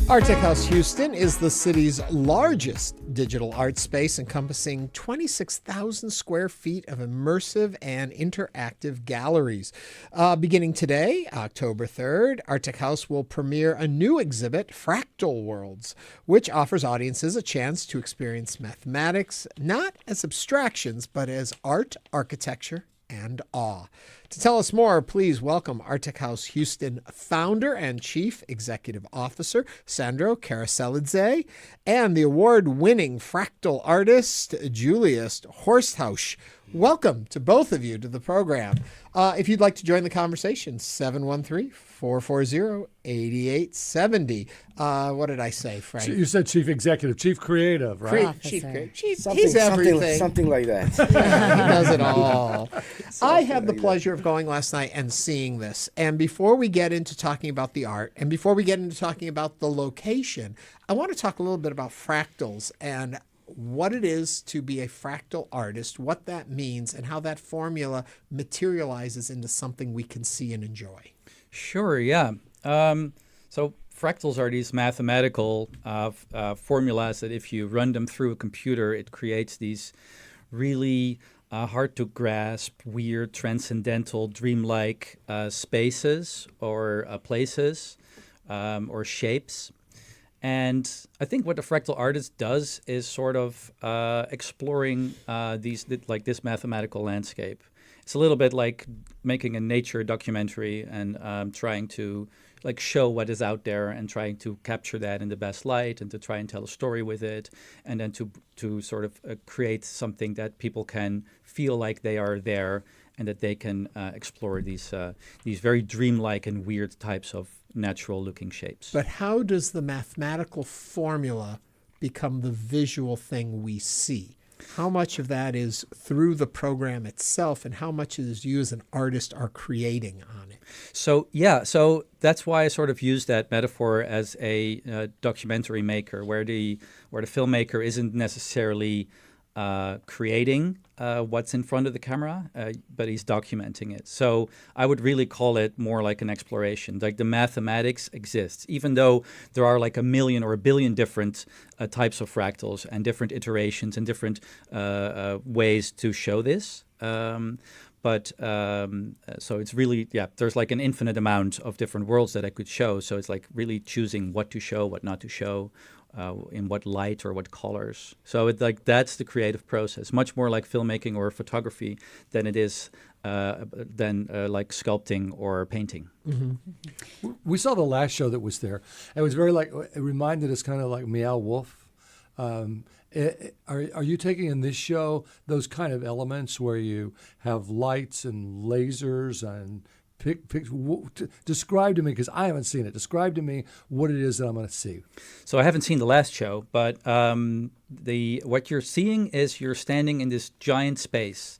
Speaker 1: Artechouse Houston is the city's largest digital art space, encompassing 26,000 square feet of immersive and interactive galleries. Beginning today, October 3rd, Artechouse will premiere a new exhibit, Fractal Worlds, which offers audiences a chance to experience mathematics not as abstractions, but as art, architecture, and awe. To tell us more, please welcome Artechouse Houston founder and chief executive officer, Sandro Kereselidze, and the award-winning fractal artist, Julius Horsthuis. Welcome to both of you to the program. If you'd like to join the conversation, 713-440-8870. What did I say, Frank?
Speaker 3: You said chief executive, chief creative, right?
Speaker 1: Chief creative. He's
Speaker 25: Something
Speaker 1: everything.
Speaker 25: like that.
Speaker 1: He does it all. I had the pleasure of going last night and seeing this. And before we get into talking about the art, and before we get into talking about the location, I want to talk a little bit about fractals and what it is to be a fractal artist, what that means, and how that formula materializes into something we can see and enjoy.
Speaker 26: Sure, yeah. So
Speaker 15: fractals are these mathematical formulas that if you run them through a computer, it creates these really hard to grasp, weird, transcendental, dreamlike spaces or places or shapes. And I think what the fractal artist does is sort of exploring this mathematical landscape. It's a little bit like making a nature documentary and trying to show what is out there and trying to capture that in the best light and to try and tell a story with it, and then to sort of create something that people can feel like they are there and that they can explore these very dreamlike and weird types of natural-looking shapes.
Speaker 1: But how does the mathematical formula become the visual thing we see? How much of that is through the program itself, and how much is you as an artist are creating on it?
Speaker 15: So that's why I sort of use that metaphor as a documentary maker, where the filmmaker isn't necessarily creating what's in front of the camera, but he's documenting it. So I would really call it more like an exploration. Like the mathematics exists, even though there are like 1 million or 1 billion different types of fractals and different iterations and different ways to show this. So it's really, there's like an infinite amount of different worlds that I could show. So it's like really choosing what to show, what not to show, in what light or what colors. So it's like that's the creative process, much more like filmmaking or photography than it is like sculpting or painting.
Speaker 3: Mm-hmm. We saw the last show that was there. It was very it reminded us kind of like Meow Wolf. Are you taking in this show those kind of elements where you have lights and lasers and describe to me, because I haven't seen it. Describe to me what it is that I'm going to see.
Speaker 15: So I haven't seen the last show, but what you're seeing is you're standing in this giant space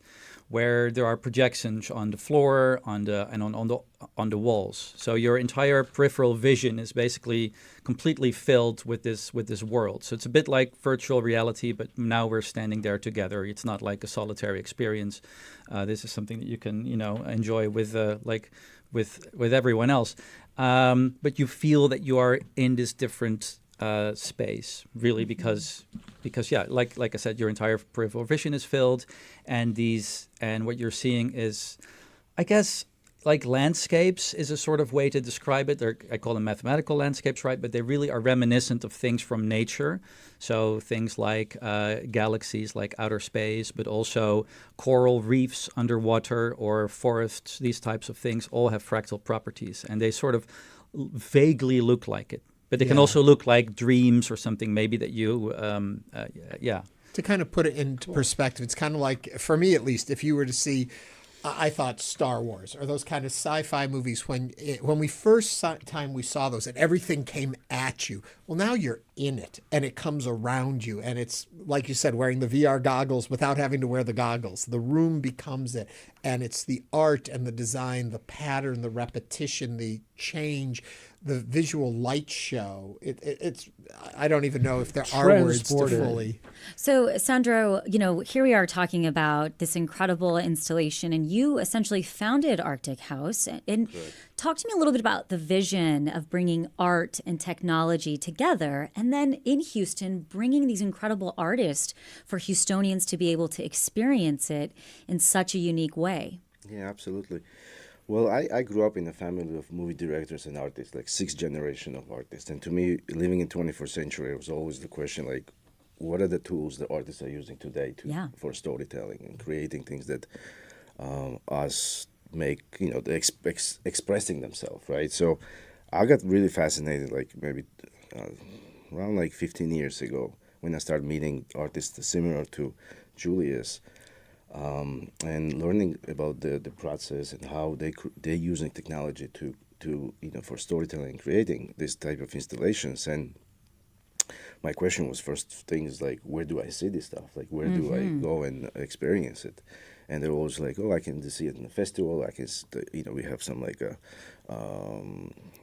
Speaker 15: where there are projections on the floor, on the walls. So your entire peripheral vision is basically completely filled with this world. So it's a bit like virtual reality, but now we're standing there together. It's not like a solitary experience. This is something that you can enjoy with everyone else. But you feel that you are in this different space, really, because like I said, your entire peripheral vision is filled, and what you're seeing is, I guess, like landscapes is a sort of way to describe it. I call them mathematical landscapes, right? But they really are reminiscent of things from nature. So things like galaxies, like outer space, but also coral reefs underwater or forests. These types of things all have fractal properties, and they sort of vaguely look like it. But they can also look like dreams or something maybe that you,
Speaker 1: To kind of put it into perspective, it's kind of like, for me at least, if you were to see, I thought Star Wars or those kind of sci-fi movies, when we first time we saw those and everything came at you. Well, now you're in it and it comes around you, and it's like you said, wearing the VR goggles without having to wear the goggles. The room becomes it, and it's the art and the design, the pattern, the repetition, the change, the visual light show. It's I don't even know if there are words to fully.
Speaker 2: So, Sandro, here we are talking about this incredible installation, and you essentially founded Artechouse. And talk to me a little bit about the vision of bringing art and technology together, and then in Houston, bringing these incredible artists for Houstonians to be able to experience it in such a unique way.
Speaker 16: Yeah, absolutely. Well, I grew up in a family of movie directors and artists, like 6th generation of artists. And to me, living in 21st century, it was always the question, like, what are the tools that artists are using today for storytelling and creating things that us make, expressing themselves, right? So I got really fascinated, like maybe around like 15 years ago, when I started meeting artists similar to Julius, and learning about the process and how they're using technology to for storytelling and creating this type of installations. And my question was, first thing is like, where do I see this stuff? Like, where do I go and experience it? And they're always like, I can see it in a festival. I can, we have some like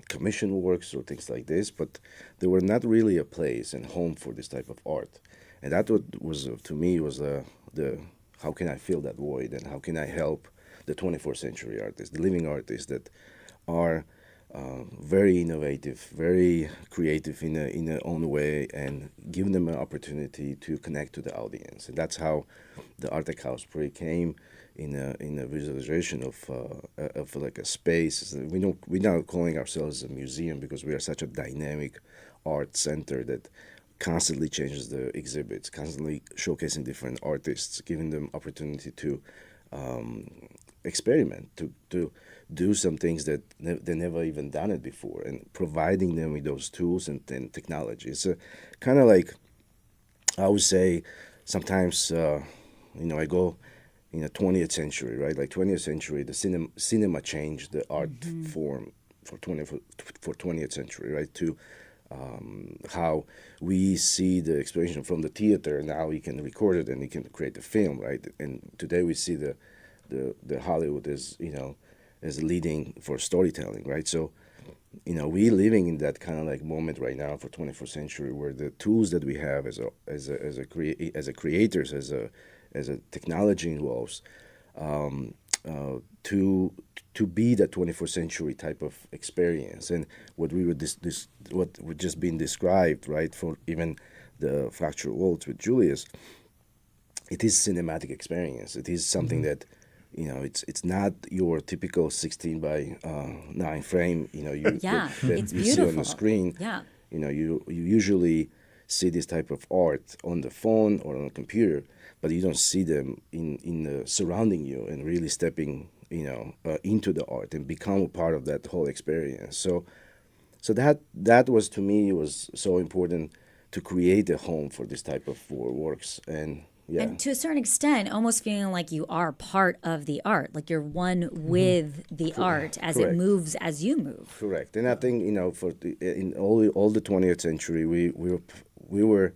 Speaker 16: commission works or things like this, but there were not really a place and home for this type of art. And that was to me was the how can I fill that void, and how can I help the 21st century artists, the living artists that are very innovative, very creative in their own way, and giving them an opportunity to connect to the audience. And that's how the Artechouse came in a visualization of like a space. We're not calling ourselves a museum because we are such a dynamic art center that constantly changes the exhibits, constantly showcasing different artists, giving them opportunity to experiment, to do some things that they never even done it before, and providing them with those tools and technology. It's a kind of like, I would say, sometimes I go in the 20th century, right? Like 20th century, the cinema changed the art form for 20th century, right? To how we see the exploration from the theater. Now we can record it and we can create a film, right? And today we see the Hollywood is as leading for storytelling, right? So we living in that kind of like moment right now for 21st century, where the tools that we have as a creators, as a technology involves, to be that 21st century type of experience. And what we would what would just been described, right, for even the Fractal Worlds with Julius, it is cinematic experience. It is something that it's not your typical 16 by 9 frame.
Speaker 2: It's
Speaker 16: you
Speaker 2: beautiful
Speaker 16: see on the screen.
Speaker 2: Yeah.
Speaker 16: You usually see this type of art on the phone or on a computer, but you don't see them in the surrounding you and really stepping into the art and become a part of that whole experience. So that was, to me, was so important to create a home for this type of works. And yeah.
Speaker 2: And to a certain extent, almost feeling like you are part of the art, like you're one with the art as it moves as you move.
Speaker 16: Correct. And I think in all the 20th century, we were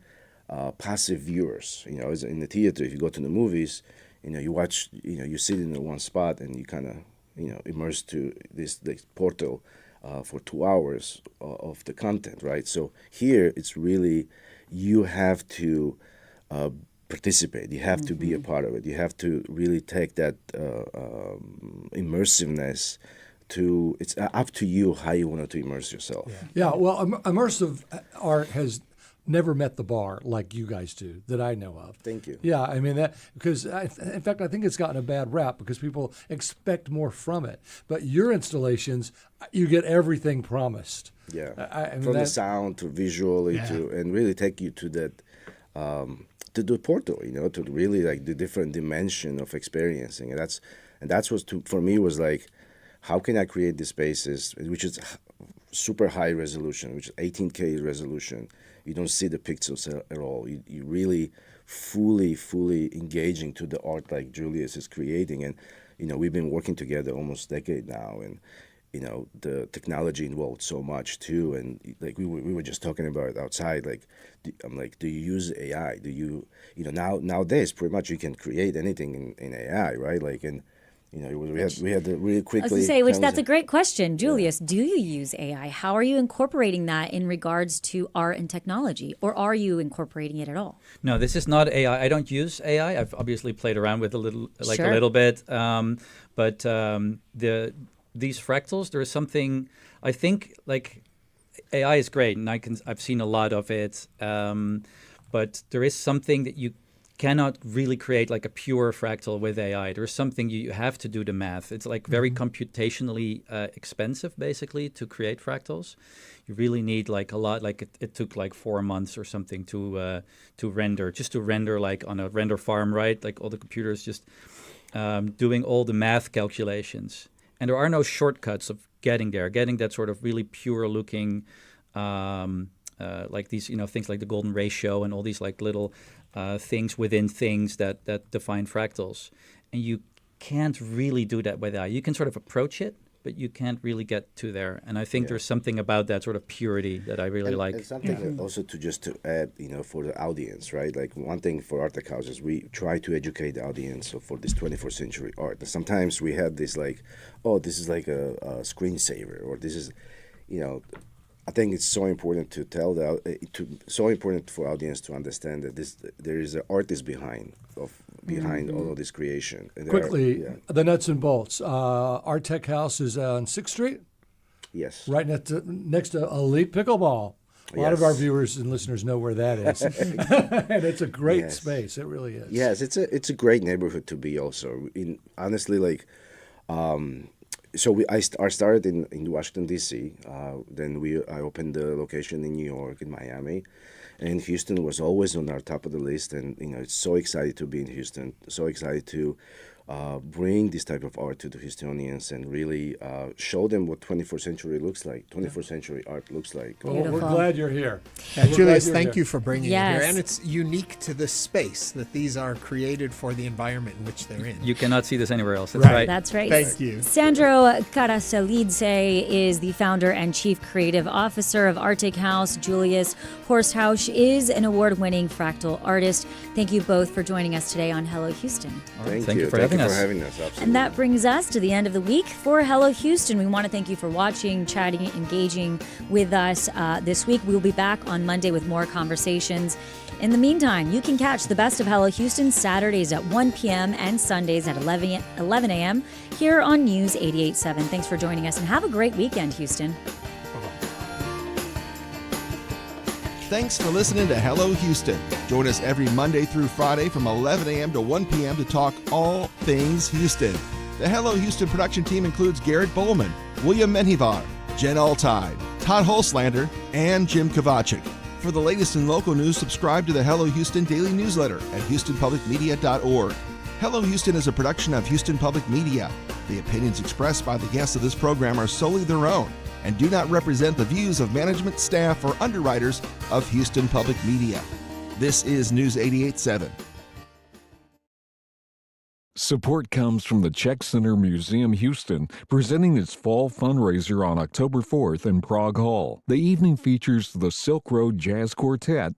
Speaker 16: passive viewers. As in the theater, if you go to the movies, you watch, you sit in one spot and you kind of immerse to this portal for 2 hours of the content, right? So here it's really, you have to participate. You have to be a part of it. You have to really take that immersiveness to. It's up to you how you want to immerse yourself.
Speaker 3: Yeah. Well, immersive art has never met the bar like you guys do that I know of.
Speaker 16: Thank you.
Speaker 3: Yeah, I mean that because in fact I think it's gotten a bad rap because people expect more from it. But your installations, you get everything promised.
Speaker 16: Yeah.
Speaker 3: I mean,
Speaker 16: from the sound to visually to and really take you to that. To the portal, to really like the different dimension of experiencing, and that's what for me was like, how can I create these spaces, which is super high resolution, which is 18K resolution. You don't see the pixels at all. You really fully engaging to the art like Julius is creating, and we've been working together almost a decade now, and the technology involved so much too, and like we were just talking about it outside. Like, I'm like, do you use AI? Do you nowadays pretty much you can create anything in AI, right? Like, and we had to really quickly.
Speaker 2: I was going to say, that's a great question, Julius. Do you use AI? How are you incorporating that in regards to art and technology, or are you incorporating it at all?
Speaker 15: No, this is not AI. I don't use AI. I've obviously played around with a little bit, but these fractals, there is something, I think, like AI is great, and I've seen a lot of it, but there is something that you cannot really create like a pure fractal with AI. There's something you have to do the math. It's like very computationally expensive, basically, to create fractals. You really need like a lot. Like it took like 4 months or something to render like on a render farm, right? Like all the computers just doing all the math calculations. And there are no shortcuts of getting there, getting that sort of really pure looking, like these, things like the golden ratio and all these like little things within things that define fractals. And you can't really do that with AI. You can sort of approach it, but you can't really get to there. And I think there's something about that sort of purity that I really like.
Speaker 16: And something also to add, for the audience, right? Like one thing for Artechouse is we try to educate the audience for this 21st century art. And sometimes we have this like, oh, this is like a screensaver, or this is, I think it's so important to tell so important for audience to understand that there is an artist behind all of this creation. And
Speaker 3: quickly, the nuts and bolts. Artechouse is on 6th Street.
Speaker 16: Yes.
Speaker 3: Right next to Elite Pickleball. A lot of our viewers and listeners know where that is. And it's a great space. It really is.
Speaker 16: Yes, it's a great neighborhood to be also. Honestly, like, so I started in Washington, D.C. Then I opened the location in New York, in Miami. And Houston was always on our top of the list. And, it's so excited to be in Houston, so excited to bring this type of art to the Houstonians and really show them what 24th century looks like, 24th century art looks like.
Speaker 3: Well, we're glad you're here.
Speaker 1: Julius, thank you for bringing it here. And it's unique to this space that these are created for the environment in which they're in.
Speaker 15: You cannot see this anywhere else. That's right.
Speaker 2: That's right.
Speaker 1: Thank you.
Speaker 2: Sandro Kereselidze is the founder and chief creative officer of Artechouse. Julius Horsthuis is an award-winning fractal artist. Thank you both for joining us today on Hello Houston.
Speaker 16: Thank you for having us. Absolutely.
Speaker 2: And that brings us to the end of the week for Hello Houston. We want to thank you for watching, chatting, engaging with us this week. We'll be back on Monday with more conversations. In the meantime, you can catch the best of Hello Houston Saturdays at 1 p.m. and Sundays at 11 a.m. here on News 88.7. Thanks for joining us and have a great weekend, Houston.
Speaker 13: Thanks for listening to Hello Houston. Join us every Monday through Friday from 11 a.m. to 1 p.m. to talk all things Houston. The Hello Houston production team includes Garrett Bowman, William Menjivar, Jen Altide, Todd Holslander, and Jim Kovacic. For the latest in local news, subscribe to the Hello Houston daily newsletter at HoustonPublicMedia.org. Hello Houston is a production of Houston Public Media. The opinions expressed by the guests of this program are solely their own and do not represent the views of management, staff, or underwriters of Houston Public Media. This is News 88.7.
Speaker 19: Support comes from the Czech Center Museum Houston, presenting its fall fundraiser on October 4th in Prague Hall. The evening features the Silk Road Jazz Quartet,